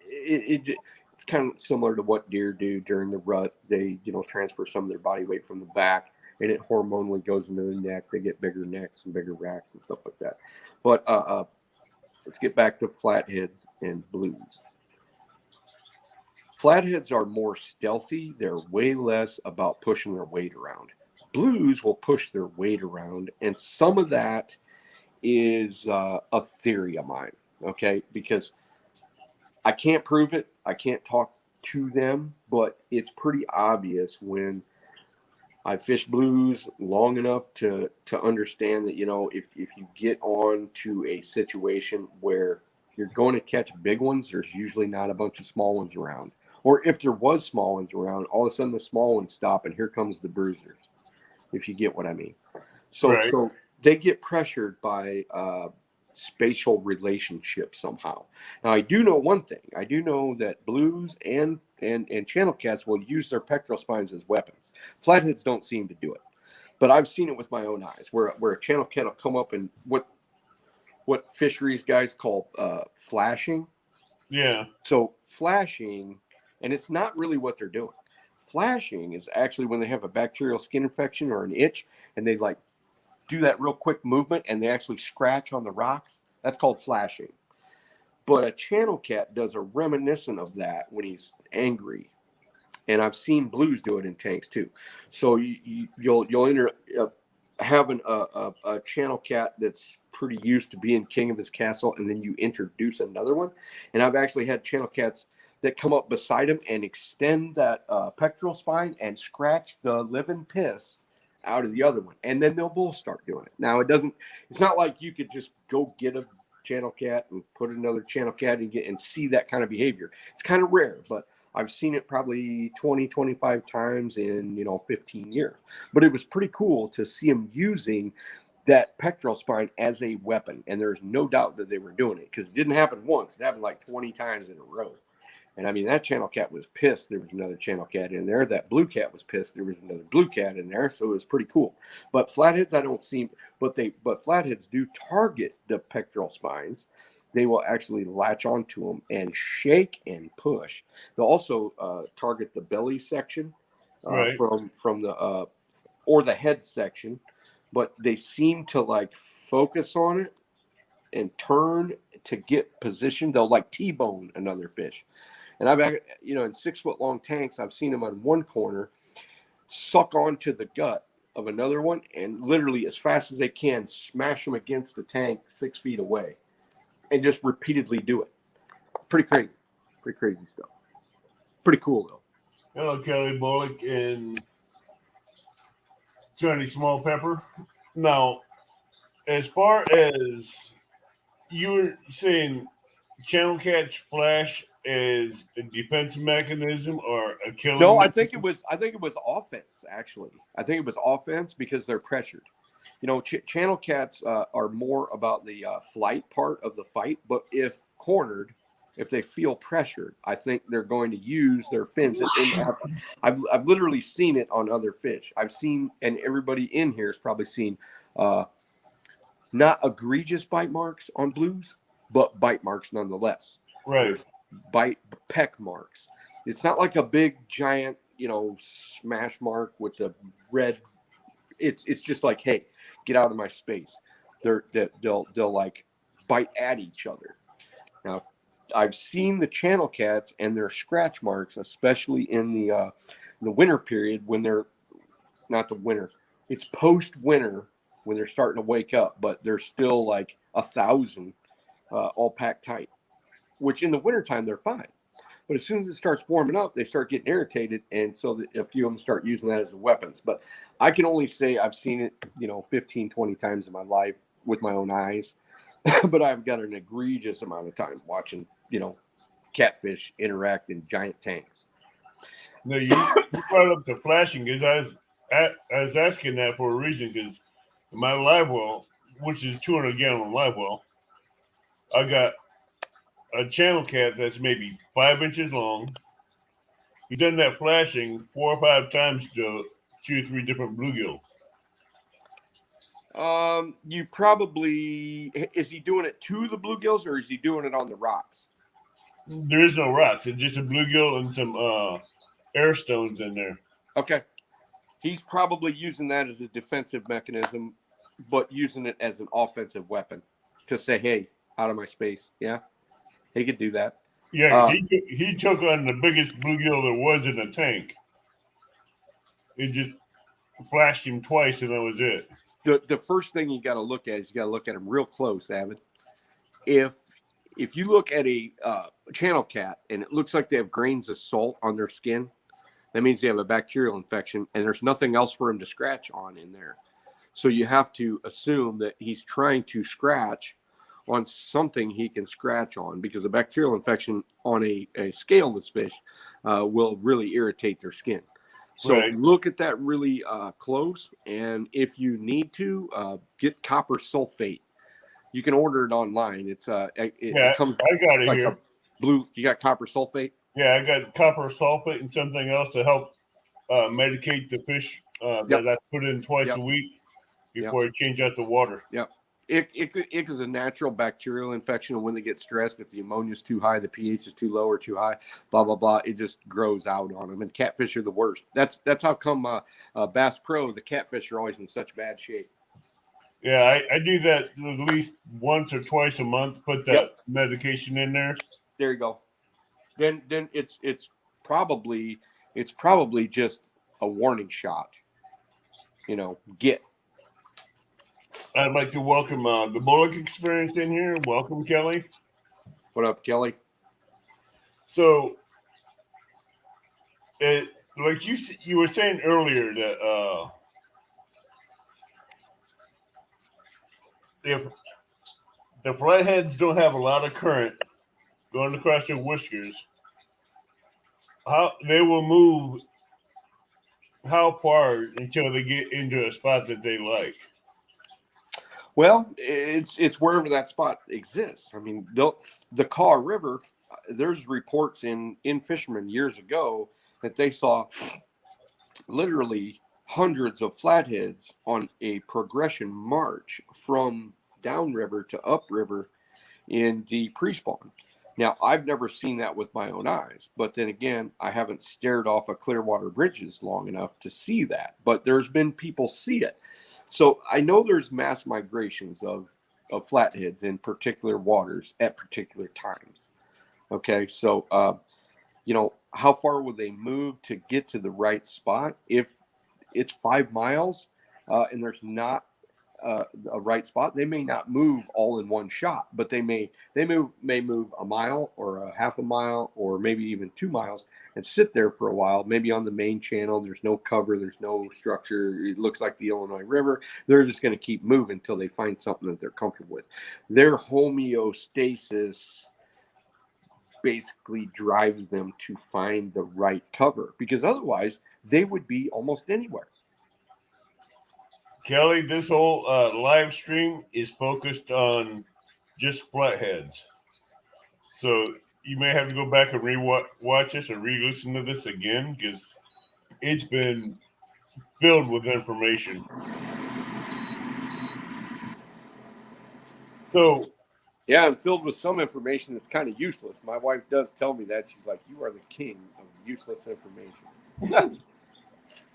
it's kind of similar to what deer do during the rut. They, transfer some of their body weight from the back, and it hormonally goes into the neck. They get bigger necks and bigger racks and stuff like that. But let's get back to flatheads and blues. Flatheads are more stealthy. They're way less about pushing their weight around. Blues will push their weight around, and some of that is a theory of mine, okay? Because I can't prove it. I can't talk to them, but it's pretty obvious when I fished blues long enough to understand that, if you get on to a situation where you're going to catch big ones, there's usually not a bunch of small ones around. Or if there was small ones around, all of a sudden the small ones stop and here comes the bruisers, if you get what I mean. So, right. So they get pressured by spatial relationships somehow. Now, I do know one thing. I do know that blues and channel cats will use their pectoral spines as weapons. Flatheads don't seem to do it, but I've seen it with my own eyes, where a channel cat will come up and what fisheries guys call flashing. Yeah. So flashing, and it's not really what they're doing. Flashing is actually when they have a bacterial skin infection or an itch, and they like do that real quick movement and they actually scratch on the rocks. That's called flashing. But a channel cat does a reminiscent of that when he's angry. And I've seen blues do it in tanks too. So you'll have a channel cat that's pretty used to being king of his castle, and then you introduce another one. And I've actually had channel cats that come up beside him and extend that pectoral spine and scratch the living piss out of the other one, and then they'll both start doing it. Now it's not like you could just go get a channel cat and put another channel cat and see that kind of behavior. It's kind of rare, but I've seen it probably 20, 25 times in 15 years. But it was pretty cool to see them using that pectoral spine as a weapon, and there's no doubt that they were doing it, because it didn't happen once. It happened like 20 times in a row. And I mean, that channel cat was pissed there was another channel cat in there. That blue cat was pissed there was another blue cat in there. So it was pretty cool. But flatheads, I don't see, but flatheads do target the pectoral spines. They will actually latch onto them and shake and push. They'll also target the belly section Right. from the or the head section but they seem to like focus on it and turn to get position. They'll like T-bone another fish. And I've, in 6-foot long tanks, I've seen them on one corner suck onto the gut of another one and literally as fast as they can smash them against the tank 6 feet away and just repeatedly do it. Pretty crazy stuff. Pretty cool though. Hello, Kelly Bullock and Johnny Small Pepper. Now, as far as you were saying, channel catch flash is a defense mechanism or a killing No, mechanism? I think it was offense actually. I think it was offense because they're pressured. Channel cats are more about the flight part of the fight, but if cornered, if they feel pressured, I think they're going to use their fins. I've literally seen it on other fish. I've seen, and everybody in here has probably seen, not egregious bite marks on blues, but bite marks nonetheless. Right. Bite peck marks. It's not like a big giant, smash mark with the red. It's just like, hey, get out of my space. They'll like bite at each other. Now, I've seen the channel cats and their scratch marks, especially in the winter period when they're not the winter. It's post winter when they're starting to wake up, but they're still like 1,000 all packed tight. Which in the wintertime they're fine. But as soon as it starts warming up, they start getting irritated, and so a few of them start using that as weapons. But I can only say I've seen it, 15, 20 times in my life with my own eyes. But I've got an egregious amount of time watching, catfish interact in giant tanks. No, you brought up the flashing because I was asking that for a reason because my live well, which is 200-gallon live well, I got a channel cat that's maybe 5 inches long. He's done that flashing 4 or 5 times to 2 or 3 different bluegills. You probably is he doing it to the bluegills or is he doing it on the rocks? There is no rocks. It's just a bluegill and some air stones in there. Okay. He's probably using that as a defensive mechanism, but using it as an offensive weapon to say, hey, out of my space. Yeah. He could do that. Yeah, he took on the biggest bluegill there was in the tank. It just flashed him twice, and that was it. The first thing you got to look at is you got to look at him real close, Avid. If you look at a channel cat and it looks like they have grains of salt on their skin, that means they have a bacterial infection, and there's nothing else for him to scratch on in there. So you have to assume that he's trying to scratch on something he can scratch on, because a bacterial infection on a scaleless fish will really irritate their skin. So Right. look at that really close, and if you need to, get copper sulfate. You can order it online. It comes I got it like here. a blue. You got copper sulfate? Yeah, I got copper sulfate and something else to help medicate the fish that I put in twice a week before I change out the water. Yep. It is a natural bacterial infection, and when they get stressed, if the ammonia is too high, the pH is too low or too high, blah blah blah, it just grows out on them. And catfish are the worst. That's how come Bass Pro, the catfish are always in such bad shape. Yeah, I do that at least once or twice a month. Put that medication in there. There you go. Then it's probably just a warning shot. Get. I'd like to welcome the Bullock Experience in here. Welcome, Kelly. What up, Kelly? So, like you were saying earlier that if the flatheads don't have a lot of current going across their whiskers, how they will move how far until they get into a spot that they like? Well, it's wherever that spot exists. I mean, the Kaw River, there's reports in fishermen years ago that they saw literally hundreds of flatheads on a progression march from downriver to upriver in the pre-spawn. Now, I've never seen that with my own eyes, but then again, I haven't stared off of Clearwater bridges long enough to see that. But there's been people see it. So I know there's mass migrations of flatheads in particular waters at particular times. Okay, so how far will they move to get to the right spot? If it's 5 miles and there's not a right spot, they may not move all in one shot, but may move a mile or a half a mile or maybe even 2 miles and sit there for a while, maybe on the main channel. There's no cover, there's no structure. It looks like the Illinois River. They're just going to keep moving until they find something that they're comfortable with. Their homeostasis basically drives them to find the right cover, because otherwise they would be almost anywhere. Kelly, this whole live stream is focused on just flatheads. So you may have to go back and watch this or re-listen to this again because it's been filled with information. So yeah, and filled with some information that's kind of useless. My wife does tell me that. She's like, "You are the king of useless information."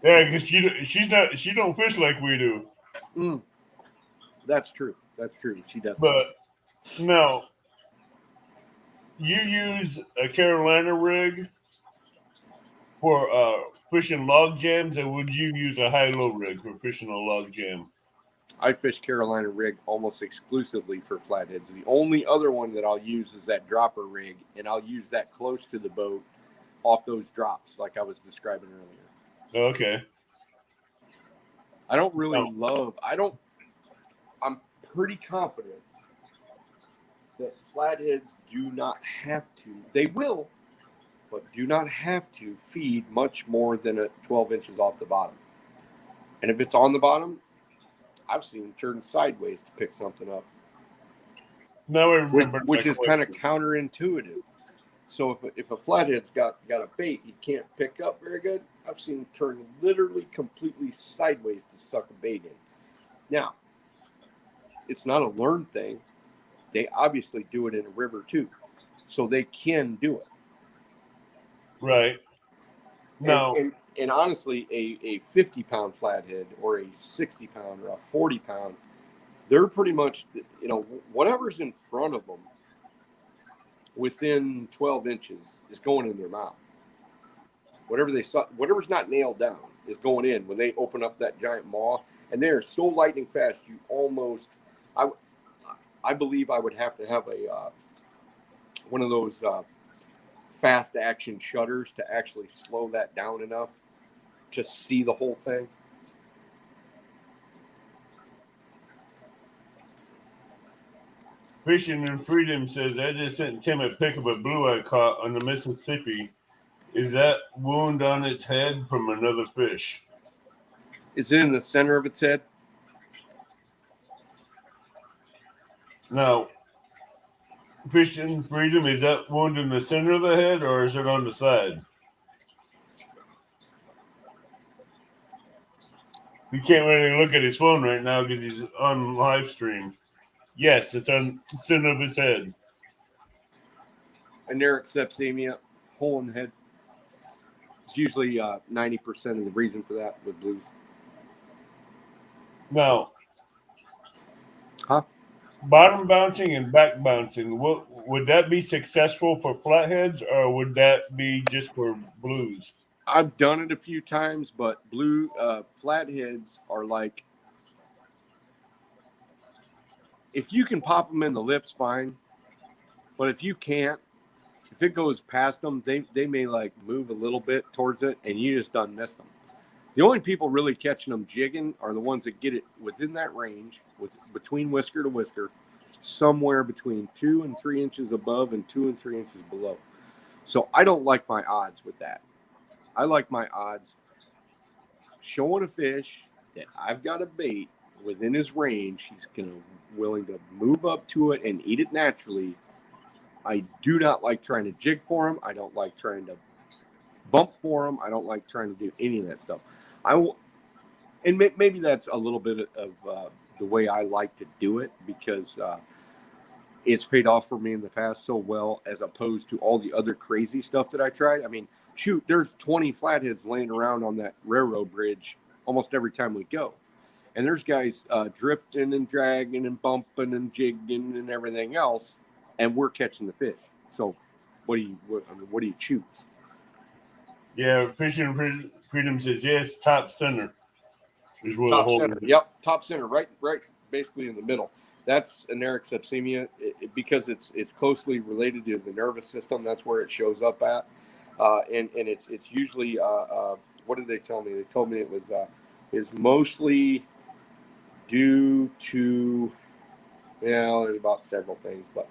yeah, because she don't fish like we do. That's true. That's true. She does. But now, you use a Carolina rig for fishing log jams, or would you use a high-low rig for fishing a log jam? I fish Carolina rig almost exclusively for flatheads. The only other one that I'll use is that dropper rig, and I'll use that close to the boat off those drops like I was describing earlier. Okay. I don't really I'm pretty confident that flatheads do not have to. They will, but do not have to feed much more than 12 inches off the bottom. And if it's on the bottom, I've seen them turn sideways to pick something up. Now I remember, which is kind of counterintuitive. So if a flathead's got a bait he can't pick up very good, I've seen him turn literally completely sideways to suck a bait in. Now, it's not a learned thing. They obviously do it in a river too, so they can do it. Right. No. And honestly, a 50-pound flathead or a 60-pound or a 40-pound, they're pretty much, whatever's in front of them within 12 inches is going in their mouth. Whatever's not nailed down is going in when they open up that giant maw, and they are so lightning fast. You almost, I believe I would have to have one of those fast action shutters to actually slow that down enough to see the whole thing. Fishing in Freedom says, I just sent Tim a pic of a blue I caught on the Mississippi. Is that wound on its head from another fish? Is it in the center of its head? Now, Fishing Freedom, is that wound in the center of the head or is it on the side? He can't really look at his phone right now because he's on live stream. Yes, it's on the center of his head. Aneric sepsemia, hole in the head. It's usually 90% of the reason for that with blues. Now, bottom bouncing and back bouncing, would that be successful for flatheads or would that be just for blues? I've done it a few times, but flatheads are like, if you can pop them in the lips, fine. But if you can't, if it goes past them, they may like move a little bit towards it and you just done missed them. The only people really catching them jigging are the ones that get it within that range, between whisker to whisker, somewhere between 2 and 3 inches above and 2 and 3 inches below. So I don't like my odds with that. I like my odds showing a fish that I've got a bait within his range. He's willing to move up to it and eat it naturally. I do not like trying to jig for him. I don't like trying to bump for him. I don't like trying to do any of that stuff. And maybe that's a little bit of the way I like to do it, because it's paid off for me in the past so well, as opposed to all the other crazy stuff that I tried. I mean, shoot, there's 20 flatheads laying around on that railroad bridge almost every time we go. And there's guys drifting and dragging and bumping and jigging and everything else, and we're catching the fish. So, what do you choose? Yeah, Fishing Freedom says yes. Top center is where the Top hole center. is. Yep, top center, right, basically in the middle. That's aneric sepsemia because it's closely related to the nervous system. That's where it shows up at, and it's usually what did they tell me? They told me it was is mostly due to there's about several things, but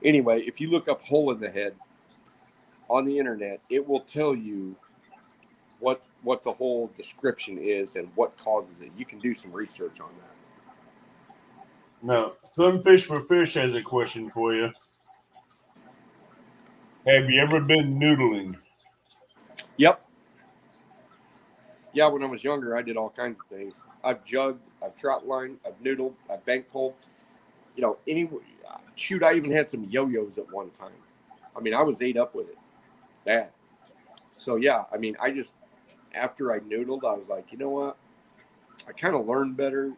anyway, if you look up hole in the head on the internet, it will tell you what the whole description is and what causes it. You can do some research on that. Now, Sunfish for Fish has a question for you. Have you ever been noodling? Yep. Yeah, when I was younger, I did all kinds of things. I've jugged, I've trout lined, I've noodled, I've bank poled. Shoot, I even had some yo-yos at one time. I mean, I was ate up with it, bad. So yeah, I mean, after I noodled, I was like, you know what? I kind of learned better.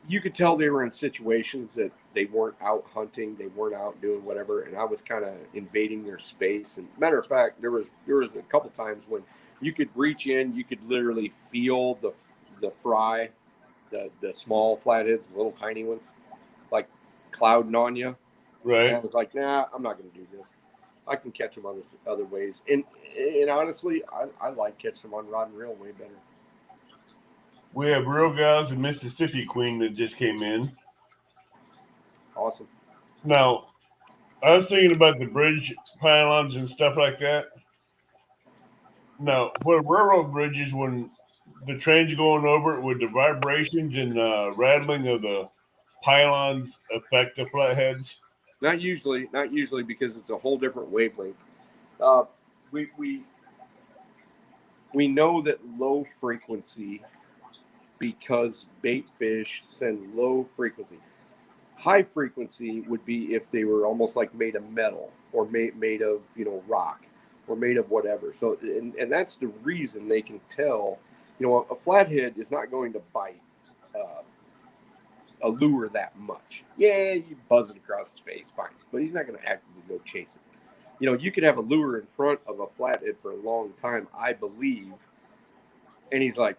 You could tell they were in situations that they weren't out hunting, they weren't out doing whatever, and I was kind of invading their space. And matter of fact, there was a couple times when you could reach in, you could literally feel the fry, the small flatheads, the little tiny ones, like clouding on you. Right. And I was like, nah, I'm not going to do this. I can catch them other ways. And honestly, I like catching them on rod and reel way better. We have Real Gals and Mississippi Queen that just came in. Awesome. Now, I was thinking about the bridge pylons and stuff like that. Now, what railroad bridges, when the train's going over it, would the vibrations and rattling of the pylons affect the flatheads? Not usually, because it's a whole different wavelength. Uh, we we know that low frequency, because bait fish send low frequency. High frequency would be if they were almost like made of metal or made of rock or made of whatever. So and that's the reason they can tell. A flathead is not going to bite a lure that much. Yeah, you buzz it across his face, fine, but he's not going to actively go chase it. You could have a lure in front of a flathead for a long time, I believe, and he's like,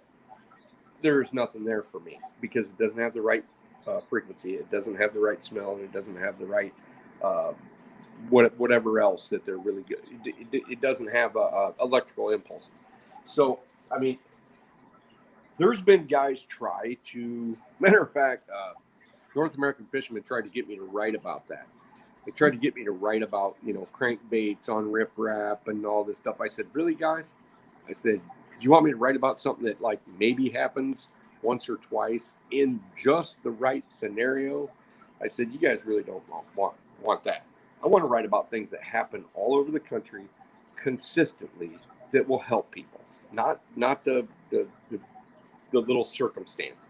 there's nothing there for me because it doesn't have the right frequency, it doesn't have the right smell, and it doesn't have the right whatever else that they're really good. It doesn't have electrical impulses. So, I mean, there's been guys try to. Matter of fact, North American Fishermen tried to get me to write about that. They tried to get me to write about crankbaits on riprap and all this stuff. I said, really, guys? I said, you want me to write about something that like maybe happens once or twice in just the right scenario? I said, you guys really don't want that. I want to write about things that happen all over the country consistently that will help people, not the little circumstances.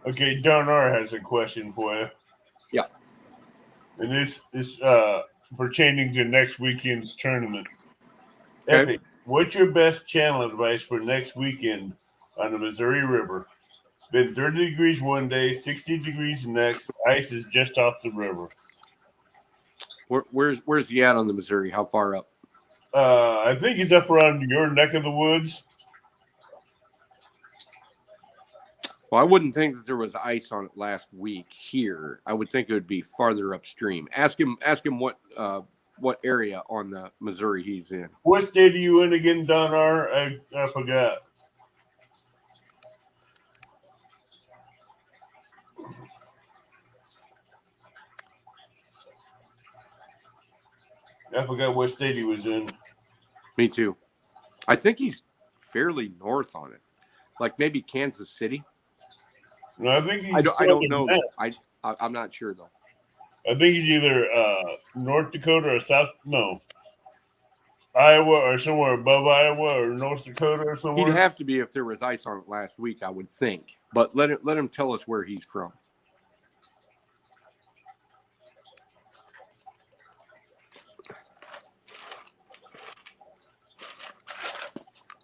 Okay, Don R has a question for you. Yeah. And this is pertaining to next weekend's tournament. Okay. Epic, what's your best channel advice for next weekend on the Missouri River? Been 30 degrees one day, 60 degrees the next. Ice is just off the river. Where's he at on the Missouri? How far up? I think he's up around your neck of the woods. Well, I wouldn't think that there was ice on it last week here. I would think it would be farther upstream. Ask him what area on the Missouri he's in. What state are you in again, Don R? I forgot. I forgot what state he was in. Me too. I think he's fairly north on it, like maybe Kansas City. No, I think he's. I don't know. I'm not sure though. I think he's either North Dakota or South. No, Iowa or somewhere above Iowa or North Dakota or somewhere. He'd have to be if there was ice on it last week, I would think. But let him tell us where he's from.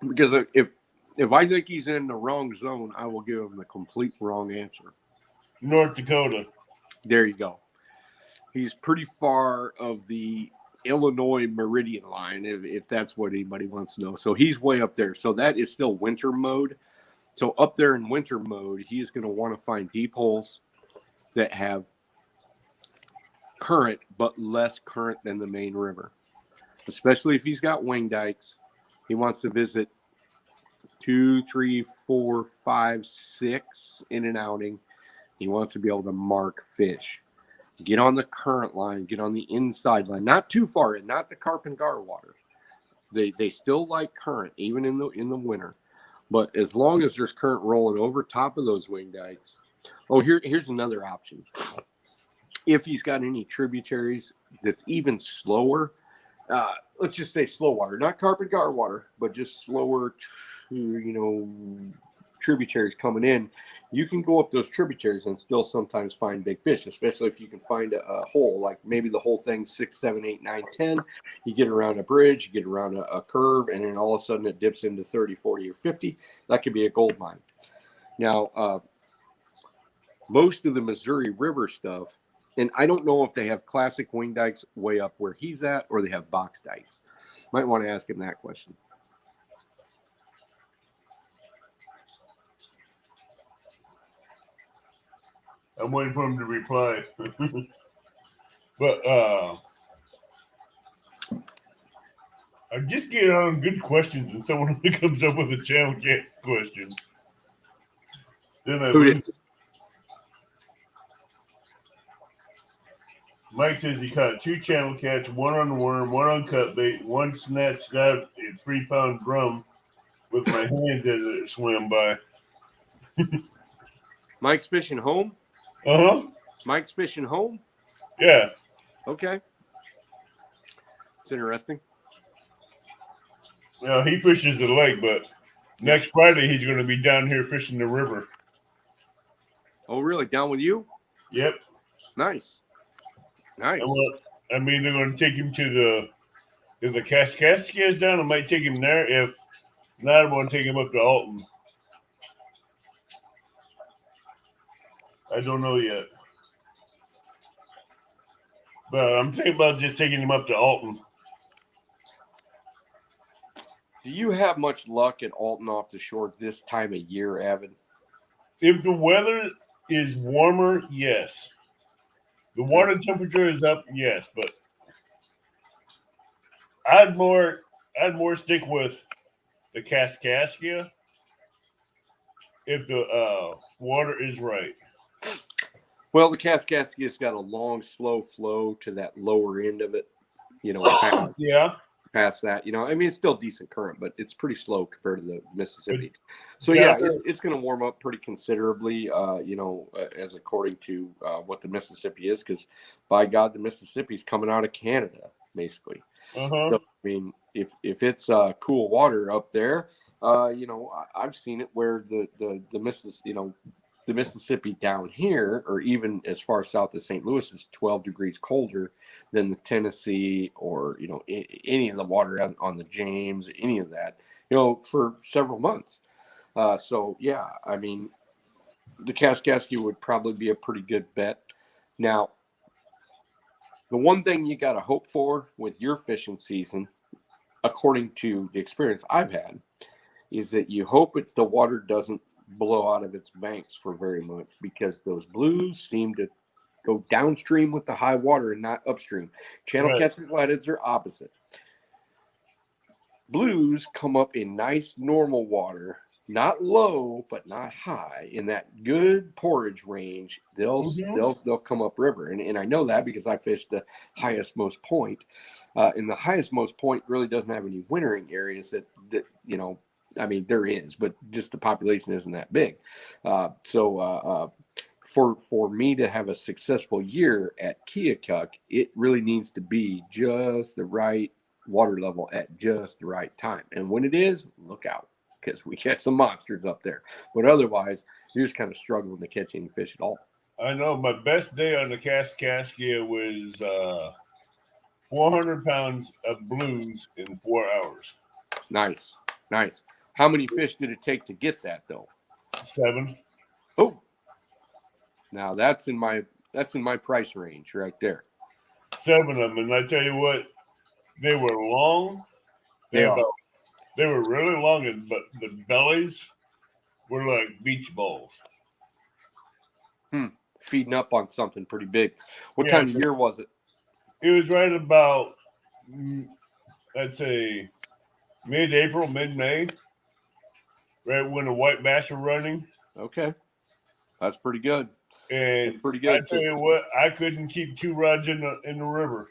Because If I think he's in the wrong zone, I will give him the complete wrong answer. North Dakota. There you go. He's pretty far of the Illinois meridian line, if that's what anybody wants to know. So he's way up there. So that is still winter mode. So up there in winter mode, he's going to want to find deep holes that have current, but less current than the main river. Especially if he's got wing dikes. He wants to visit 2, 3, 4, 5, 6 in an outing. He wants to be able to mark fish. Get on the current line, get on the inside line, not too far in, not the carp and gar water. They still like current, even in the winter. But as long as there's current rolling over top of those wing dikes. Oh, here's another option. If he's got any tributaries that's even slower, let's just say slow water, not carp and gar water, but just slower, tributaries coming in. You can go up those tributaries and still sometimes find big fish, especially if you can find a hole, like maybe the whole thing's 6, 7, 8, 9, 10. You get around a bridge, you get around a curve, and then all of a sudden it dips into 30, 40, or 50. That could be a gold mine. Now, most of the Missouri River stuff, and I don't know if they have classic wing dikes way up where he's at or they have box dikes. Might want to ask him that question. I'm waiting for him to reply. But I just get on good questions and someone comes up with a channel cat question. Then I lose. Mike says he caught 2 channel cats, 1 on the worm, 1 on cut bait, 1 snatched out a 3-pound drum with my hands as it swam by. Mike's fishing home? Uh-huh. Mike's fishing home? Yeah. Okay. It's interesting. Well, he fishes the lake, but next Friday he's going to be down here fishing the river. Oh, really? Down with you? Yep. Nice. Nice. Well, I mean, they're going to take him to if the Kaskaskia is down, I might take him there. If not, I'm going to take him up to Alton. I don't know yet. But I'm thinking about just taking him up to Alton. Do you have much luck at Alton off the shore this time of year, Avid? If the weather is warmer, yes. The water temperature is up, yes, but I'd more stick with the Kaskaskia if the water is right. Well, the Kaskaskia's got a long, slow flow to that lower end of it. Past that, I mean, it's still decent current, but it's pretty slow compared to the Mississippi. So it's going to warm up pretty considerably, as according to what the Mississippi is, because by God, the Mississippi's coming out of Canada, basically. Uh-huh. So, I mean, if it's cool water up there, I've seen it where the Mississippi down here, or even as far south as St. Louis, is 12 degrees colder than the Tennessee or, any of the water on the James, any of that, for several months. I mean, the Kaskaskia would probably be a pretty good bet. Now, the one thing you got to hope for with your fishing season, according to the experience I've had, is that you hope the water doesn't blow out of its banks for very much, because those blues seem to go downstream with the high water and not upstream. Channel cats and flatheads are opposite. Blues come up in nice normal water, not low but not high, in that good porridge range. They'll come up river, and I know that because I fished the highest most point, and the highest most point really doesn't have any wintering areas that I mean, there is, but just the population isn't that big. For me to have a successful year at Keokuk, it really needs to be just the right water level at just the right time. And when it is, look out, because we catch some monsters up there. But otherwise, you're just kind of struggling to catch any fish at all. I know my best day on the Kaskaskia was 400 pounds of blues in 4 hours. Nice. How many fish did it take to get that though? 7. Oh, now that's in my price range right there. 7 of them, and I tell you what, they were long. They are. They were really long, but the bellies were like beach balls. Feeding up on something pretty big. What Yeah, time of year was it? It was right about, I'd say, mid-April, mid-May, right when the white bass were running. Okay, that's pretty good. And That's pretty I good. tell you what, I couldn't keep 2 rods in the river.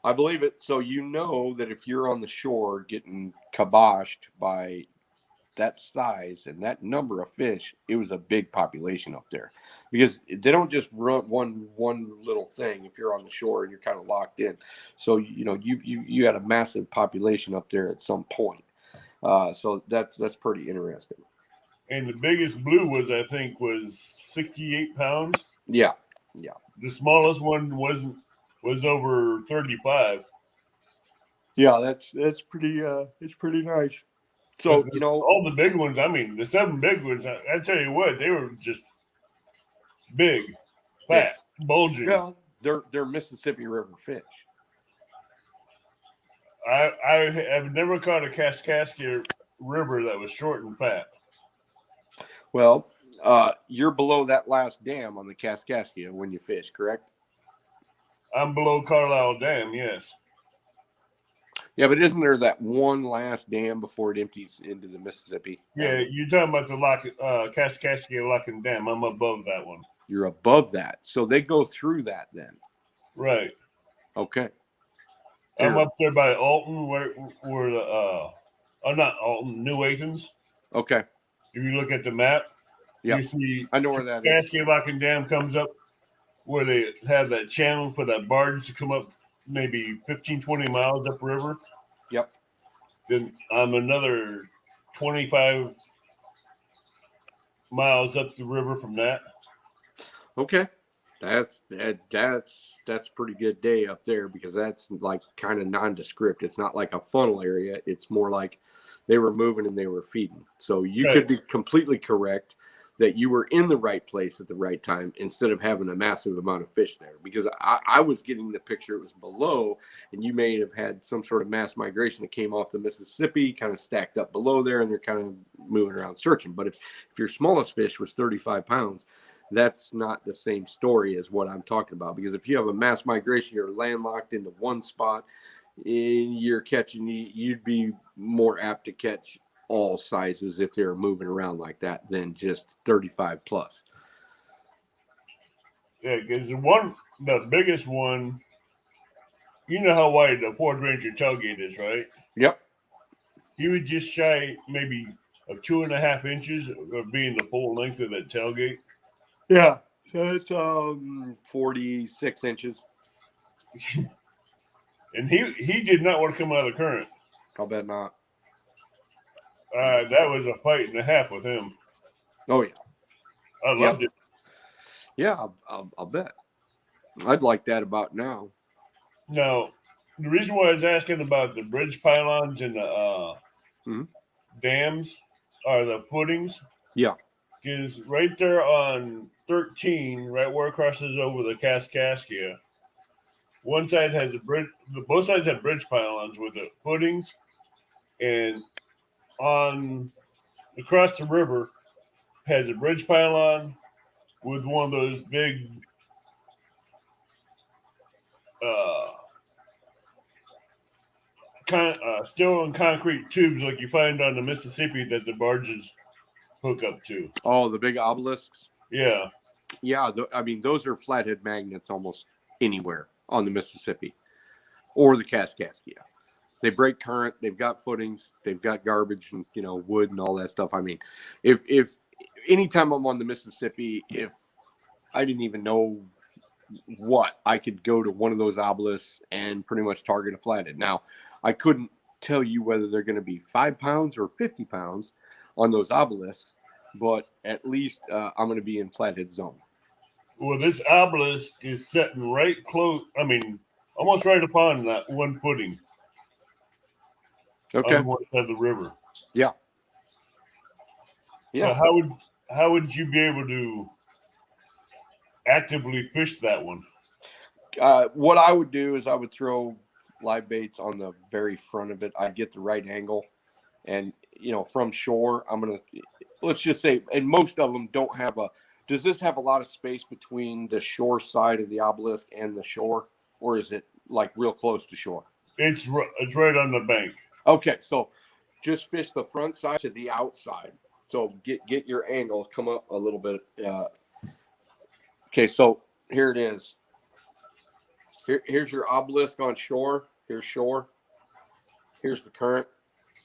I believe it. So you know that if you're on the shore getting kiboshed by that size and that number of fish, it was a big population up there, because they don't just run one little thing if you're on the shore and you're kind of locked in. So you had a massive population up there at some point. So that's pretty interesting. And the biggest blue was 68 pounds. Yeah. The smallest one was over 35. Yeah, that's pretty it's pretty nice. So all the big ones, I mean, the 7 big ones, I tell you what, they were just big, fat, bulging. Yeah, they're Mississippi River fish. I have never caught a Kaskaskia river that was short and fat. Well, you're below that last dam on the Kaskaskia when you fish, correct? I'm below Carlisle Dam, yes. Yeah, but isn't there that one last dam before it empties into the Mississippi? Yeah, you're talking about the Kaskaskia Locking Dam. I'm above that one. You're above that. So they go through that then. Right. Okay. I'm up there by Alton, where the not Alton, New Athens. Okay. If you look at the map, you see I know where that is. Kaskaskia Locking Dam comes up where they have that channel for that barge to come up maybe 15, 20 miles upriver. Yep. Then I'm another 25 miles up the river from that. Okay. That's a pretty good day up there, because that's like kind of nondescript. It's not like a funnel area. It's more like they were moving and they were feeding. So you could be completely correct that you were in the right place at the right time instead of having a massive amount of fish there, because I was getting the picture it was below, and you may have had some sort of mass migration that came off the Mississippi, kind of stacked up below there, and they're kind of moving around searching. But if your smallest fish was 35 pounds, that's not the same story as what I'm talking about, because if you have a mass migration, you're landlocked into one spot, and you're catching, you'd be more apt to catch all sizes if they're moving around like that than just 35 plus. Yeah, because the biggest one, you know how wide the Ford Ranger tailgate is, right? Yep. He was just shy maybe of 2.5 inches of being the full length of that tailgate. Yeah, so it's 46 inches. And he did not want to come out of the current. I'll bet not. That was a fight and a half with him. Oh yeah, I loved it. Yeah, I'll bet. I'd like that about now. Now, the reason why I was asking about the bridge pylons and the dams or the footings, is right there on 13, right where it crosses over the Kaskaskia. One side has a bridge. Both sides have bridge pylons with the footings, and on across the river has a bridge pylon with one of those big steel and concrete tubes like you find on the Mississippi that the barges hook up to. Oh, the big obelisks? Yeah. Yeah, I mean, those are flathead magnets almost anywhere on the Mississippi or the Kaskaskia. They break current. They've got footings. They've got garbage and, wood and all that stuff. I mean, if anytime I'm on the Mississippi, if I didn't even know what, I could go to one of those obelisks and pretty much target a flathead. Now, I couldn't tell you whether they're going to be 5 pounds or 50 pounds on those obelisks, but at least I'm going to be in flathead zone. Well, this obelisk is sitting right close. I mean, almost right upon that one footing. Okay. On one side of the river. Yeah. So Yeah. how would you be able to actively fish that one? What I would do is I would throw live baits on the very front of it. I'd get the right angle, and from shore, let's just say, and most of them don't have a. Does this have a lot of space between the shore side of the obelisk and the shore, or is it like real close to shore? It's right on the bank. Okay, so just fish the front side to the outside. So get your angle, come up a little bit. Okay, so here it is. Here's your obelisk on shore. Here's shore. Here's the current.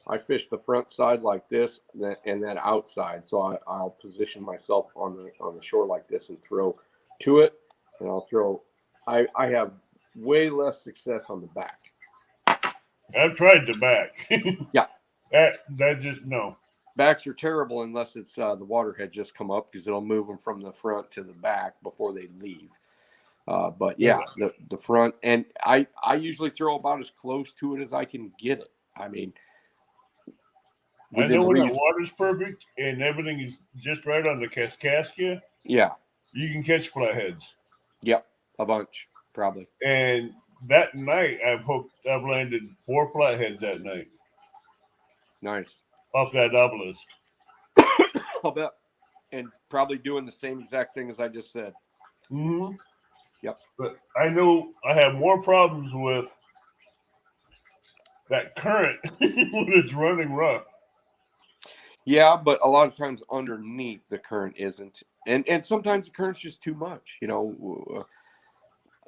I fish the front side like this, and then outside. So I'll position myself on the shore like this and throw to it, and I'll throw. I have way less success on the back. I've tried the back. Yeah, that just no. backs are terrible unless it's the water had just come up because it'll move them from the front to the back before they leave. But yeah, the front, and I usually throw about as close to it as I can get it. I mean, I know within when that reason. water's perfect and everything is just right on the Kaskaskia, Yeah. you can catch flatheads. Yep. A bunch, probably. And that night, I've landed 4 flatheads that night Nice. off that obelisk. I'll bet. And probably doing the same exact thing as I just said. Mm-hmm. Yep. But I know I have more problems with that current when it's running rough. Yeah, but a lot of times underneath the current isn't, and sometimes the current's just too much.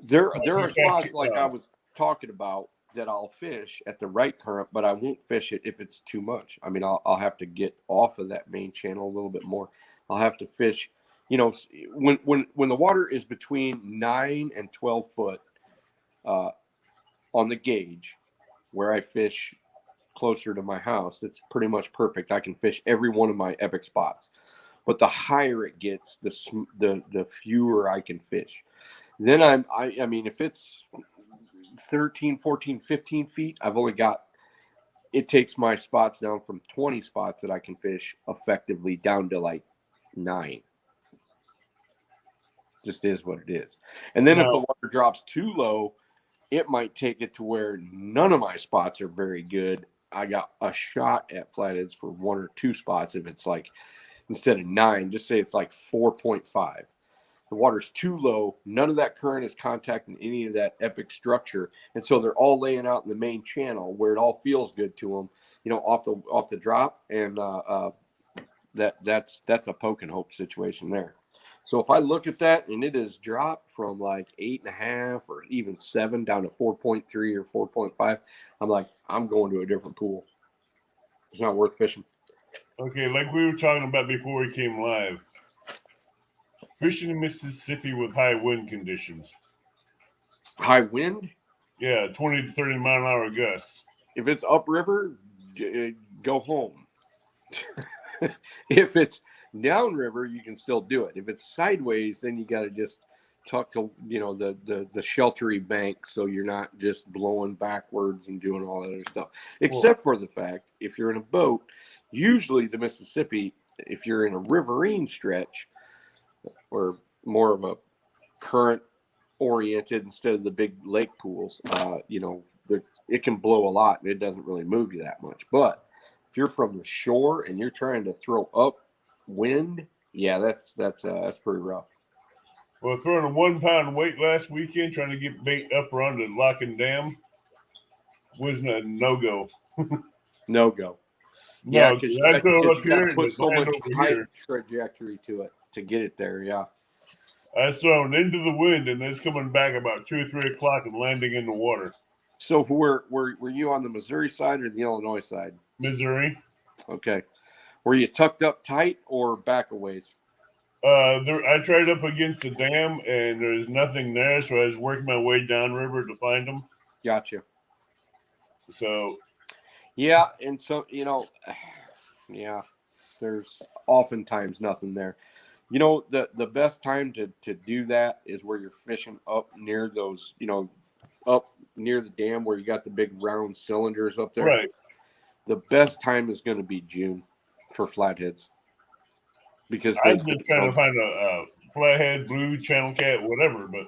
There are spots like I was talking about that I'll fish at the right current, but I won't fish it if it's too much. I mean, I'll have to get off of that main channel a little bit more. I'll have to fish, when the water is between 9 and 12 foot on the gauge where I fish closer to my house, it's pretty much perfect. I can fish every one of my epic spots. But the higher it gets, the fewer I can fish. Then I mean, if it's 13, 14, 15 feet, it takes my spots down from 20 spots that I can fish effectively down to like 9. Just is what it is. And then if the water drops too low, it might take it to where none of my spots are very good. I got a shot at flatheads for 1 or 2 spots. If it's like, instead of 9, just say it's like 4.5. The water's too low. None of that current is contacting any of that epic structure. And so they're all laying out in the main channel where it all feels good to them, off the drop. And that's a poke and hope situation there. So if I look at that and it is dropped from like 8.5 or even 7 down to 4.3 or 4.5, I'm like, I'm going to a different pool. It's not worth fishing. Okay, like we were talking about before we came live, fishing in Mississippi with high wind conditions. High wind? Yeah, 20 to 30 mile an hour gusts. If it's upriver, go home. If it's downriver, you can still do it. If it's sideways, then you got to just tuck to the sheltery bank so you're not just blowing backwards and doing all that other stuff. Except for the fact, if you're in a boat, usually the Mississippi, if you're in a riverine stretch or more of a current oriented instead of the big lake pools, it can blow a lot and it doesn't really move you that much. But if you're from the shore and you're trying to throw up wind, yeah, that's pretty rough. Well, throwing a 1 pound weight last weekend trying to get bait up around the lock and dam was a no go. No go. No, yeah, because I throw it up you got here to put and so much height here. trajectory to it to get it there. Yeah. I was thrown into the wind and it's coming back about 2 or 3 o'clock and landing in the water. So were you on the Missouri side or the Illinois side? Missouri. Okay. Were you tucked up tight or back a ways? I tried up against the dam and there's nothing there, so I was working my way downriver to find them. Gotcha. So. Yeah, and so yeah, there's oftentimes nothing there. The best time to do that is where you're fishing up near those, up near the dam where you got the big round cylinders up there. Right. The best time is going to be June for flatheads. because I've been trying to find a flathead, blue, channel cat, whatever, but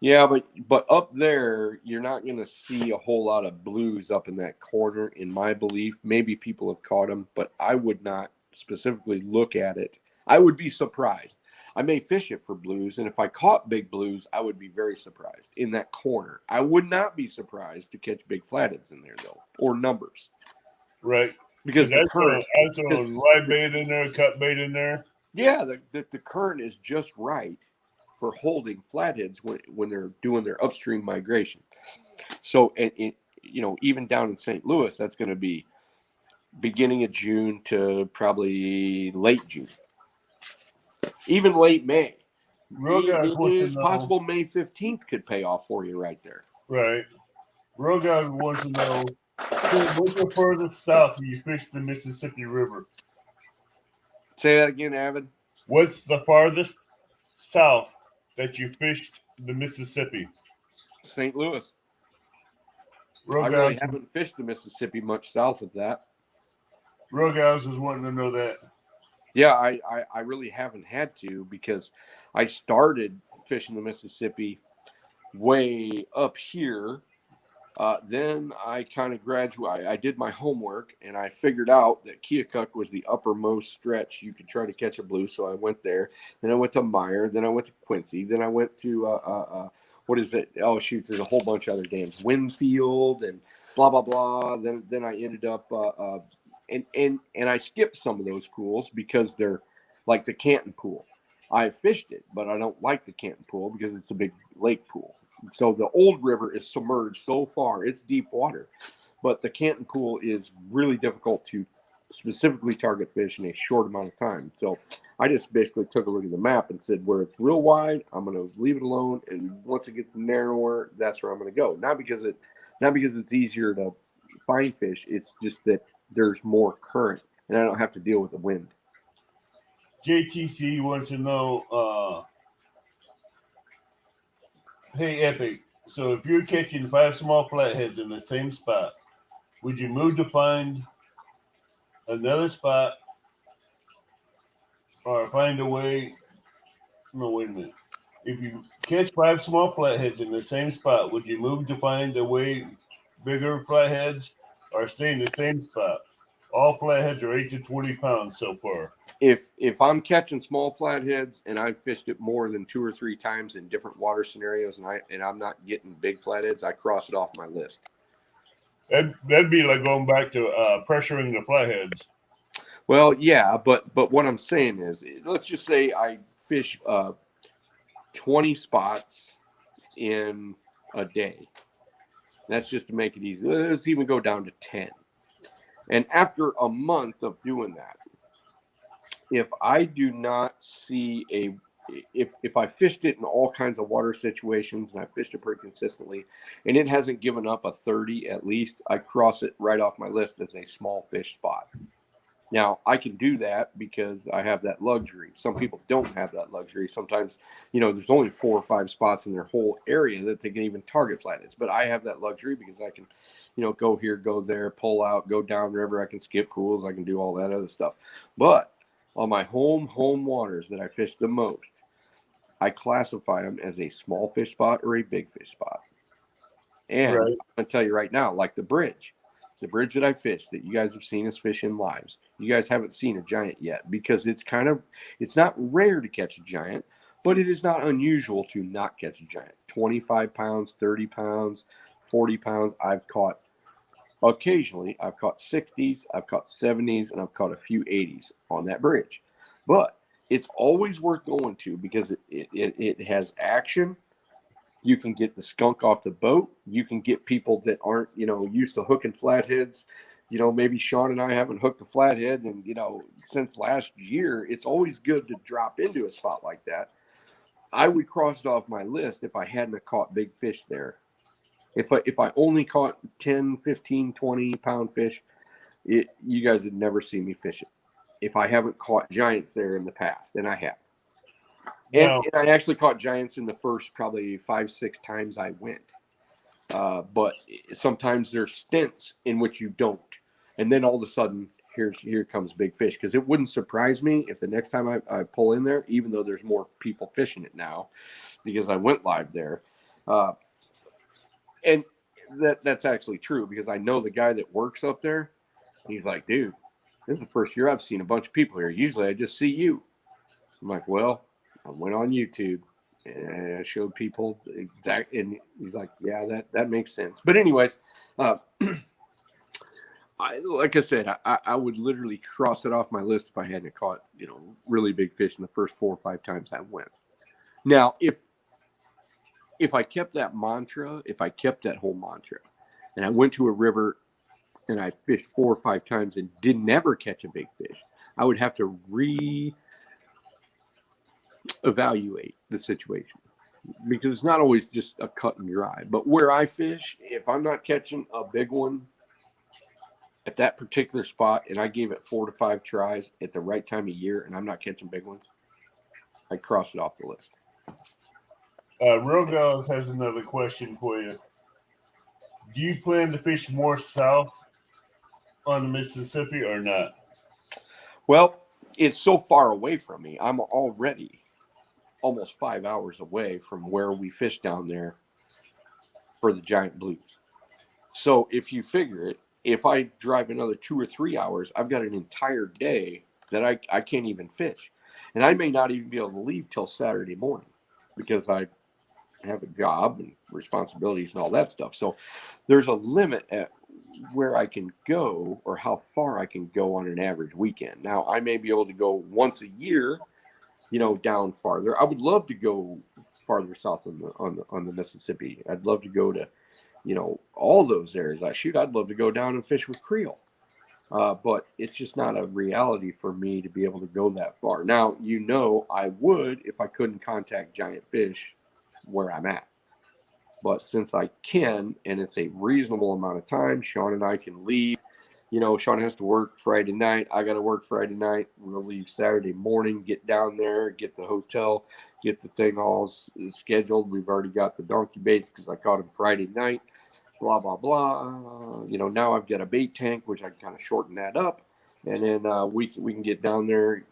yeah, but up there you're not going to see a whole lot of blues up in that corner. In my belief, maybe people have caught them, but I would not specifically look at it. I would be surprised. I may fish it for blues, and if I caught big blues, I would be very surprised in that corner. I would not be surprised to catch big flatheads in there though, or numbers, right. because the current, I throw live bait in there, cut bait in there. yeah, the current is just right for holding flatheads when they're doing their upstream migration. So, and even down in St. Louis, that's going to be beginning of June to probably late June, even late May. Real guys wants to It's know, possible May 15th could pay off for you right there. right? Real guys wants to know, what's the furthest south you fished the Mississippi River? Say that again, Avid. What's the farthest south that you fished the Mississippi? St. Louis. Real I guys, really haven't fished the Mississippi much south of that. Real guys is wanting to know that. Yeah, I really haven't had to, because I started fishing the Mississippi way up here. Then I kind of graduated. I did my homework, and I figured out that Keokuk was the uppermost stretch you could try to catch a blue. So I went there. Then I went to Meyer. Then I went to Quincy. Then I went to what is it? Oh shoot, there's a whole bunch of other dams, Winfield and blah blah blah. Then I ended up and I skipped some of those pools because they're like the Canton pool. I fished it, but I don't like the Canton pool because it's a big lake pool. So the old river is submerged so far, it's deep water. But the Canton pool is really difficult to specifically target fish in a short amount of time. So I just basically took a look at the map and said, where it's real wide, I'm going to leave it alone. And once it gets narrower, that's where I'm going to go. Not because it's easier to find fish. It's just that there's more current and I don't have to deal with the wind. JTC wants to know, hey, Epic, so if you're catching 5 small flatheads in the same spot, would you move to find another spot or find a way? No, wait a minute. If you catch 5 small flatheads in the same spot, would you move to find a way bigger flatheads or stay in the same spot? All flatheads are 8 to 20 pounds so far. If I'm catching small flatheads and I've fished it more than 2 or 3 times in different water scenarios and I'm not getting big flatheads, I cross it off my list. That'd be like going back to pressuring the flatheads. Well, yeah, but what I'm saying is, let's just say I fish 20 spots in a day. That's just to make it easy. Let's even go down to 10. And after a month of doing that, if I do not see if I fished it in all kinds of water situations and I fished it pretty consistently and it hasn't given up a 30 at least, I cross it right off my list as a small fish spot. Now, I can do that because I have that luxury. Some people don't have that luxury. Sometimes, there's only 4 or 5 spots in their whole area that they can even target flatheads. But I have that luxury because I can, go here, go there, pull out, go downriver. I can skip pools. I can do all that other stuff. But on my home waters that I fish the most, I classify them as a small fish spot or a big fish spot. And right. I'm going to tell you right now, like the bridge that I fished that you guys have seen us fish in lives, you guys haven't seen a giant yet because it's not rare to catch a giant, but it is not unusual to not catch a giant. 25 pounds, 30 pounds, 40 pounds. I've caught 60s, I've caught 70s, and I've caught a few 80s on that bridge. But it's always worth going to because it has action. You can get the skunk off the boat. You can get people that aren't, used to hooking flatheads. Maybe Sean and I haven't hooked a flathead and, since last year. It's always good to drop into a spot like that. I would cross it off my list if I hadn't caught big fish there. If I only caught 10, 15, 20 pound fish, you guys would never see me fish it. If I haven't caught giants there in the past, and I have. And I actually caught giants in the first probably 5-6 times I went. But sometimes there's stints in which you don't. And then all of a sudden, here comes big fish. Because it wouldn't surprise me if the next time I pull in there, even though there's more people fishing it now, because I went live there, and that's actually true because I know the guy that works up there. He's like, dude, this is the first year I've seen a bunch of people here. Usually I just see you. I'm like, well, I went on YouTube and I showed people exact, and he's like, yeah, that makes sense. But anyways, like I said, I would literally cross it off my list if I hadn't caught, really big fish in the first 4 or 5 times I went. Now, if I kept that mantra, if I kept that whole mantra, and I went to a river and I fished 4 or 5 times and did never catch a big fish, I would have to evaluate the situation, because it's not always just a cut and dry. But where I fish, if I'm not catching a big one at that particular spot and I gave it 4 to 5 tries at the right time of year and I'm not catching big ones, I cross it off the list. Real Gals has another question for you. Do you plan to fish more south on the Mississippi or not? Well, it's so far away from me. I'm already almost 5 hours away from where we fish down there for the giant blues. So if you figure it, if I drive another 2 or 3 hours, I've got an entire day that I can't even fish. And I may not even be able to leave till Saturday morning because I have a job and responsibilities and all that stuff. So there's a limit at where I can go or how far I can go on an average weekend. Now, I may be able to go once a year, down farther. I would love to go farther south on the Mississippi. I'd love to go to, all those areas. I'd love to go down and fish with Creole. But it's just not a reality for me to be able to go that far. Now, I would if I couldn't contact giant fish where I'm at. But since I can, and it's a reasonable amount of time, Sean and I can leave. Sean has to work Friday night. I got to work Friday night. We'll leave Saturday morning, get down there, get the hotel, get the thing all scheduled. We've already got the donkey baits because I caught him Friday night. Blah, blah, blah. Now I've got a bait tank, which I can kind of shorten that up. And then we can get down there,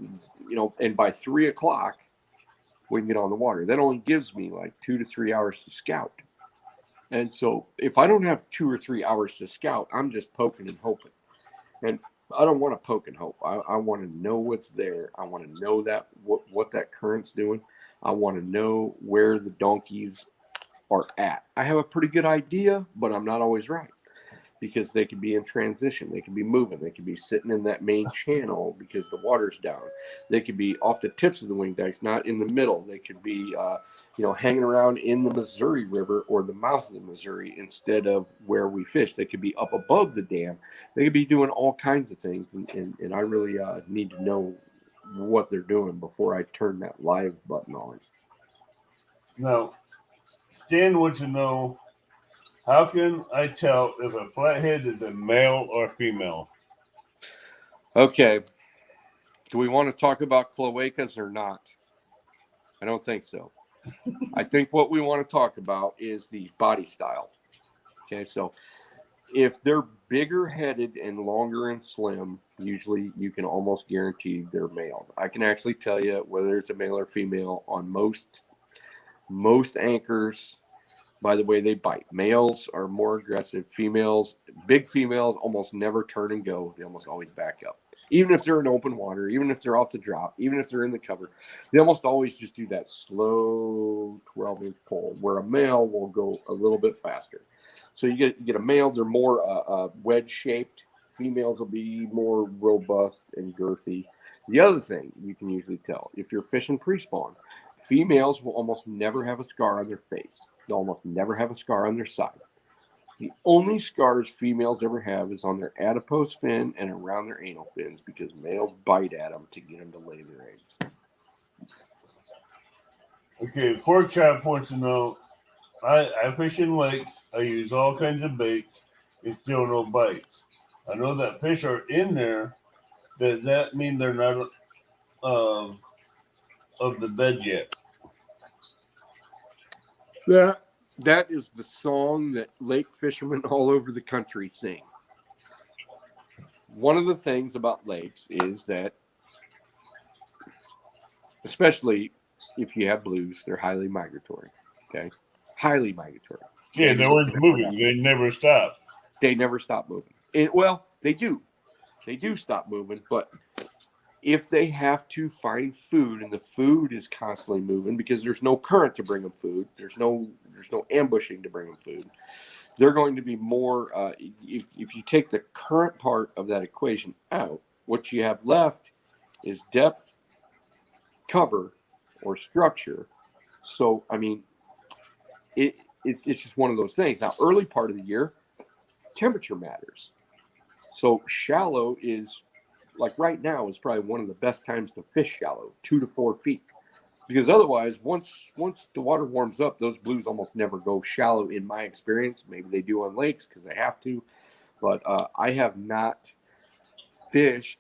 and by 3 o'clock, we can get on the water. That only gives me like 2 to 3 hours to scout. And so if I don't have 2 or 3 hours to scout, I'm just poking and hoping. And I don't want to poke and hope. I want to know what's there. I want to know that what that current's doing. I want to know where the donkeys are at. I have a pretty good idea, but I'm not always right because they could be in transition. They could be moving. They could be sitting in that main channel because the water's down. They could be off the tips of the wing dikes, not in the middle. They could be, hanging around in the Missouri River or the mouth of the Missouri instead of where we fish. They could be up above the dam. They could be doing all kinds of things, and I really need to know what they're doing before I turn that live button on. Now, Stan wants to know, how can I tell if a flathead is a male or female? Okay. Do we want to talk about cloacas or not? I don't think so. I think what we want to talk about is the body style. Okay, so if they're bigger headed and longer and slim, usually you can almost guarantee they're male. I can actually tell you whether it's a male or female on most anchors by the way they bite. Males are more aggressive. Big females almost never turn and go. They almost always back up. Even if they're in open water, even if they're off the drop, even if they're in the cover, they almost always just do that slow 12-inch pull where a male will go a little bit faster. So you get a male, they're more wedge-shaped. Females will be more robust and girthy. The other thing you can usually tell, if you're fishing pre-spawn, females will almost never have a scar on their face. They'll almost never have a scar on their side. The only scars females ever have is on their adipose fin and around their anal fins because males bite at them to get them to lay their eggs. Okay, Pork Chop wants to know, I fish in lakes. I use all kinds of baits. It's still no bites. I know that fish are in there. Does that mean they're not of the bed yet? That is the song that lake fishermen all over the country sing. one of the things about lakes is that, especially if you have blues, they're highly migratory. Okay, highly migratory. Yeah, Maybe they're more always than moving. They never stop. they never stop moving. Well, they do. They do stop moving, but if they have to find food and the food is constantly moving because there's no current to bring them food, there's no ambushing to bring them food, they're going to be more. If you take the current part of that equation out, what you have left is depth, cover, or structure. So I mean, it's just one of those things. Now, early part of the year, temperature matters. So shallow is, like right now, is probably one of the best times to fish shallow, 2 to 4 feet, because otherwise, once the water warms up, those blues almost never go shallow. In my experience, maybe they do on lakes because they have to, but I have not fished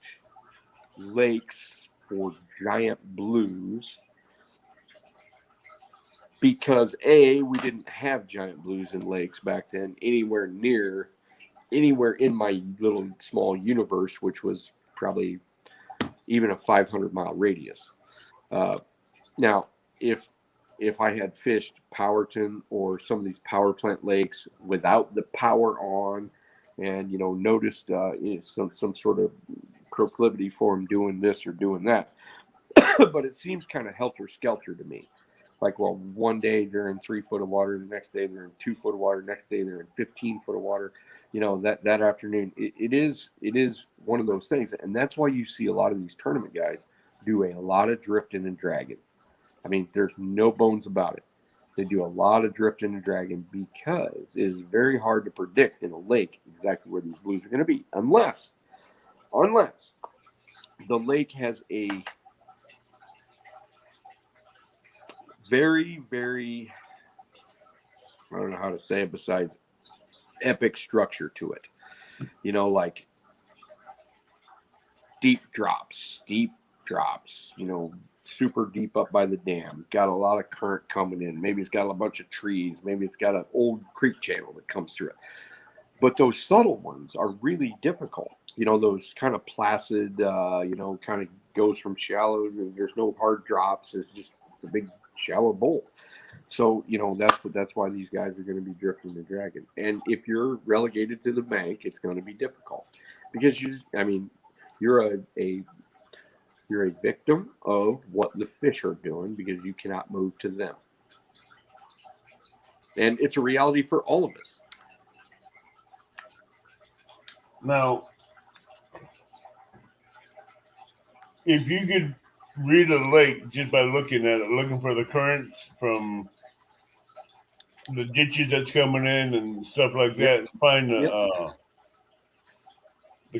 lakes for giant blues because we didn't have giant blues in lakes back then anywhere in my little small universe, which was probably even a 500-mile radius. Now, if I had fished Powerton or some of these power plant lakes without the power on, and noticed some sort of proclivity for them doing this or doing that, but it seems kind of helter skelter to me. Like, well, one day they're in 3 foot of water, the next day they're in 2 foot of water, next day they're in 15 foot of water. That afternoon, it is one of those things, and that's why you see a lot of these tournament guys do a lot of drifting and dragging. I mean, there's no bones about it. They do a lot of drifting and dragging because it is very hard to predict in a lake exactly where these blues are going to be, unless the lake has a very, very, I don't know how to say it besides epic structure to it. Like deep drops, super deep up by the dam. Got a lot of current coming in. Maybe it's got a bunch of trees. Maybe it's got an old creek channel that comes through it. But those subtle ones are really difficult. Those kind of placid, kind of goes from shallow. There's no hard drops. It's just a big shallow bowl. So, that's why these guys are going to be drifting and dragging. And if you're relegated to the bank, it's going to be difficult because you're a victim of what the fish are doing because you cannot move to them. And it's a reality for all of us. Now, if you could read a lake just by looking at it, looking for the currents from the ditches that's coming in and stuff like that, and find the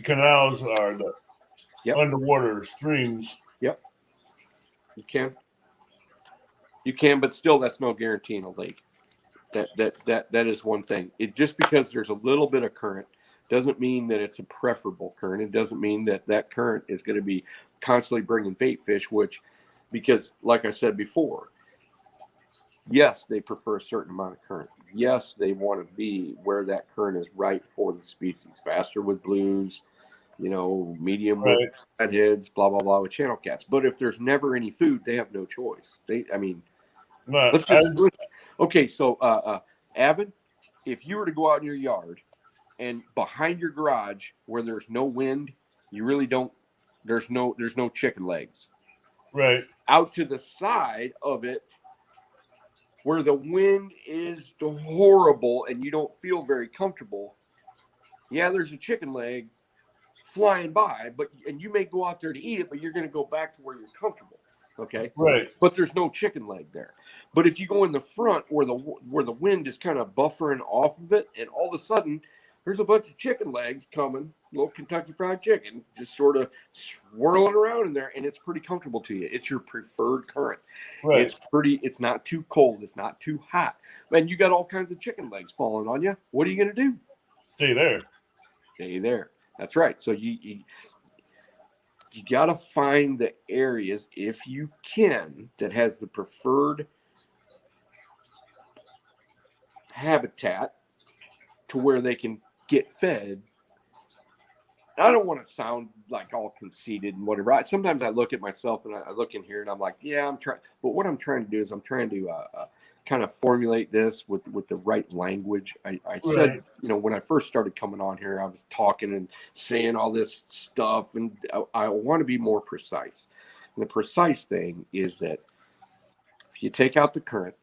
canals or the underwater streams. Yep. You can, but still, that's no guarantee in a lake. That is one thing. It just because there's a little bit of current doesn't mean that it's a preferable current. It doesn't mean that current is going to be constantly bringing bait fish, because like I said before, yes, they prefer a certain amount of current. Yes, they want to be where that current is right for the species. Faster with blues, medium with redheads, blah, blah, blah with channel cats. But if there's never any food, they have no choice. Okay, so Avin, if you were to go out in your yard and behind your garage where there's no wind, you really don't, there's no chicken legs. Right. Out to the side of it where the wind is horrible and you don't feel very comfortable, there's a chicken leg flying by, and you may go out there to eat it, but you're going to go back to where you're comfortable. Okay. Right. But there's no chicken leg there. But if you go in the front where the wind is kind of buffering off of it, and all of a sudden there's a bunch of chicken legs coming, little Kentucky Fried Chicken, just sort of swirling around in there, and it's pretty comfortable to you. It's your preferred current. Right. It's not too cold. It's not too hot. Man, you got all kinds of chicken legs falling on you. What are you going to do? Stay there. Stay there. That's right. So you got to find the areas, if you can, that has the preferred habitat to where they can get fed I don't want to sound like all conceited and whatever. Sometimes I look at myself and I look in here and I'm like, yeah, I'm trying. But what I'm trying to do is I'm trying to kind of formulate this with the right language. I said, Right. when I first started coming on here, I was talking and saying all this stuff, and I want to be more precise. And the precise thing is that if you take out the current,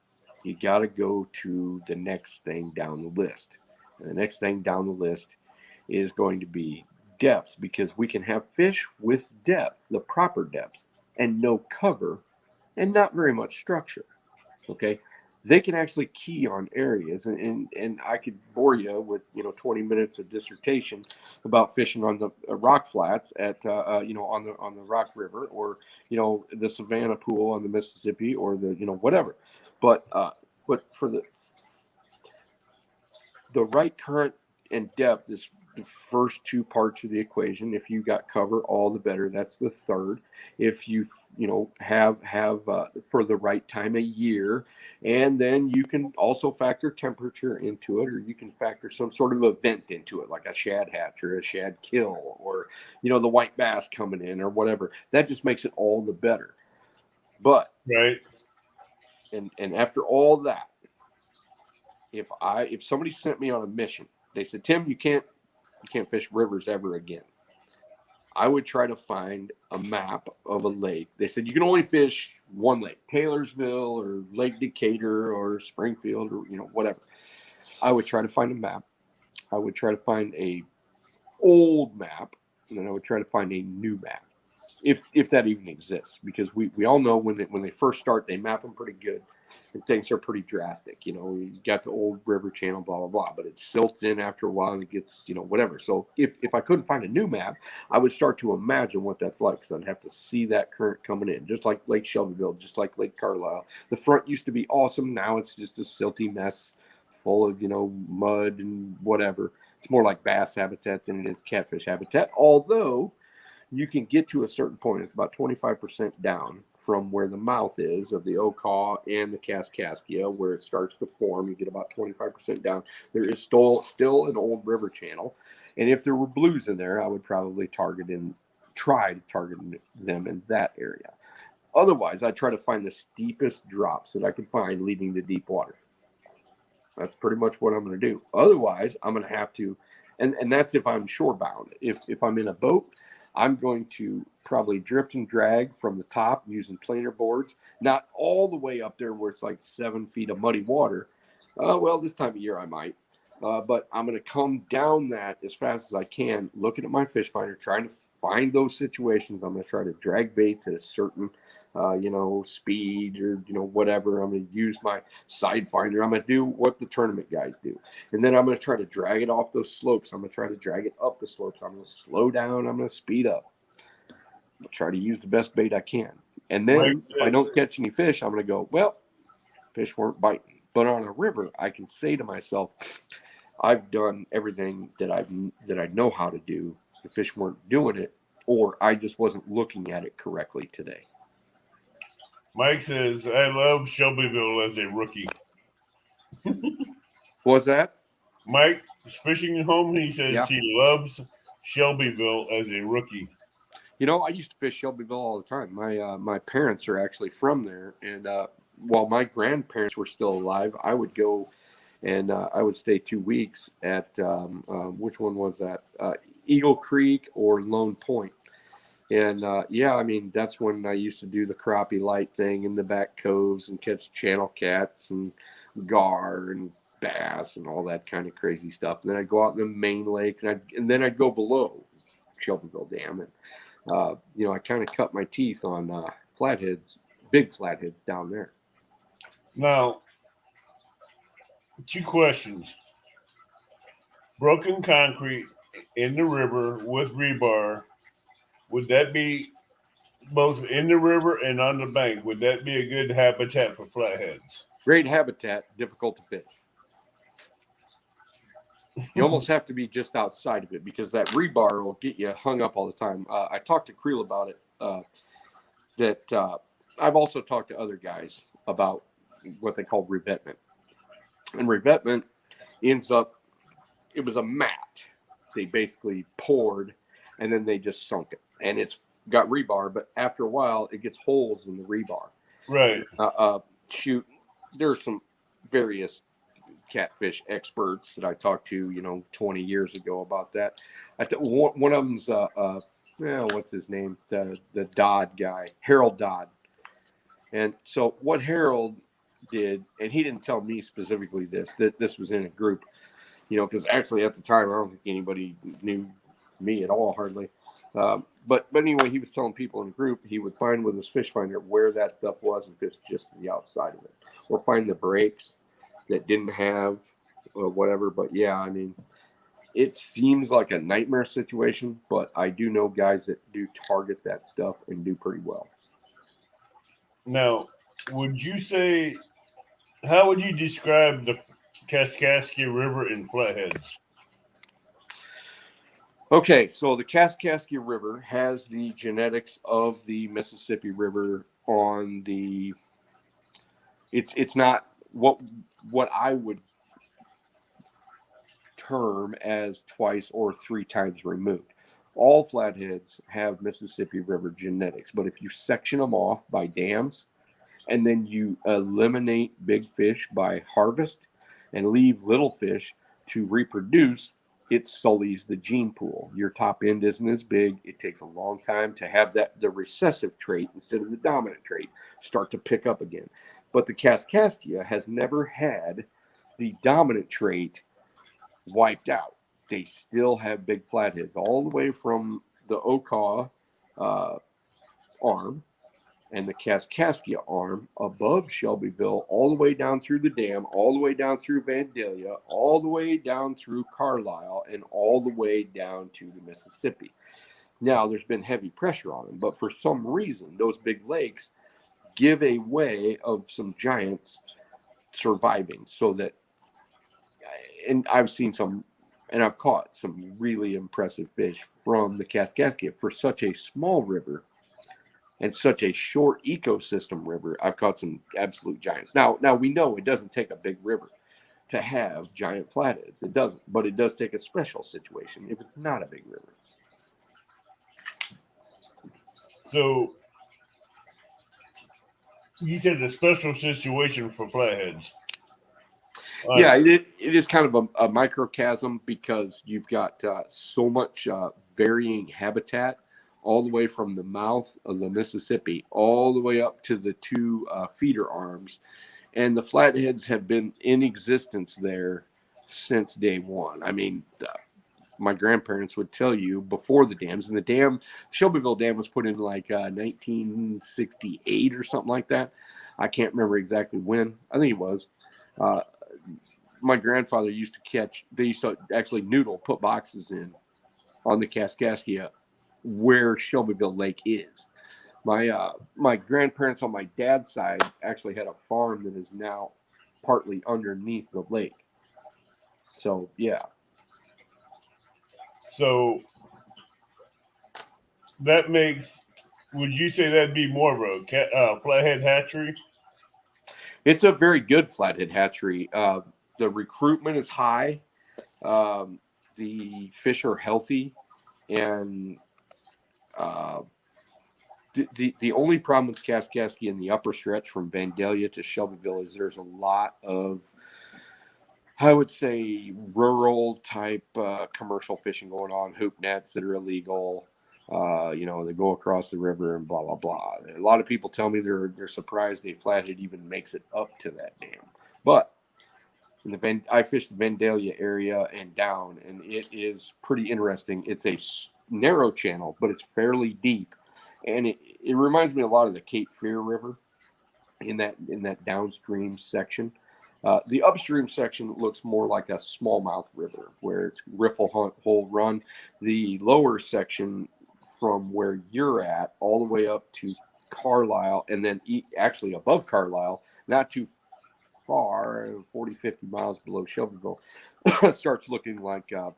you got to go to the next thing down the list. And the next thing down the list is going to be depths, because we can have fish with depth, the proper depth, and no cover and not very much structure. Okay. They can actually key on areas, and I could bore you with 20 minutes of dissertation about fishing on the rock flats at on the Rock River, or the Savannah Pool on the Mississippi, or the whatever. But for the right current and depth is the first two parts of the equation. If you got cover, all the better. That's the third. If you have for the right time of year, and then you can also factor temperature into it, or you can factor some sort of event into it, like a shad hatch or a shad kill, or the white bass coming in or whatever. That just makes it all the better. But Right. and after all that, if somebody sent me on a mission, they said, Tim, you can't fish rivers ever again, I would try to find a map of a lake. They said you can only fish one lake, Taylorsville or Lake Decatur or Springfield, or whatever. I would try to find a map. I would try to find a old map, and then I would try to find a new map, if that even exists, because we all know when they first start, they map them pretty good. And things are pretty drastic. You got the old river channel, blah, blah, blah, but it silts in after a while and it gets, whatever. So if I couldn't find a new map, I would start to imagine what that's like. So I'd have to see that current coming in, just like Lake Shelbyville, just like Lake Carlisle. The front used to be awesome. Now it's just a silty mess full of, mud and whatever. It's more like bass habitat than it is catfish habitat. Although you can get to a certain point, it's about 25% down from where the mouth is of the Okaw and the Kaskaskia, where it starts to form. You get about 25% down. There is still an old river channel, and if there were blues in there, I would probably try to target them in that area. Otherwise, I try to find the steepest drops that I can find leading to deep water. That's pretty much what I'm going to do. Otherwise, I'm going to have to, and that's if I'm shore bound. If I'm in a boat, I'm going to probably drift and drag from the top using planer boards, not all the way up there where it's like 7 feet of muddy water. Well, this time of year I might, but I'm going to come down that as fast as I can, looking at my fish finder, trying to find those situations. I'm going to try to drag baits at a certain speed, or whatever. I'm going to use my side finder. I'm going to do what the tournament guys do, and then I'm going to try to drag it off those slopes. I'm going to try to drag it up the slopes. I'm going to slow down. I'm going to speed up. I'm going to try to use the best bait I can, and then if I don't catch any fish, I'm going to go, well, fish weren't biting. But on a river, I can say to myself, I've done everything that I know how to do. The fish weren't doing it, or I just wasn't looking at it correctly today. Mike says, I love Shelbyville as a rookie. What was that? Mike is fishing home. He says he loves Shelbyville as a rookie. I used to fish Shelbyville all the time. My parents are actually from there, and while my grandparents were still alive, I would go and I would stay 2 weeks at which one was that? Eagle Creek or Lone Point. And that's when I used to do the crappie light thing in the back coves and catch channel cats and gar and bass and all that kind of crazy stuff. And then I'd go out in the main lake, and then I'd go below Shelbyville Dam. And I kind of cut my teeth on flatheads, big flatheads down there. Now, 2 questions. Broken concrete in the river with rebar, would that be both in the river and on the bank? Would that be a good habitat for flatheads? Great habitat, difficult to fish. You almost have to be just outside of it, because that rebar will get you hung up all the time. I talked to Creel about it. I've also talked to other guys about what they call revetment. And revetment ends up, it was a mat they basically poured and then they just sunk it, and it's got rebar. But after a while, it gets holes in the rebar. Right. Shoot, there's some various catfish experts that I talked to, 20 years ago about that. One of them's what's his name? The Dodd guy, Harold Dodd. And so what Harold did, and he didn't tell me specifically that this was in a group, because actually at the time I don't think anybody knew me at all, hardly. But anyway, he was telling people in the group he would find with his fish finder where that stuff was and fish just to the outside of it, or find the breaks that didn't have whatever. But yeah, I mean, it seems like a nightmare situation, but I do know guys that do target that stuff and do pretty well. Now, would you say, how would you describe the Kaskaskia River in flatheads? Okay, so the Kaskaskia River has the genetics of the Mississippi River on the. It's not what I would term as twice or three times removed. All flatheads have Mississippi River genetics, but if you section them off by dams and then you eliminate big fish by harvest and leave little fish to reproduce, it sullies the gene pool. Your top end isn't as big. It takes a long time to have the recessive trait instead of the dominant trait start to pick up again. But the Kaskaskia has never had the dominant trait wiped out. They still have big flatheads all the way from the Okaw arm and the Kaskaskia arm above Shelbyville, all the way down through the dam, all the way down through Vandalia, all the way down through Carlisle, and all the way down to the Mississippi. Now, there's been heavy pressure on them, but for some reason, those big lakes give a way of some giants surviving, so that, and I've seen some, and I've caught some really impressive fish from the Kaskaskia for such a small river and such a short ecosystem river. I've caught some absolute giants. Now we know it doesn't take a big river to have giant flatheads. It doesn't, but it does take a special situation if it's not a big river. So you said a special situation for flatheads. Yeah, it is kind of a microcosm because you've got so much varying habitat all the way from the mouth of the Mississippi all the way up to the two feeder arms. And the flatheads have been in existence there since day one. I mean, my grandparents would tell you before the dams, and the Shelbyville Dam was put in like 1968 or something like that. I can't remember exactly when. I think it was. My grandfather used to they used to actually put boxes in on the Kaskaskia where Shelbyville Lake is. My grandparents on my dad's side actually had a farm that is now partly underneath the lake. So, yeah. So that makes, would you say that'd be more of a flathead hatchery? It's a very good flathead hatchery. The recruitment is high. The fish are healthy, and the only problem with Kaskaskia in the upper stretch from Vandalia to Shelbyville is there's a lot of, I would say, rural type commercial fishing going on, hoop nets that are illegal. They go across the river and blah, blah, blah. A lot of people tell me they're surprised a flathead even makes it up to that dam. But I fished the Vandalia area and down, and it is pretty interesting. It's a narrow channel, but it's fairly deep. And it reminds me a lot of the Cape Fear River in that downstream section. The upstream section looks more like a smallmouth river where it's riffle hunt, hole run. The lower section from where you're at all the way up to Carlisle, and then actually above Carlisle, not too far, 40, 50 miles below Shelbyville, starts looking like a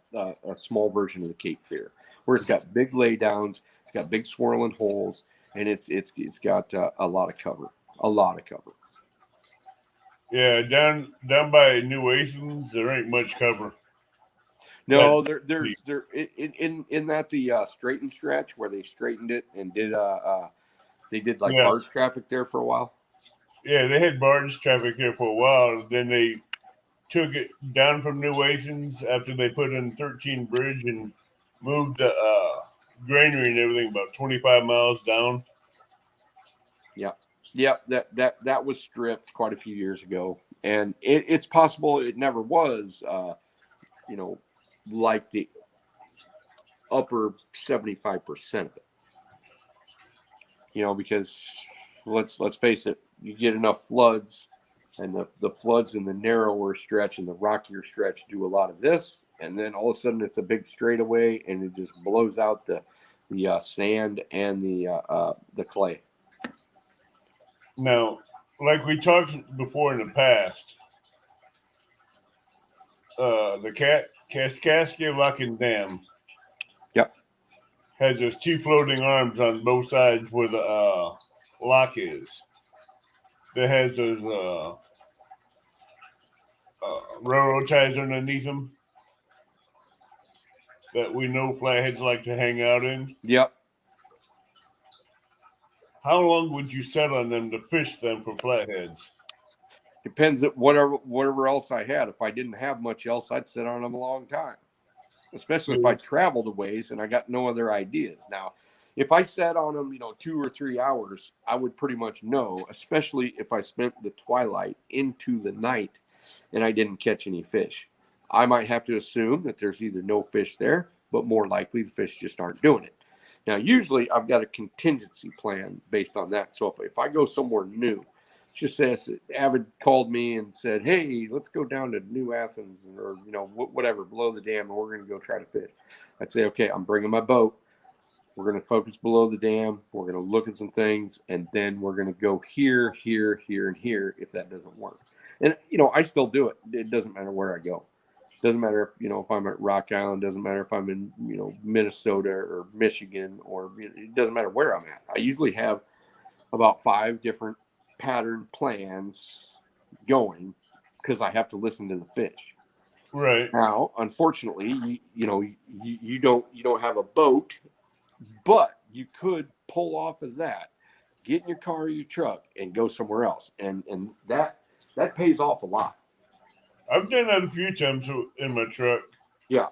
small version of the Cape Fear, where it's got big laydowns, it's got big swirling holes, and it's got a lot of cover. Yeah, down by New Athens, there ain't much cover. No, there in that the straightened stretch where they straightened it and did they did like Yeah, barge traffic there for a while. yeah, they had barge traffic here for a while. Then they took it down from New Athens after they put in 13 Bridge and moved the granary and everything about 25 miles down. Yeah, yeah, that was stripped quite a few years ago, and it's possible it never was, you know, like the upper 75% of it. You know, because let's face it, you get enough floods, and the floods in the narrower stretch and the rockier stretch do a lot of this, and then all of a sudden it's a big straightaway, and it just blows out the sand and the clay. Now, like we talked before in the past, the Kaskaskia Lock and Dam Yep. has those two floating arms on both sides where the lock is. That has those railroad ties underneath them that we know flatheads like to hang out in. Yep. How long would you set on them to fish them for flatheads? Depends at whatever else I had. If I didn't have much else, I'd sit on them a long time. Especially if I traveled a ways and I got no other ideas. Now, if I sat on them, 2 or 3 hours, I would pretty much know, especially if I spent the twilight into the night and I didn't catch any fish. I might have to assume that there's either no fish there, but more likely the fish just aren't doing it. Now, usually I've got a contingency plan based on that. So if I go somewhere new, just says Avid called me and said, "Hey, let's go down to New Athens or whatever below the dam, and we're going to go try to fish." I'd say, "Okay, I'm bringing my boat. We're going to focus below the dam. We're going to look at some things, and then we're going to go here, here, here, and here if that doesn't work." And I still do it. It doesn't matter where I go. Doesn't matter if I'm at Rock Island. Doesn't matter if I'm in Minnesota or Michigan, or it doesn't matter where I'm at. I usually have about 5 different pattern plans going because I have to listen to the fish. Right. Now, unfortunately, you don't have a boat, but you could pull off of that, get in your car or your truck, and go somewhere else, and that pays off a lot. I've done that a few times in my truck. Yeah.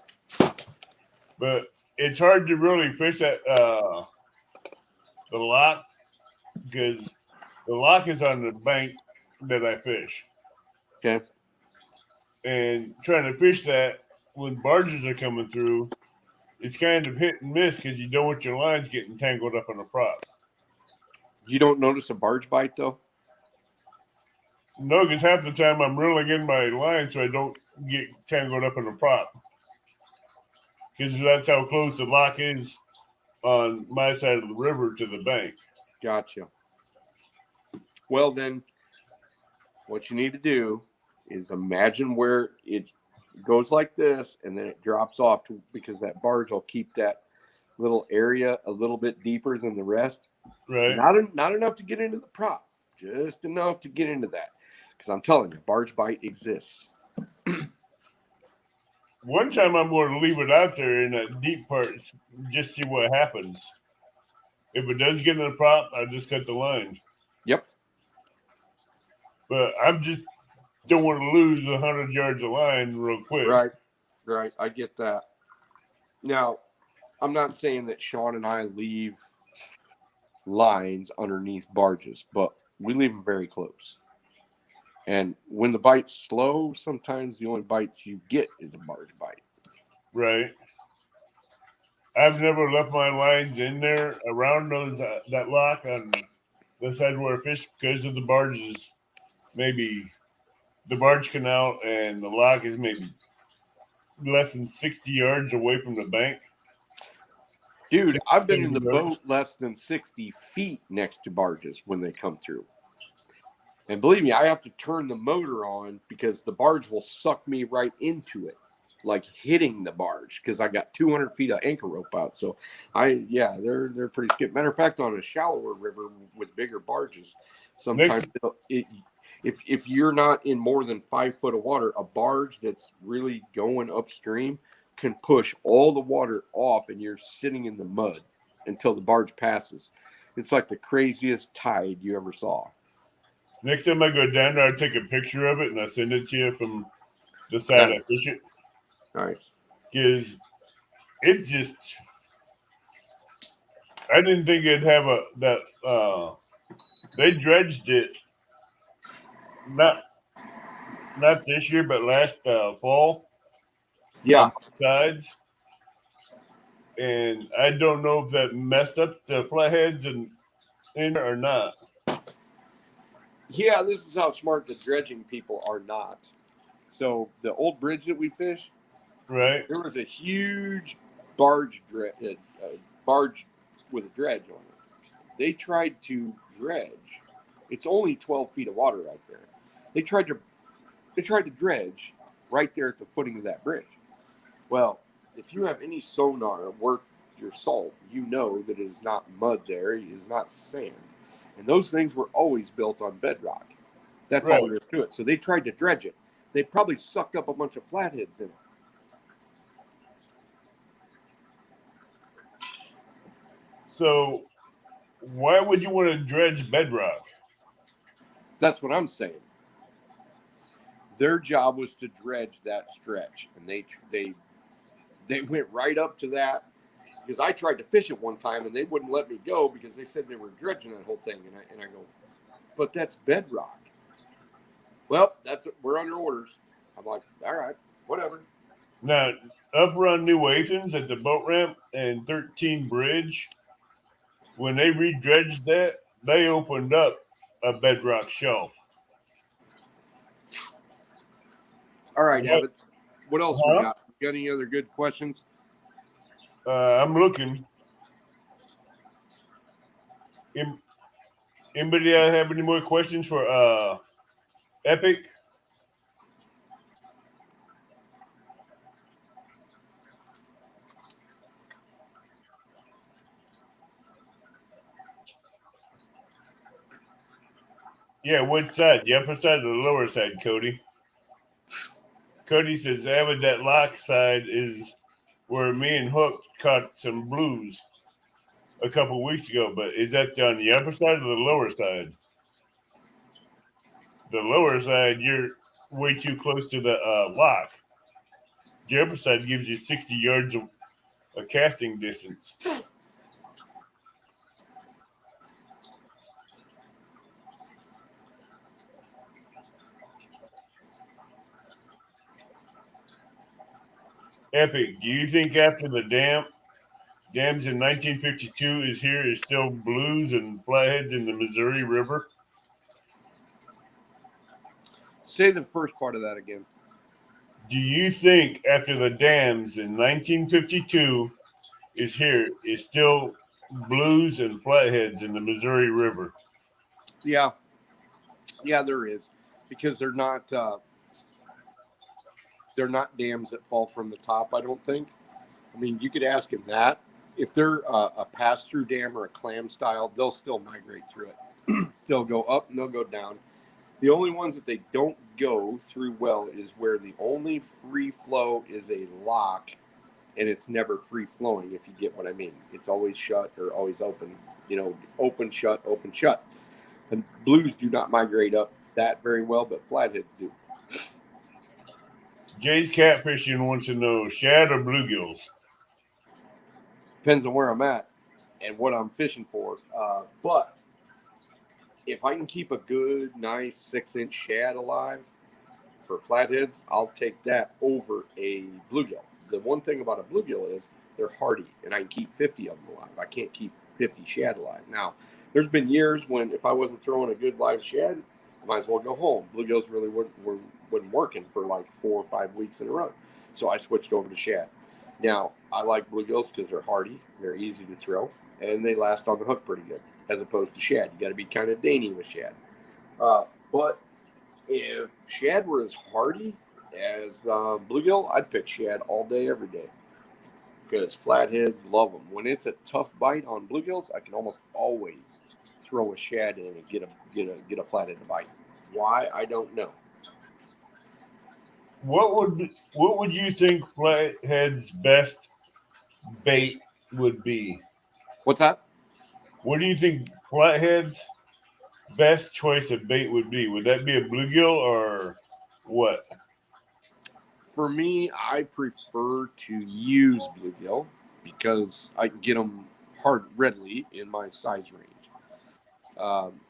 But it's hard to really fish that the lock because the lock is on the bank that I fish. Okay. And trying to fish that when barges are coming through, it's kind of hit and miss because you don't want your lines getting tangled up in a prop. You don't notice a barge bite though? No, because half the time I'm reeling in my line so I don't get tangled up in a prop. Because that's how close the lock is on my side of the river to the bank. Gotcha. Well, then, what you need to do is imagine where it goes like this, and then it drops off because that barge will keep that little area a little bit deeper than the rest. Right. Not enough to get into the prop, just enough to get into that. Because I'm telling you, barge bite exists. One time I'm going to leave it out there in that deep part, just see what happens. If it does get in the prop, I just cut the line. Yep. But I just don't want to lose 100 yards of line real quick. Right. I get that. Now, I'm not saying that Sean and I leave lines underneath barges, but we leave them very close. And when the bite's slow, sometimes the only bites you get is a barge bite. Right. I've never left my lines in there around those that lock on the side where I fish because of the barges. Maybe the barge canal and the lock is maybe less than 60 yards away from the bank. Dude, I've been in the yards. boat less than 60 feet next to barges when they come through. And believe me, I have to turn the motor on because the barge will suck me right into it, like hitting the barge because I got 200 feet of anchor rope out. So they're pretty skip. Matter of fact, on a shallower river with bigger barges, sometimes if you're not in more than 5 foot of water, a barge that's really going upstream can push all the water off and you're sitting in the mud until the barge passes. It's like the craziest tide you ever saw. Next time I go down there, I take a picture of it and I send it to you from the side I fish it. Nice. Because it just, I didn't think it'd have they dredged it not this year, but last fall. Yeah. On the sides. And I don't know if that messed up the flatheads in or not. Yeah, this is how smart the dredging people are not. So the old bridge that we fished, Right. there was a huge barge barge with a dredge on it. They tried to dredge. It's only 12 feet of water right there. They tried to dredge right there at the footing of that bridge. Well, if you have any sonar work your salt, you know that it is not mud there. It is not sand. And those things were always built on bedrock. That's all there is to it. So they tried to dredge it. They probably sucked up a bunch of flatheads in it. So why would you want to dredge bedrock? That's what I'm saying. Their job was to dredge that stretch, and they went right up to that. Because I tried to fish it one time, and they wouldn't let me go because they said they were dredging that whole thing, and I go, but that's bedrock. Well, we're under orders. I'm like, all right, whatever. Now, up around New Athens at the boat ramp and 13 Bridge, when they redredged that, they opened up a bedrock shelf. All right, Abbott. What else we got? Got any other good questions? I'm looking. Anybody have any more questions for Epic? Yeah, which side? The upper side or the lower side, Cody? Cody says, Avid, that lock side is where me and Hook caught some blues a couple weeks ago, but is that on the upper side or the lower side? The lower side, you're way too close to the lock. The upper side gives you 60 yards of casting distance. Epic, do you think after the dams in 1952 is still blues and flatheads in the Missouri River? Say the first part of that again. Do you think after the dams in 1952 is still blues and flatheads in the Missouri River? Yeah, there is, because they're not dams that fall from the top. I don't think. I mean, you could ask him that. If they're a pass-through dam or a clam style, they'll still migrate through it. They'll go up and they'll go down. The only ones that they don't go through well is where the only free flow is a lock, and it's never free flowing, if you get what I mean. It's always shut or always open. Open, shut, open, shut. And blues do not migrate up that very well, but flatheads do. Jay's Catfishing wants to know shad or bluegills. Depends on where I'm at and what I'm fishing for. But if I can keep a good, nice 6-inch shad alive for flatheads, I'll take that over a bluegill. The one thing about a bluegill is they're hardy, and I can keep 50 of them alive. I can't keep 50 shad alive. Now, there's been years when if I wasn't throwing a good live shad, I might as well go home. Bluegills really wasn't working for like 4 or 5 weeks in a row. So I switched over to shad. Now, I like bluegills because they're hardy, they're easy to throw, and they last on the hook pretty good, as opposed to shad. You got to be kind of dainty with shad. But if shad were as hardy as bluegill, I'd pick shad all day, every day. Because flatheads love them. When it's a tough bite on bluegills, I can almost always throw a shad in and get a flathead to bite. Why? I don't know. what would you think Flathead's best bait would be? What's that? What do you think Flathead's best choice of bait would be? Would that be a bluegill or what? For me, I prefer to use bluegill because I can get them hard readily in my size range. Um,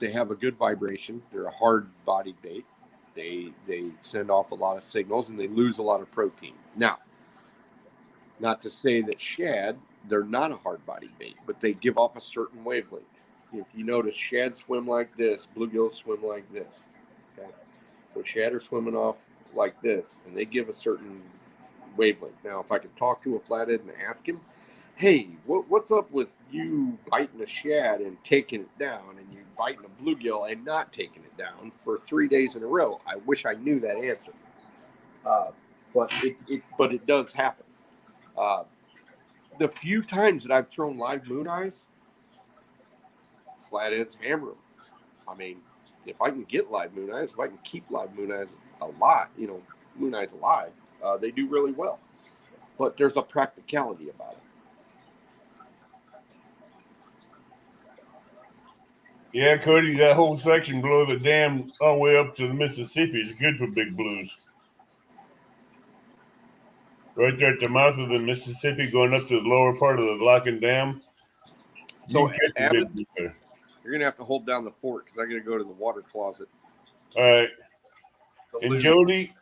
they have a good vibration. They're a hard body bait. They send off a lot of signals and they lose a lot of protein. Now, not to say that shad, they're not a hard body bait, but they give off a certain wavelength. If you notice, shad swim like this, bluegills swim like this. Okay, so shad are swimming off like this, and they give a certain wavelength. Now, if I could talk to a flathead and ask him, hey, what's up with you biting a shad and taking it down, and you biting a bluegill and not taking it down for 3 days in a row? I wish I knew that answer, uh, but it does happen. Uh, the few times that I've thrown live moon eyes, flatheads hammer them. I mean, if I can get live moon eyes, if I can keep live moon eyes alive, moon eyes alive, they do really well. But there's a practicality about it. Yeah, Cody, that whole section below the dam all the way up to the Mississippi is good for big blues. Right there at the mouth of the Mississippi, going up to the lower part of the lock and dam. So, You can catch a Abbott, big blue there. you're going to have to hold down the fort because I got to go to the water closet. All right. And Jody,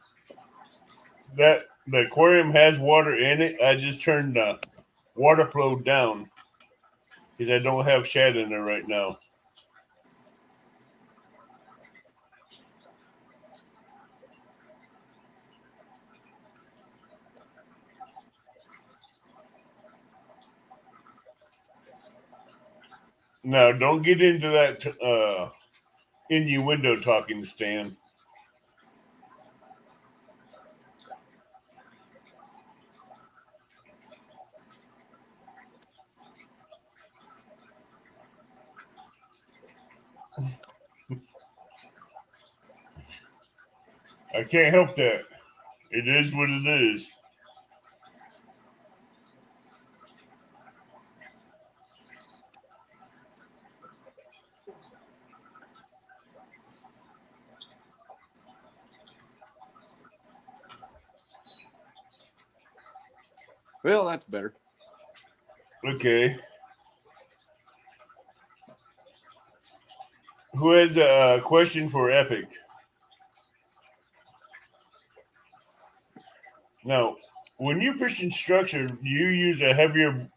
the aquarium has water in it. I just turned the water flow down because I don't have shad in there right now. Now, don't get into that innuendo talking, Stan. I can't help that. It is what it is. Well, that's better. Okay. Who has a question for Epic? Now, when you're fishing structure, do you use a heavier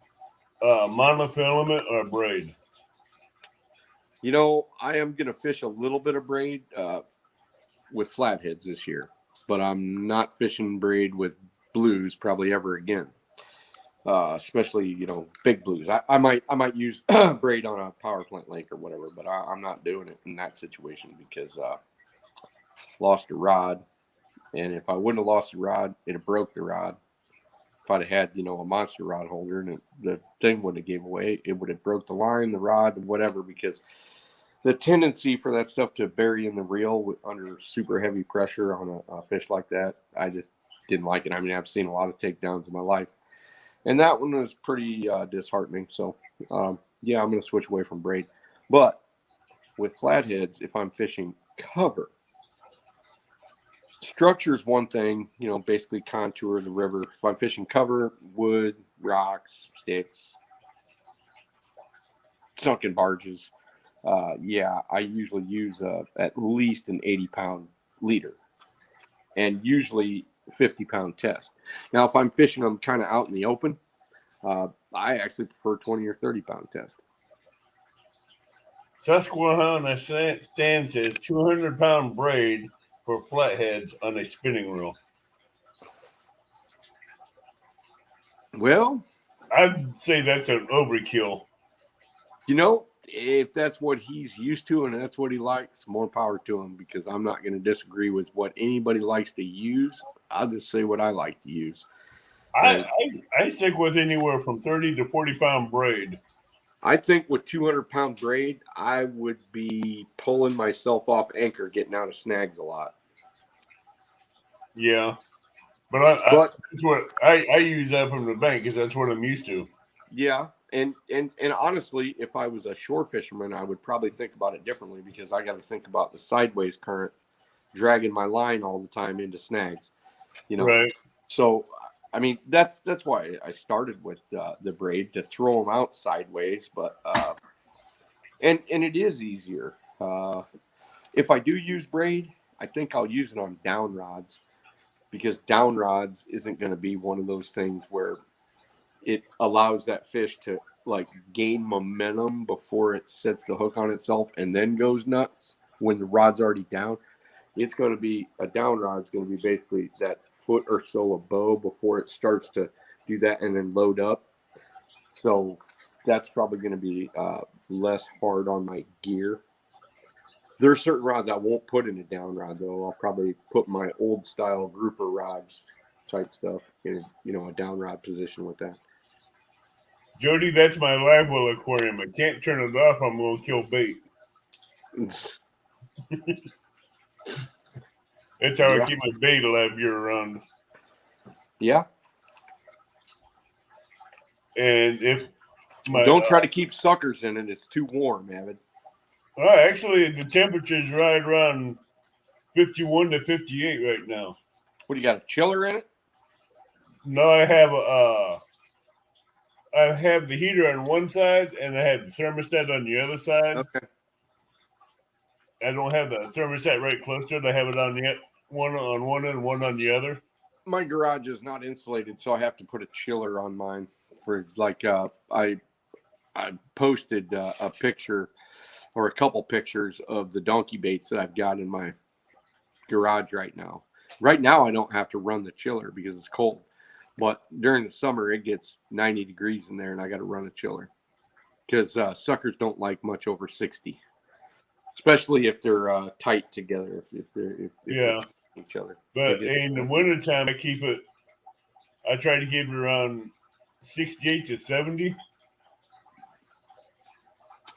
monofilament or braid? I am going to fish a little bit of braid with flatheads this year, but I'm not fishing braid with blues probably ever again. Especially big blues. I might use braid on a power plant lake or whatever, but I'm not doing it in that situation because lost a rod, and if I wouldn't have lost the rod, it'd have broke the rod. If I'd have had a monster rod holder and the thing wouldn't have gave away, it would have broke the line, the rod, and whatever, because the tendency for that stuff to bury in the reel under super heavy pressure on a fish like that, I just didn't like it. I mean, I've seen a lot of takedowns in my life. And that one was pretty disheartening. So, yeah, I'm going to switch away from braid. But with flatheads, if I'm fishing cover, structure is one thing, basically contour the river. If I'm fishing cover, wood, rocks, sticks, sunken barges, yeah, I usually use at least an 80-pound leader and usually 50-pound test. Now, if I'm fishing them kind of out in the open, I actually prefer 20 or 30-pound test. Susquehanna Stan says 200-pound braid for flatheads on a spinning reel. Well, I'd say that's an overkill. If that's what he's used to and that's what he likes, more power to him, because I'm not going to disagree with what anybody likes to use. I'll just say what I like to use. I stick with anywhere from 30 to 40-pound braid. I think with 200-pound braid, I would be pulling myself off anchor, getting out of snags a lot. Yeah, but But that's what I use that from the bank because that's what I'm used to. yeah, and honestly, if I was a shore fisherman, I would probably think about it differently because I got to think about the sideways current dragging my line all the time into snags. You know, Right. so I mean that's why I started with the braid to throw them out sideways, but and it is easier. If I do use braid, I think I'll use it on down rods because down rods isn't going to be one of those things where it allows that fish to like gain momentum before it sets the hook on itself and then goes nuts when the rod's already down. It's going to be a down rod's going to be basically that foot or so of bow before it starts to do that and then load up. So that's probably going to be less hard on my gear. There are certain rods I won't put in a down rod though. I'll probably put my old style grouper rods type stuff in a down rod position with that. Jody, that's my live well aquarium. I can't turn it off. I'm going to kill bait. That's how I Yeah. keep my bait alive year round. Yeah. And if my Don't try to keep suckers in it. It's too warm, Avid. actually the temperature's right around 51 to 58 right now. What do you got? A chiller in it? No, I have the heater on one side and I have the thermostat on the other side. Okay. I don't have the thermostat right close to it. I have it on the one on one and one on the other. My garage is not insulated, so I have to put a chiller on mine for like I posted a picture or a couple pictures of the donkey baits that I've got in my garage right now. Right now I don't have to run the chiller because it's cold. But during the summer it gets 90 degrees in there and I got to run a chiller. Because suckers don't like much over 60. Especially if they're tight together, if they're each other. But in the wintertime, I try to keep it around 68 to 70.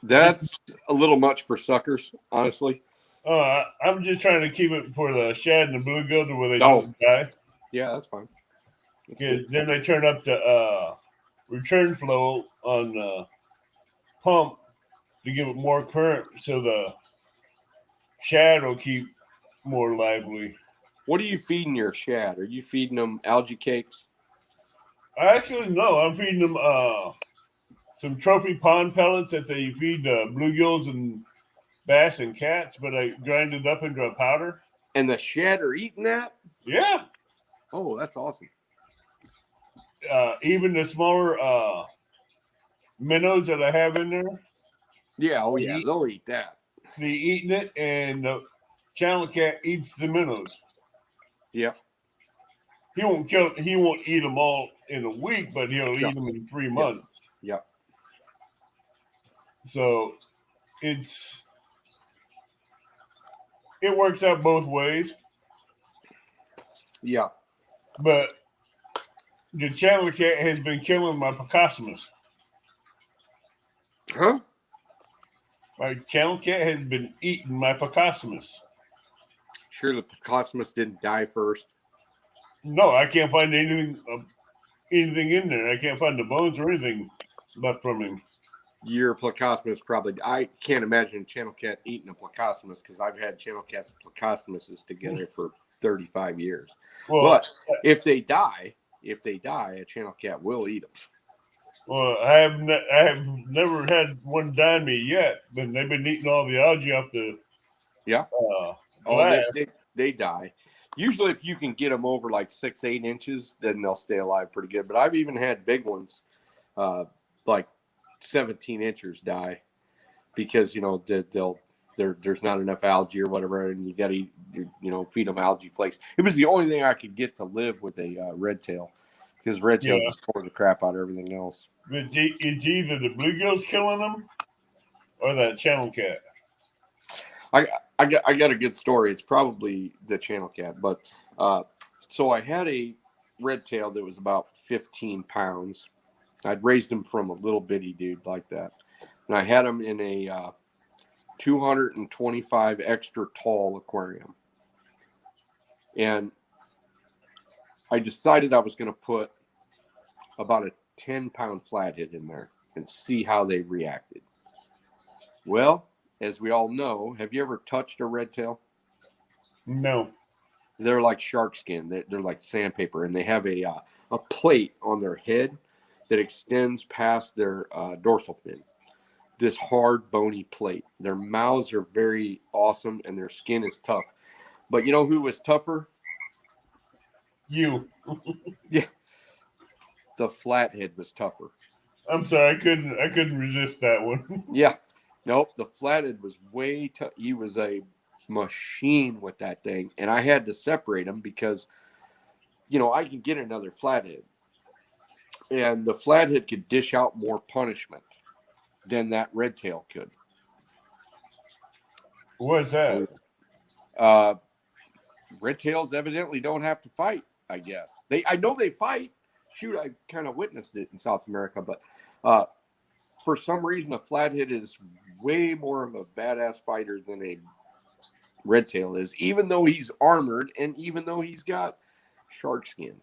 That's a little much for suckers, honestly. I'm just trying to keep it for the shad and the bluegill to where they don't die. Yeah, that's fine. Because then they turn up the return flow on the pump to give it more current so the shad will keep more lively. What are you feeding your shad? Are you feeding them algae cakes? Actually, no. I'm feeding them some trophy pond pellets that they feed bluegills and bass and cats, but I grind it up into a powder. And the shad are eating that? Yeah. Oh, that's awesome. Even the smaller minnows that I have in there. Yeah, oh yeah, they'll eat that. They eating it, and the channel cat eats the minnows. Yeah. He won't eat them all in a week, but he'll eat them in 3 months. Yeah. So it works out both ways. Yeah. But the channel cat has been killing my Picosmus. Huh? My channel cat has been eating my Picosmus. Sure the Picosmus didn't die first? No, I can't find anything in there. I can't find the bones or anything left from him. Your Plecosmus probably. I can't imagine a channel cat eating a Plecosmus because I've had channel cats and Plecosmuses together for 35 years. Well, but if they die, a channel cat will eat them. Well, I have never had one die me yet, but they've been eating all the algae off the glass. They die. Usually, if you can get them over like 6-8 inches, then they'll stay alive pretty good. But I've even had big ones, like 17 inches die because there's not enough algae or whatever, and you got to feed them algae flakes. It was the only thing I could get to live with a red tail because red tail just tore the crap out of everything else. It's either the bluegills killing them or that channel cat. I got a good story. It's probably the channel cat, but so I had a red tail that was about 15 pounds. I'd raised him from a little bitty dude like that, and I had him in a 225 extra tall aquarium. And I decided I was going to put about a 10-pound flathead in there and see how they reacted. Well, as we all know, have you ever touched a redtail? No. They're like shark skin. They're like sandpaper, and they have a plate on their head that extends past their dorsal fin. This hard, bony plate. Their mouths are very awesome, and their skin is tough. But you know who was tougher? You. Yeah, the flathead was tougher. I'm sorry, I couldn't resist that one. Yeah, nope. The flathead was way tough. He was a machine with that thing, and I had to separate him because, I can get another flathead, and the flathead could dish out more punishment than that redtail could. What's that? Redtails evidently don't have to fight. I guess I know they fight. Shoot, I kind of witnessed it in South America, but for some reason, a flathead is way more of a badass fighter than a redtail is, even though he's armored and even though he's got shark skin.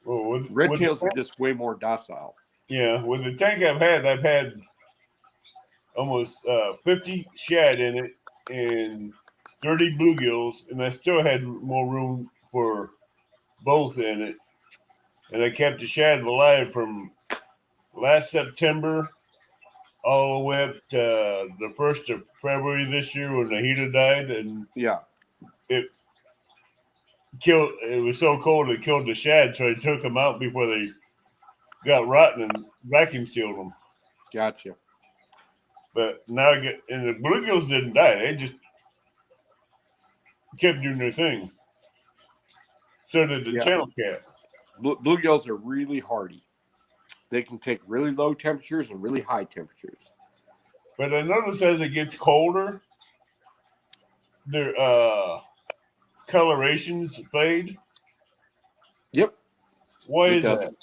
Well, Redtails are just way more docile. Yeah, with the tank I've had almost 50 shad in it and 30 bluegills, and I still had more room for both in it. And I kept the shad alive from last September all the way up to the 1st of February this year when the heater died, and Yeah, it was so cold it killed the shad, so I took them out before they got rotten and vacuum sealed them. gotcha. But now and the bluegills didn't die; they just kept doing their thing. So did the channel cat. Bluegills are really hardy. They can take really low temperatures and really high temperatures. But I notice as it gets colder, their colorations fade. Yep. Why is that?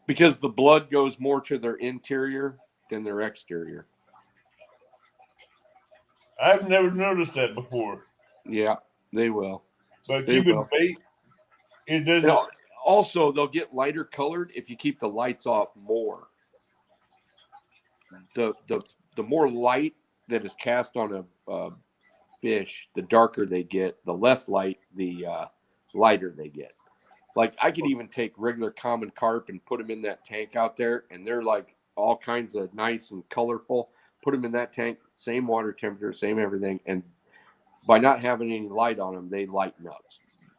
Because the blood goes more to their interior than their exterior. I've never noticed that before. Yeah, they will. But keeping bait, it doesn't. Also, they'll get lighter colored if you keep the lights off more. The more light that is cast on a fish, the darker they get. The less light, the lighter they get. Like I could even take regular common carp and put them in that tank out there, and they're like all kinds of nice and colorful. Put them in that tank, same water temperature, same everything, and by not having any light on them, they lighten up.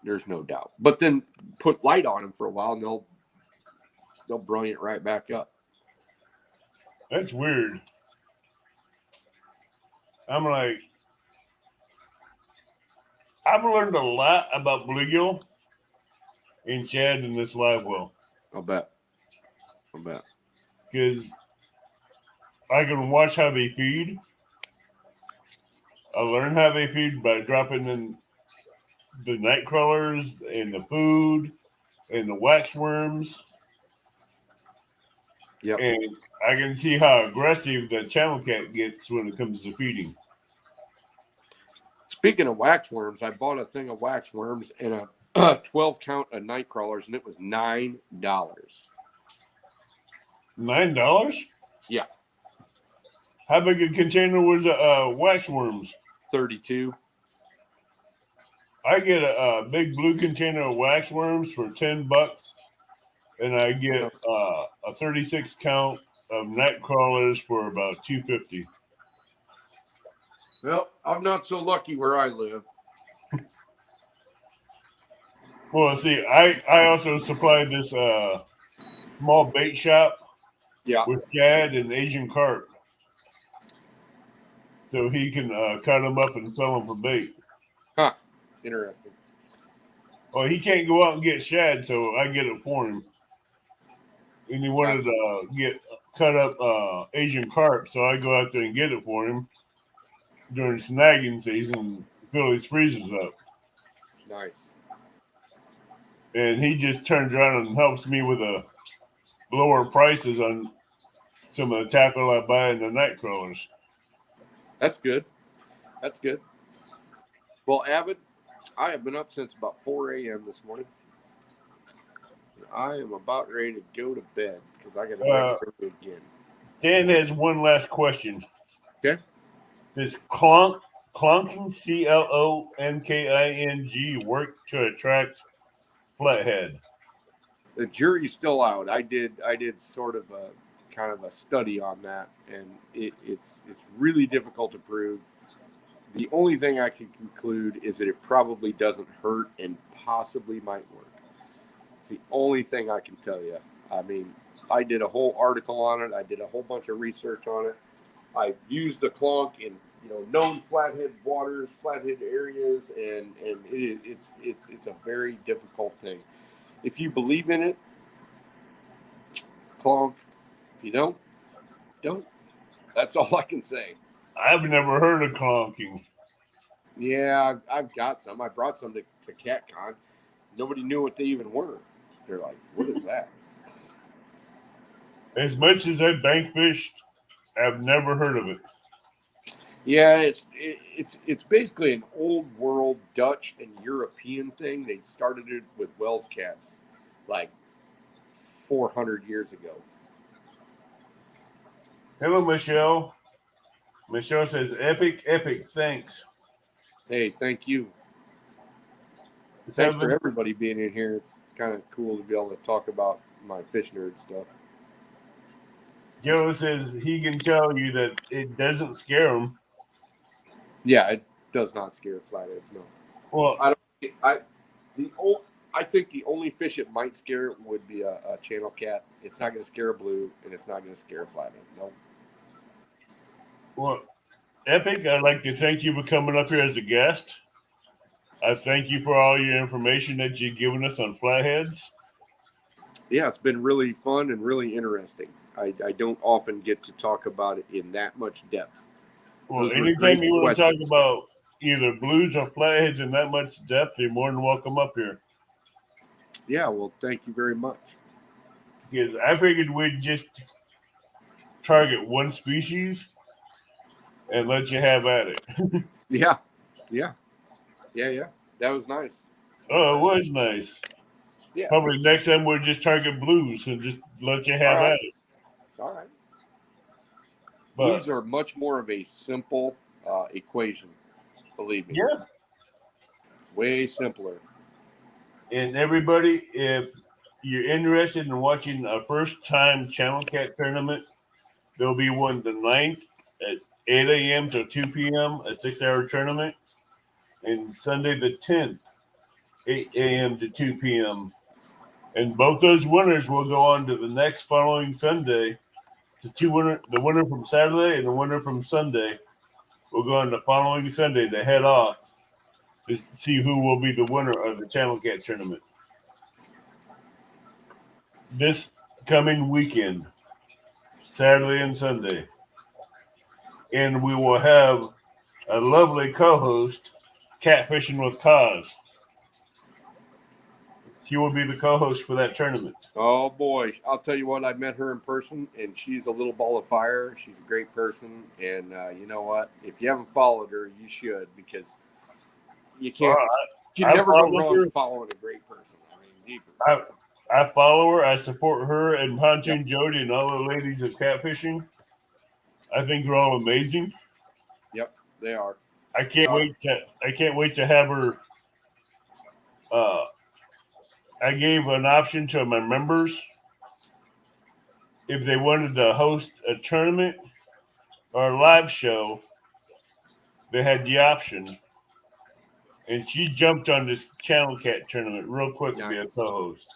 There's no doubt. But then put light on them for a while, and they'll brilliant right back up. That's weird. I'm like, I've learned a lot about bluegill and shad in this live well. I'll bet. Because I can watch how they feed. I learn how they feed by dropping in the night crawlers and the food and the wax worms. Yep. And I can see how aggressive the channel cat gets when it comes to feeding. Speaking of wax worms, I bought a thing of wax worms and a 12 count of night crawlers, and it was $9. $9? Yeah. How big a container was wax worms? 32. I get a big blue container of wax worms for $10, and I get a 36 count of night crawlers for about $2.50. Well, I'm not so lucky where I live. Well, see, I also supply this small bait shop with shad and Asian carp. So he can cut them up and sell them for bait. Huh. Interesting. Well, he can't go out and get shad, so I get it for him. And he wanted to get cut up Asian carp, so I go out there and get it for him during snagging season, fill his freezers up. Nice. And he just turns around and helps me with lower prices on some of the tackle I buy in the night crawlers. That's good. Well, Avid, I have been up since about 4 a.m. this morning. I am about ready to go to bed because I got to get up early again. Dan has one last question. Okay. Does clonking, CLONKING, work to attract flathead? The jury's still out. I did sort of a kind of a study on that, and it's really difficult to prove. The only thing I can conclude is that it probably doesn't hurt and possibly might work. It's the only thing I can tell you. I mean, I did a whole article on it. I did a whole bunch of research on it. I used the clonk in known flathead waters, flathead areas, and it's a very difficult thing. If you believe in it, clonk. If you don't. That's all I can say. I've never heard of clonking. Yeah, I've got some. I brought some to CatCon. Nobody knew what they even were. They're like, what is that? As much as I bank fished, I've never heard of it. Yeah, it's basically an old world Dutch and European thing. They started it with Wells cats like 400 years ago. Hello, Michelle. Michelle says, epic, thanks. Hey, thank you. Thanks for everybody being in here. It's kind of cool to be able to talk about my fish nerd stuff. Joe says he can tell you that it doesn't scare him. Yeah, it does not scare flatheads. No. Well, I think the only fish it might scare would be a channel cat. It's not going to scare a blue, and it's not going to scare a flathead. No. Well, Epic, I'd like to thank you for coming up here as a guest. I thank you for all your information that you've given us on flatheads. Yeah, it's been really fun and really interesting. I don't often get to talk about it in that much depth. Well, anytime you want to talk about either blues or flatheads in that much depth, you're more than welcome up here. Yeah, well, thank you very much. Because I figured we'd just target one species and let you have at it. Yeah. That was nice. Oh, it was nice. Yeah. Probably next time we'll just target blues and just let you have at it. All right. But blues are much more of a simple equation, believe me. Yeah. Way simpler. And everybody, if you're interested in watching a first-time Channel Cat tournament, there'll be one the 9th at 8 a.m. to 2 p.m., a 6-hour tournament. And Sunday the 10th, 8 a.m. to 2 p.m. And both those winners will go on to the next following Sunday. The winner from Saturday and the winner from Sunday will go on the following Sunday to head off to see who will be the winner of the Channel Cat tournament. This coming weekend, Saturday and Sunday. And we will have a lovely co-host, Catfishing with Cause. She will be the co-host for that tournament. Oh, boy. I'll tell you what, I met her in person, and she's a little ball of fire. She's a great person. And you know what? If you haven't followed her, you should, because you can't. You never go wrong following a great person. I mean, I follow her. I support her and Pontoon Jody and all the ladies of catfishing. I think they're all amazing. Yep, they are. I can't wait to have her. I gave an option to my members if they wanted to host a tournament or a live show. They had the option, and she jumped on this Channel Cat tournament real quick to be a co-host.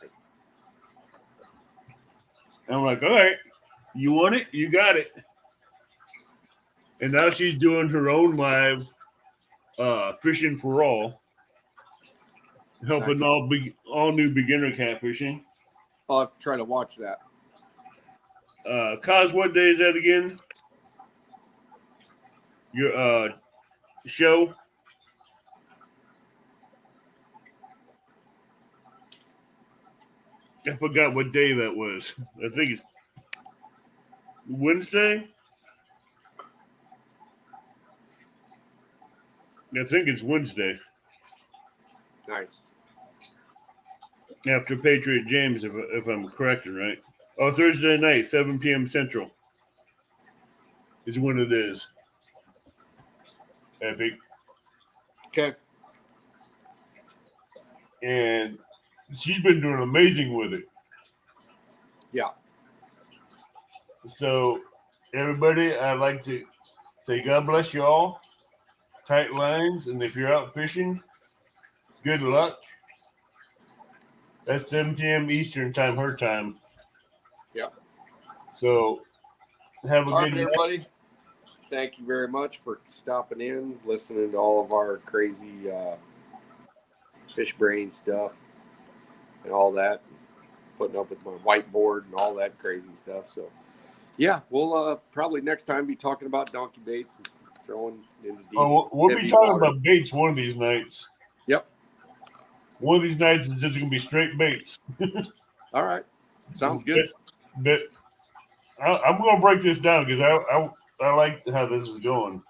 And I'm like, all right, you want it? You got it. And now she's doing her own live fishing for all, helping all new beginner catfishing. I'll have to try to watch that. Cos, what day is that again? Your show? I forgot what day that was. I think it's Wednesday. I think it's Wednesday. Nice. After Patriot James, if I'm correct and right. Oh, Thursday night, 7 p.m. Central is when it is. Epic. Okay. And she's been doing amazing with it. Yeah. So, everybody, I'd like to say God bless you all. Tight lines, and if you're out fishing, good luck. That's 7 p.m. Eastern time, her time. Yeah. So, have a All good right, night. everybody. Thank you very much for stopping in, listening to all of our crazy fish brain stuff and all that, putting up with my whiteboard and all that crazy stuff. So, yeah, we'll probably next time be talking about donkey baits and throwing into deep. Oh, we'll be heavy talking water. about baits one of these nights. Yep. One of these nights is just going to be straight baits. All right. Sounds good. But I'm going to break this down because I like how this is going.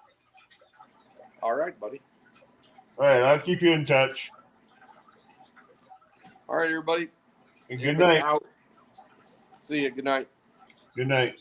All right, buddy. All right, I'll keep you in touch. All right, everybody. And good night. Out. See you. Good night. Good night.